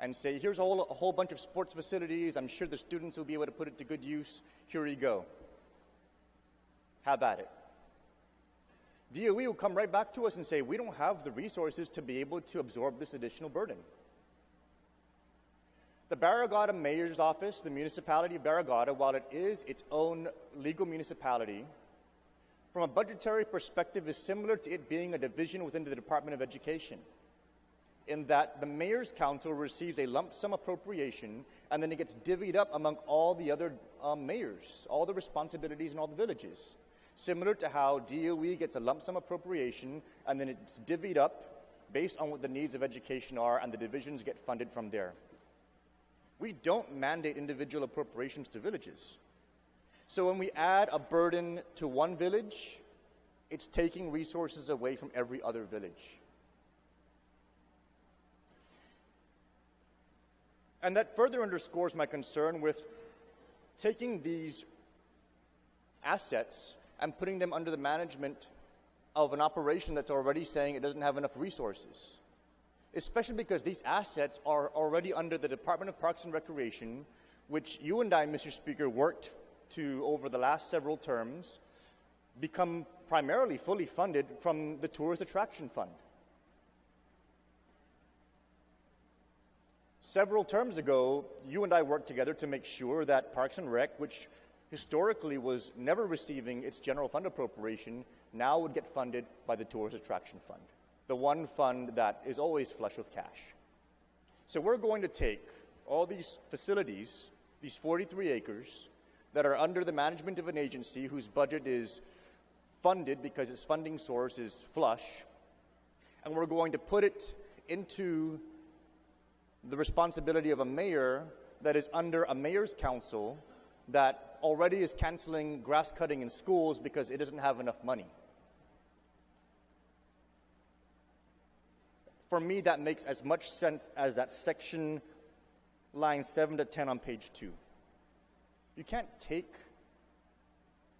and say, here's a whole bunch of sports facilities. I'm sure the students will be able to put it to good use. Here you go. Have at it. DOE will come right back to us and say, we don't have the resources to be able to absorb this additional burden. The Barrigada Mayor's Office, the municipality of Barrigada, while it is its own legal municipality, from a budgetary perspective is similar to it being a division within the Department of Education, in that the Mayor's Council receives a lump sum appropriation and then it gets divvied up among all the other mayors, all the responsibilities in all the villages. Similar to how DOE gets a lump sum appropriation and then it's divvied up based on what the needs of education are, and the divisions get funded from there. We don't mandate individual appropriations to villages. So when we add a burden to one village, it's taking resources away from every other village. And that further underscores my concern with taking these assets and putting them under the management of an operation that's already saying it doesn't have enough resources. Especially because these assets are already under the Department of Parks and Recreation, which you and I, Mr. Speaker, worked to, over the last several terms, become primarily fully funded from the Tourist Attraction Fund. Several terms ago, you and I worked together to make sure that Parks and Rec, which historically was never receiving its general fund appropriation, now would get funded by the Tourist Attraction Fund, the one fund that is always flush with cash. So we're going to take all these facilities, these 43 acres, that are under the management of an agency whose budget is funded because its funding source is flush, and we're going to put it into the responsibility of a mayor that is under a mayor's council that already is canceling grass cutting in schools because it doesn't have enough money. For me, that makes as much sense as that section, lines 7 to 10 on page 2. You can't take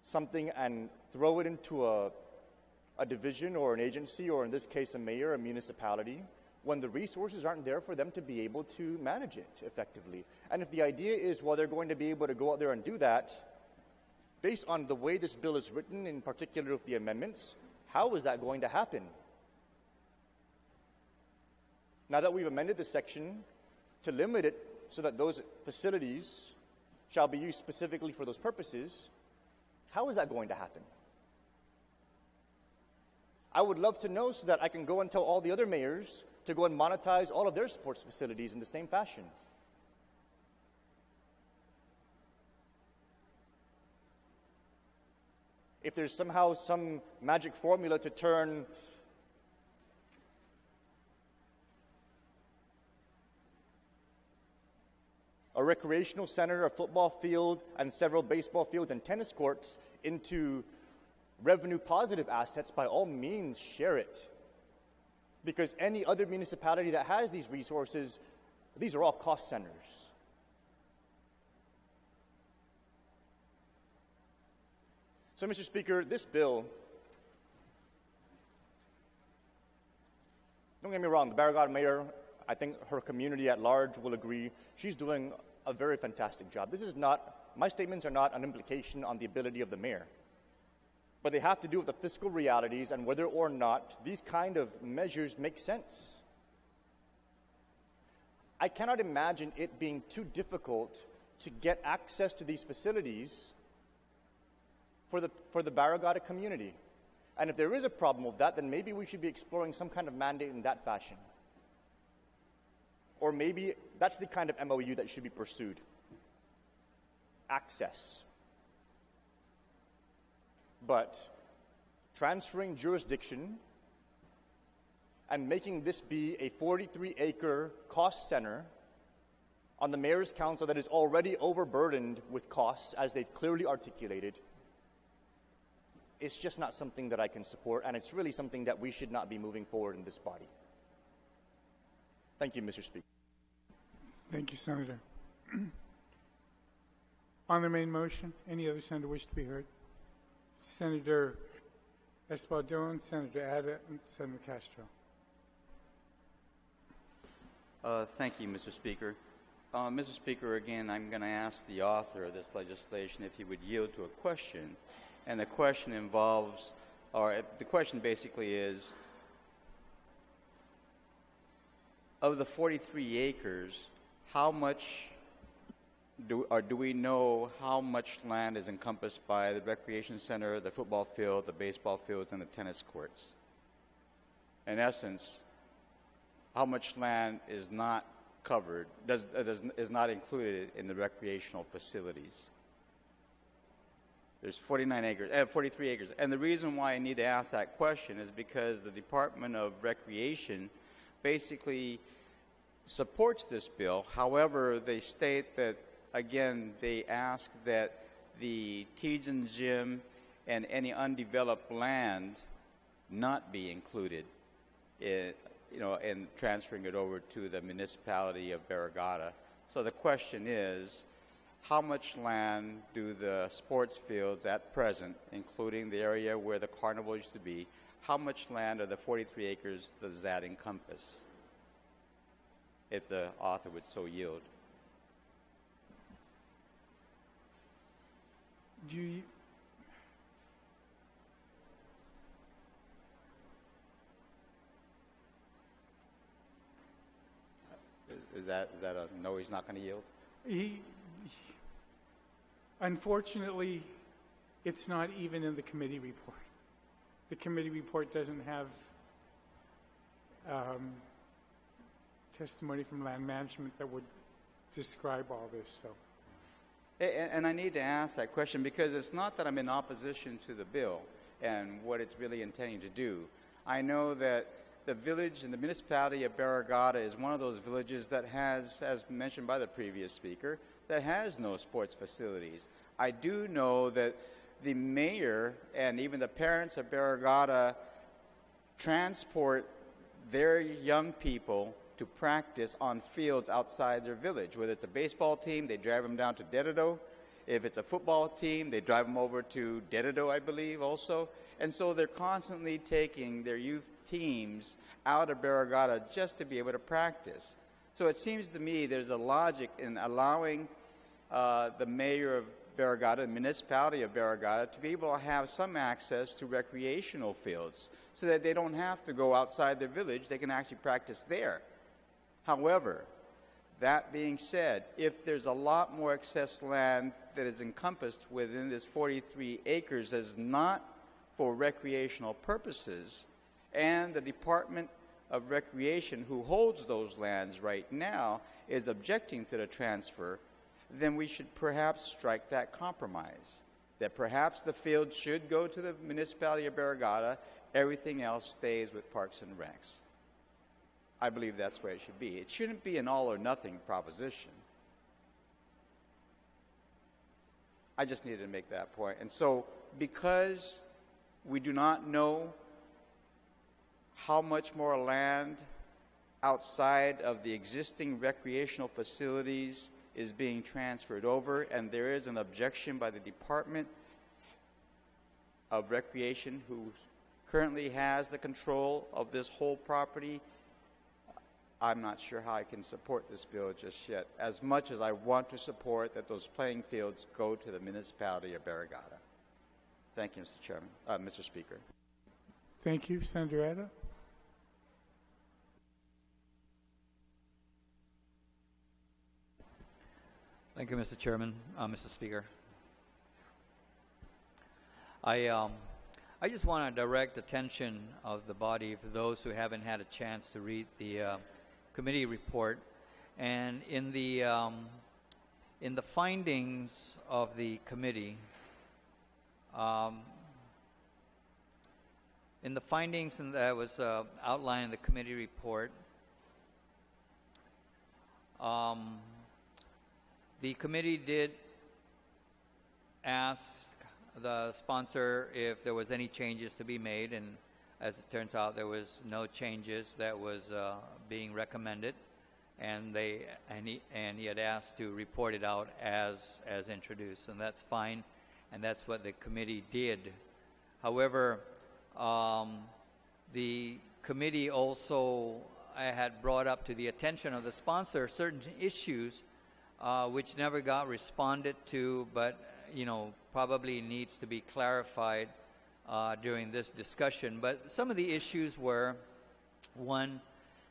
something and throw it into a division or an agency, or in this case, a mayor, a municipality, when the resources aren't there for them to be able to manage it effectively. And if the idea is, well, they're going to be able to go out there and do that, based on the way this bill is written, in particular with the amendments, how is that going to happen? Now that we've amended the section to limit it so that those facilities shall be used specifically for those purposes, How is that going to happen? I would love to know so that I can go and tell all the other mayors to go and monetize all of their sports facilities in the same fashion. If there's somehow some magic formula to turn a recreational center, a football field, and several baseball fields and tennis courts into revenue positive assets, by all means share it. Because any other municipality that has these resources, these are all cost centers. So, Mr. Speaker, this bill, don't get me wrong, the Barrigada mayor, I think her community at large will agree, she's doing a very fantastic job. This is not, my statements are not an implication on the ability of the mayor, but they have to do with the fiscal realities and whether or not these kind of measures make sense. I cannot imagine it being too difficult to get access to these facilities for the Barrigada community. And if there is a problem with that, then maybe we should be exploring some kind of mandate in that fashion. Or maybe that's the kind of MOU that should be pursued. Access. But transferring jurisdiction and making this be a 43-acre cost center on the mayor's council that is already overburdened with costs, as they've clearly articulated, it's just not something that I can support, and it's really something that we should not be moving forward in this body. Thank you, Mr. Speaker. Thank you, Senator. On the main motion, any other senator wish to be heard? Senator Espadon, Senator Ada, and Senator Castro. Thank you, Mr. Speaker. Mr. Speaker, again, I'm going to ask the author of this legislation if he would yield to a question. And the question involves, or the question basically is, of the 43 acres, how much do we know how much land is encompassed by the recreation center, the football field, the baseball fields, and the tennis courts? In essence, how much land is not covered, is not included in the recreational facilities? There's 43 acres. And the reason why I need to ask that question is because the Department of Recreation basically supports this bill. However, they state that, again, they ask that the Tejan Gym and any undeveloped land not be included in transferring it over to the municipality of Barrigada. So the question is, how much land do the sports fields at present, including the area where the carnival used to be, how much land of the 43 acres does that encompass, if the author would so yield? Do you, Is that a no, he's not going to yield? Unfortunately, it's not even in the committee report. The committee report doesn't have testimony from land management that would describe all this. So, and I need to ask that question because it's not that I'm in opposition to the bill and what it's really intending to do. I know that the village and the municipality of Barrigada is one of those villages that has, as mentioned by the previous speaker, that has no sports facilities. I do know that the mayor and even the parents of Barrigada transport their young people to practice on fields outside their village. Whether it's a baseball team, they drive them down to Dededo. If it's a football team, they drive them over to Dededo, I believe, also. And so they're constantly taking their youth teams out of Barrigada just to be able to practice. So it seems to me there's a logic in allowing the mayor of Barrigada, the municipality of Barrigada, to be able to have some access to recreational fields so that they don't have to go outside their village. They can actually practice there. However, That being said, if there's a lot more excess land that is encompassed within this 43 acres that is not for recreational purposes, and the Department of Recreation, who holds those lands right now, is objecting to the transfer, then we should perhaps strike that compromise. That perhaps the field should go to the municipality of Barrigada, everything else stays with Parks and Recs. I believe that's where it should be. It shouldn't be an all or nothing proposition. I just needed to make that point. And so, because we do not know how much more land outside of the existing recreational facilities is being transferred over, and there is an objection by the Department of Recreation, who currently has the control of this whole property, I'm not sure how I can support this bill just yet, as much as I want to support that those playing fields go to the municipality of Barrigada. Thank you, Mr. Chairman, Mr. Speaker. Thank you, Senator Etta. Thank you, Mr. Chairman, Mr. Speaker. I just want to direct attention of the body for those who haven't had a chance to read the committee report, and in the findings of the committee, in the findings that was outlined in the committee report, the committee did ask the sponsor if there was any changes to be made, and as it turns out, there was no changes that was being recommended, and he had asked to report it out as introduced, and that's fine, and that's what the committee did. However, the committee also had brought up to the attention of the sponsor certain issues which never got responded to, but probably needs to be clarified during this discussion. But some of the issues were, one,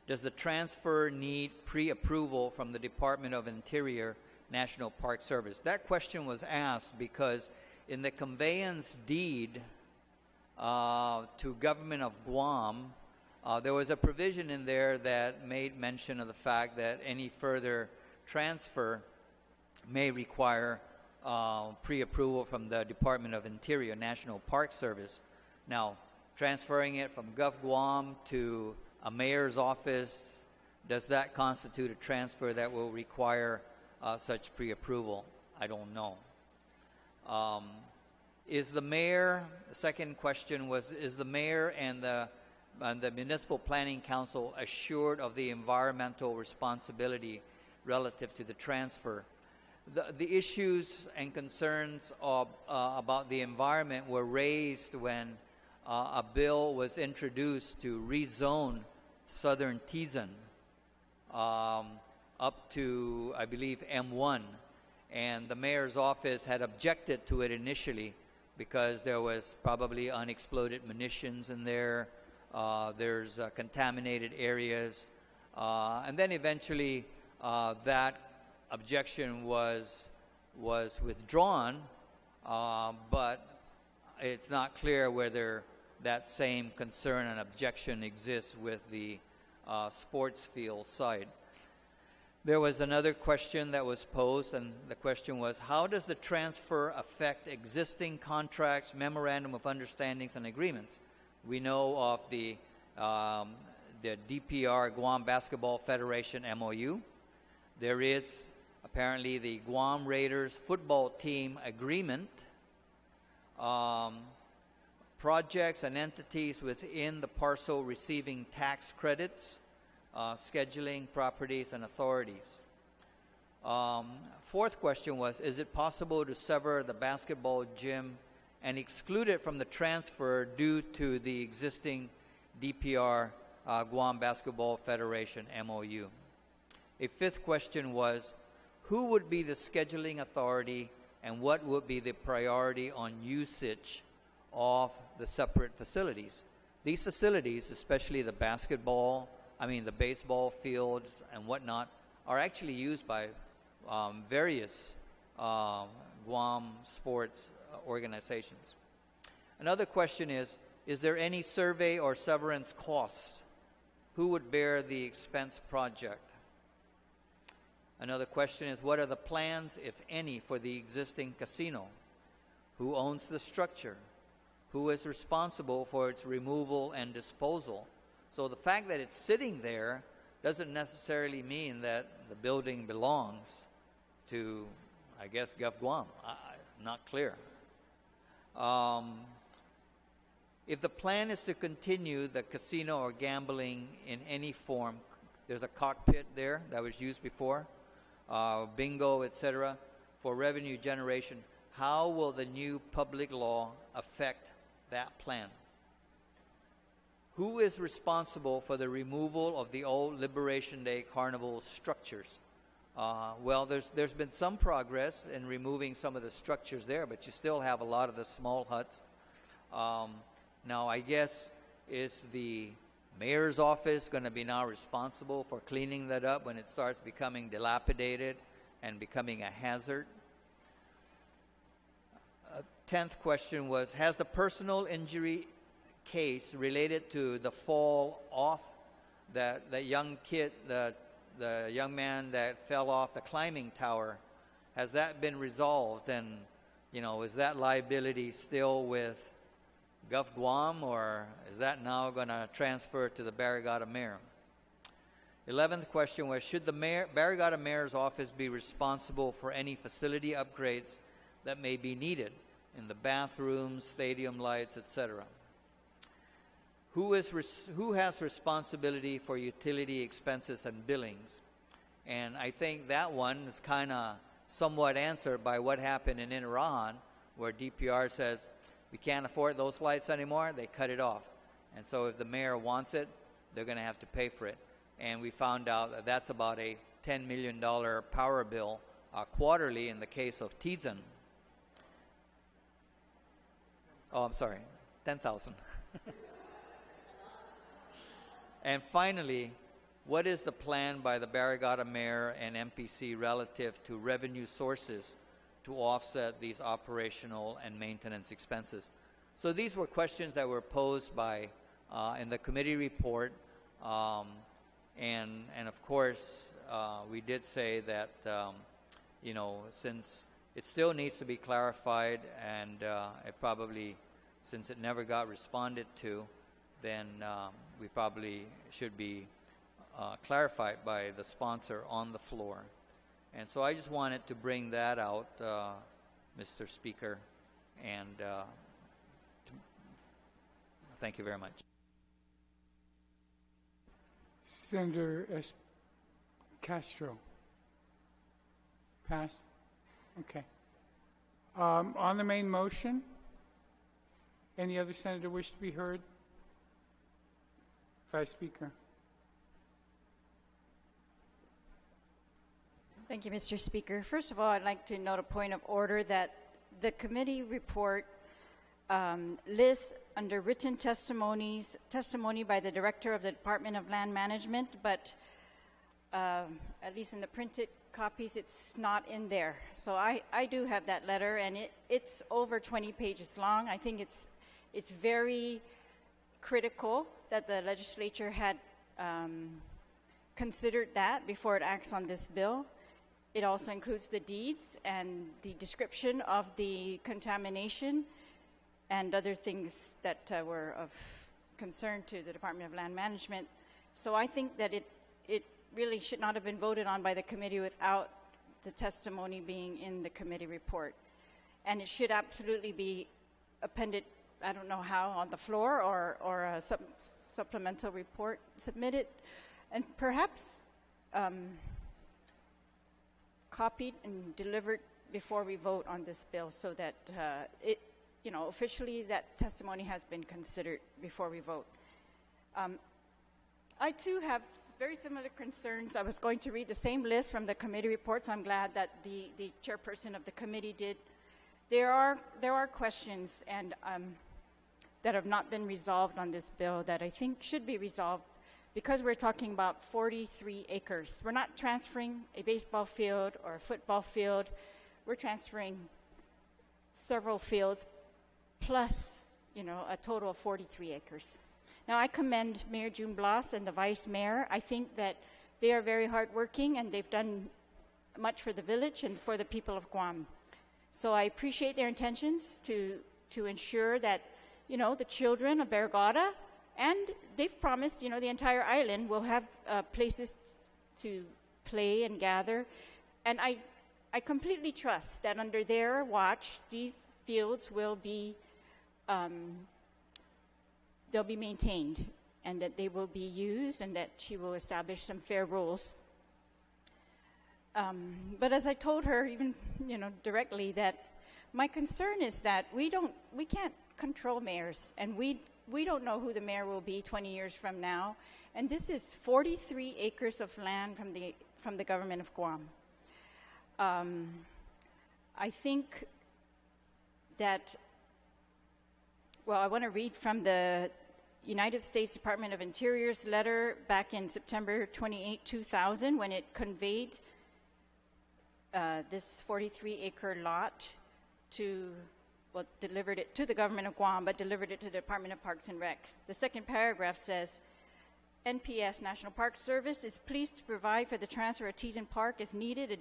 does the transfer need pre-approval from the Department of Interior National Park Service? That question was asked because in the conveyance deed to Government of Guam, there was a provision in there that made mention of the fact that any further transfer may require pre-approval from the Department of Interior National Park Service. Now, transferring it from Gov Guam to a mayor's office, does that constitute a transfer that will require such pre-approval? I don't know. Is the mayor, the second question was, is the mayor and the Municipal Planning Council assured of the environmental responsibility relative to the transfer? The issues and concerns about the environment were raised when a bill was introduced to rezone Southern Tizon up to, I believe, M1. And the mayor's office had objected to it initially because there was probably unexploded munitions in there. There's contaminated areas. And then eventually that objection was withdrawn, but it's not clear whether that same concern and objection exists with the sports field side. There was another question that was posed, and the question was, how does the transfer affect existing contracts, memorandum of understandings, and agreements? We know of the DPR, Guam Basketball Federation MOU. There is apparently the Guam Raiders football team agreement. Projects and entities within the parcel receiving tax credits, scheduling properties and authorities. Fourth question was, is it possible to sever the basketball gym and exclude it from the transfer due to the existing DPR Guam Basketball Federation MOU? A fifth question was, who would be the scheduling authority and what would be the priority on usage of the separate facilities? These facilities, especially the baseball fields and whatnot, are actually used by various Guam sports organizations. Another question is there any survey or severance costs? Who would bear the expense project? Another question is, what are the plans, if any, for the existing casino? Who owns the structure? Who is responsible for its removal and disposal? So the fact that it's sitting there doesn't necessarily mean that the building belongs to, I guess, Gov Guam. Not clear. If the plan is to continue the casino or gambling in any form, there's a cockpit there that was used before, bingo, etc., for revenue generation. How will the new public law affect that plan? Who is responsible for the removal of the old Liberation Day Carnival structures? Well, there's been some progress in removing some of the structures there, but you still have a lot of the small huts. Now, I guess, is the mayor's office going to be now responsible for cleaning that up when it starts becoming dilapidated and becoming a hazard? 10th question was, has the personal injury case related to the fall off, that young kid, the young man that fell off the climbing tower, has that been resolved? And, is that liability still with Gov Guam, or is that now going to transfer to the Barrigada mayor? 11th question was, should the Barrigada mayor's office be responsible for any facility upgrades that may be needed in the bathrooms, stadium lights, etc.? Who has responsibility for utility expenses and billings? And I think that one is kind of somewhat answered by what happened in Inarahan, where DPR says, we can't afford those lights anymore, they cut it off. And so if the mayor wants it, they're going to have to pay for it. And we found out that that's about a $10 million power bill quarterly in the case of Tizen. Oh, I'm sorry, 10,000. And finally, what is the plan by the Barrigada mayor and MPC relative to revenue sources to offset these operational and maintenance expenses? So these were questions that were posed by in the committee report, and of course we did say that since it still needs to be clarified, and it probably, since it never got responded to, then we probably should be clarified by the sponsor on the floor. And so I just wanted to bring that out, Mr. Speaker, and thank you very much. Senator Castro. Pass? Okay. On the main motion, any other senator wish to be heard? Vice Speaker. Thank you, Mr. Speaker. First of all, I'd like to note a point of order that the committee report lists under written testimony by the Director of the Department of Land Management, but at least in the printed copies, it's not in there. So I do have that letter, and it's over 20 pages long. I think it's very critical that the legislature had considered that before it acts on this bill. It also includes the deeds and the description of the contamination and other things that were of concern to the Department of Land Management. So I think that it really should not have been voted on by the committee without the testimony being in the committee report. And it should absolutely be appended, I don't know how, on the floor, or a supplemental report submitted, and perhaps copied and delivered before we vote on this bill, so that officially that testimony has been considered before we vote. I too have very similar concerns. I was going to read the same list from the committee report, so I'm glad that the chairperson of the committee did. There are questions and that have not been resolved on this bill that I think should be resolved because we're talking about 43 acres. We're not transferring a baseball field or a football field. We're transferring several fields plus, a total of 43 acres. Now, I commend Mayor June Blas and the Vice Mayor. I think that they are very hardworking and they've done much for the village and for the people of Guam. So I appreciate their intentions to ensure that, the children of Barrigada, and they've promised, the entire island will have places to play and gather. And I completely trust that under their watch, these fields will be, they'll be maintained and that they will be used and that she will establish some fair rules. But as I told her, even, directly, that my concern is that we can't control mayors, and we don't know who the mayor will be 20 years from now. And this is 43 acres of land from the government of Guam. I think that, I want to read from the United States Department of Interior's letter back in September 28, 2000, when it conveyed this 43-acre lot delivered it to the government of Guam, but delivered it to the Department of Parks and Rec. The second paragraph says, NPS, National Park Service, is pleased to provide for the transfer of Teton Park as needed in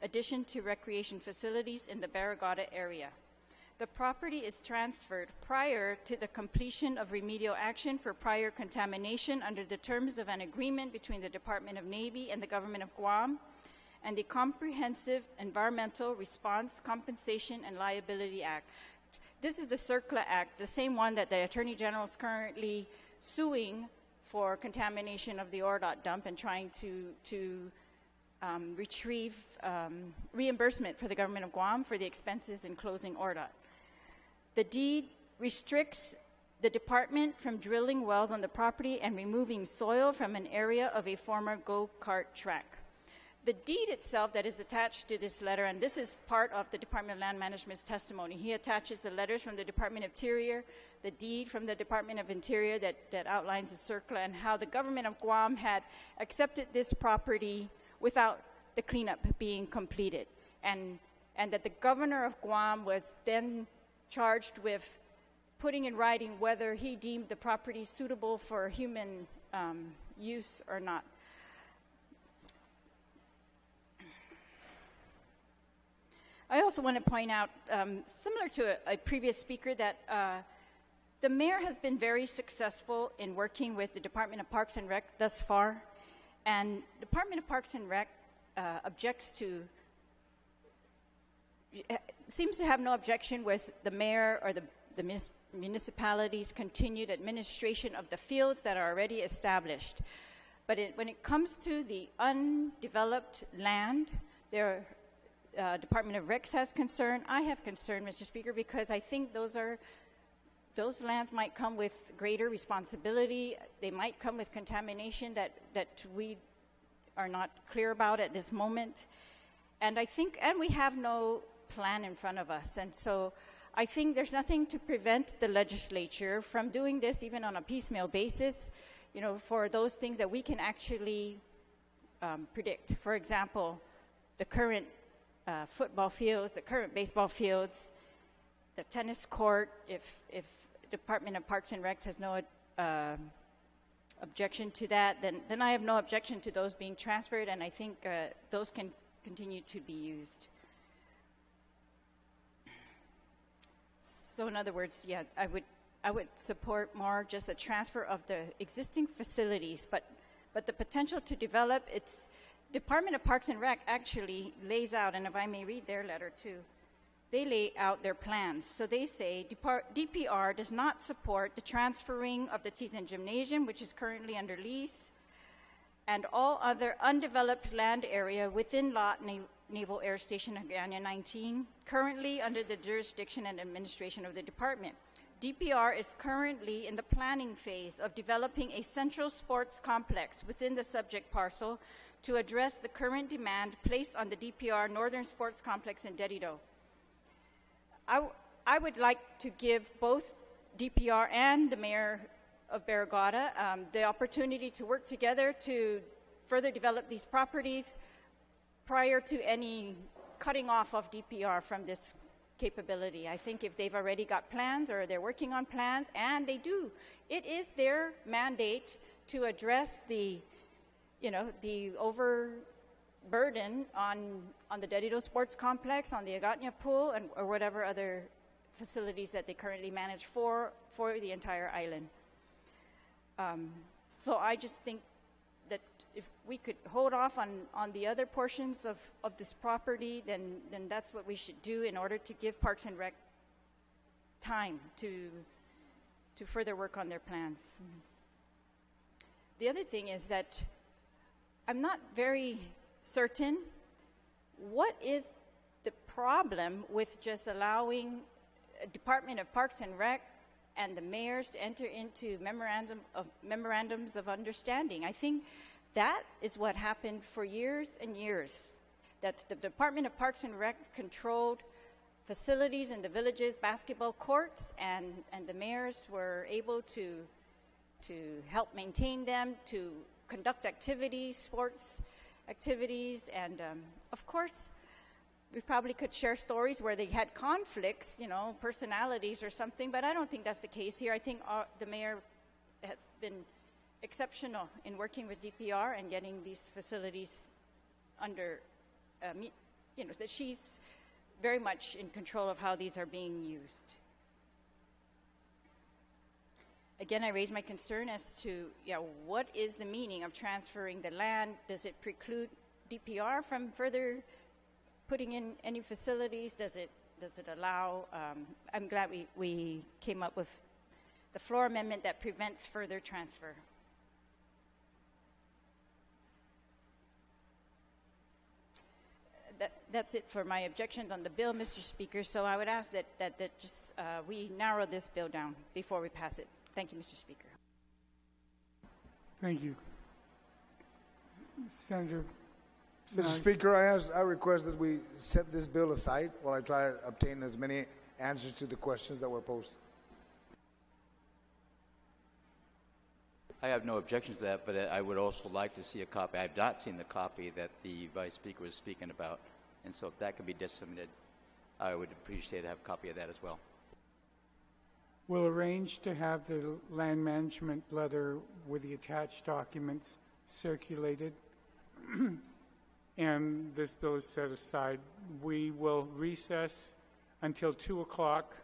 addition to recreation facilities in the Barrigada area. The property is transferred prior to the completion of remedial action for prior contamination under the terms of an agreement between the Department of Navy and the government of Guam and the Comprehensive Environmental Response, Compensation, and Liability Act. This is the CERCLA Act, the same one that the Attorney General is currently suing for contamination of the ORDOT dump and trying to retrieve reimbursement for the government of Guam for the expenses in closing ORDOT. The deed restricts the department from drilling wells on the property and removing soil from an area of a former go-kart track. The deed itself that is attached to this letter, and this is part of the Department of Land Management's testimony. He attaches the letters from the Department of Interior, the deed from the Department of Interior that outlines the CERCLA and how the government of Guam had accepted this property without the cleanup being completed. And that the governor of Guam was then charged with putting in writing whether he deemed the property suitable for human use or not. I also want to point out, similar to a previous speaker, that the mayor has been very successful in working with the Department of Parks and Rec thus far. And the Department of Parks and Rec seems to have no objection with the mayor or the municipality's continued administration of the fields that are already established. But when it comes to the undeveloped land, their Department of Recs has concern. I have concern, Mr. Speaker, because I think those lands might come with greater responsibility. They might come with contamination that we are not clear about at this moment. And we have no plan in front of us. And so I think there's nothing to prevent the legislature from doing this even on a piecemeal basis, for those things that we can actually predict. For example, the current football fields, the current baseball fields, the tennis court. If Department of Parks and Recs has no objection to that, then I have no objection to those being transferred, and I think those can continue to be used. So in other words, yeah, I would support more just a transfer of the existing facilities, but the potential to develop its Department of Parks and Rec actually lays out, and if I may read their letter too, they lay out their plans. So they say DPR does not support the transferring of the Teton Gymnasium, which is currently under lease, and all other undeveloped land area within Lot Naval Air Station Hagana 19, currently under the jurisdiction and administration of the department. DPR is currently in the planning phase of developing a central sports complex within the subject parcel to address the current demand placed on the DPR Northern Sports Complex in Dedido. I would like to give both DPR and the mayor of Barragata, the opportunity to work together to further develop these properties prior to any cutting off of DPR from this capability. I think if they've already got plans or they're working on plans, and they do, it is their mandate to address the overburden on the Dedido Sports Complex, on the Agatna Pool, or whatever other facilities that they currently manage for the entire island. So I just think that if we could hold off on the other portions of this property, then that's what we should do in order to give Parks and Rec time to further work on their plans. The other thing is that I'm not very certain what is the problem with just allowing a Department of Parks and Rec and the mayors to enter into memorandums of understanding. I think that is what happened for years and years, that the Department of Parks and Rec controlled facilities in the villages, basketball courts, and the mayors were able to help maintain them, to conduct activities, sports activities, and of course, we probably could share stories where they had conflicts, personalities or something, but I don't think that's the case here. I think the mayor has been exceptional in working with DPR and getting these facilities under, that she's very much in control of how these are being used. Again, I raise my concern as to, what is the meaning of transferring the land? Does it preclude DPR from further putting in any facilities? Does it allow? I'm glad we came up with the floor amendment that prevents further transfer. That's it for my objections on the bill, Mr. Speaker. So I would ask that just we narrow this bill down before we pass it. Thank you, Mr. Speaker. Thank you. Senator Mr. Speaker, I request that we set this bill aside while I try to obtain as many answers to the questions that were posed. I have no objections to that, but I would also like to see a copy. I have not seen the copy that the Vice Speaker was speaking about, and so if that could be disseminated, I would appreciate to have a copy of that as well. We'll arrange to have the land management letter with the attached documents circulated, and this bill is set aside. We will recess until 2 o'clock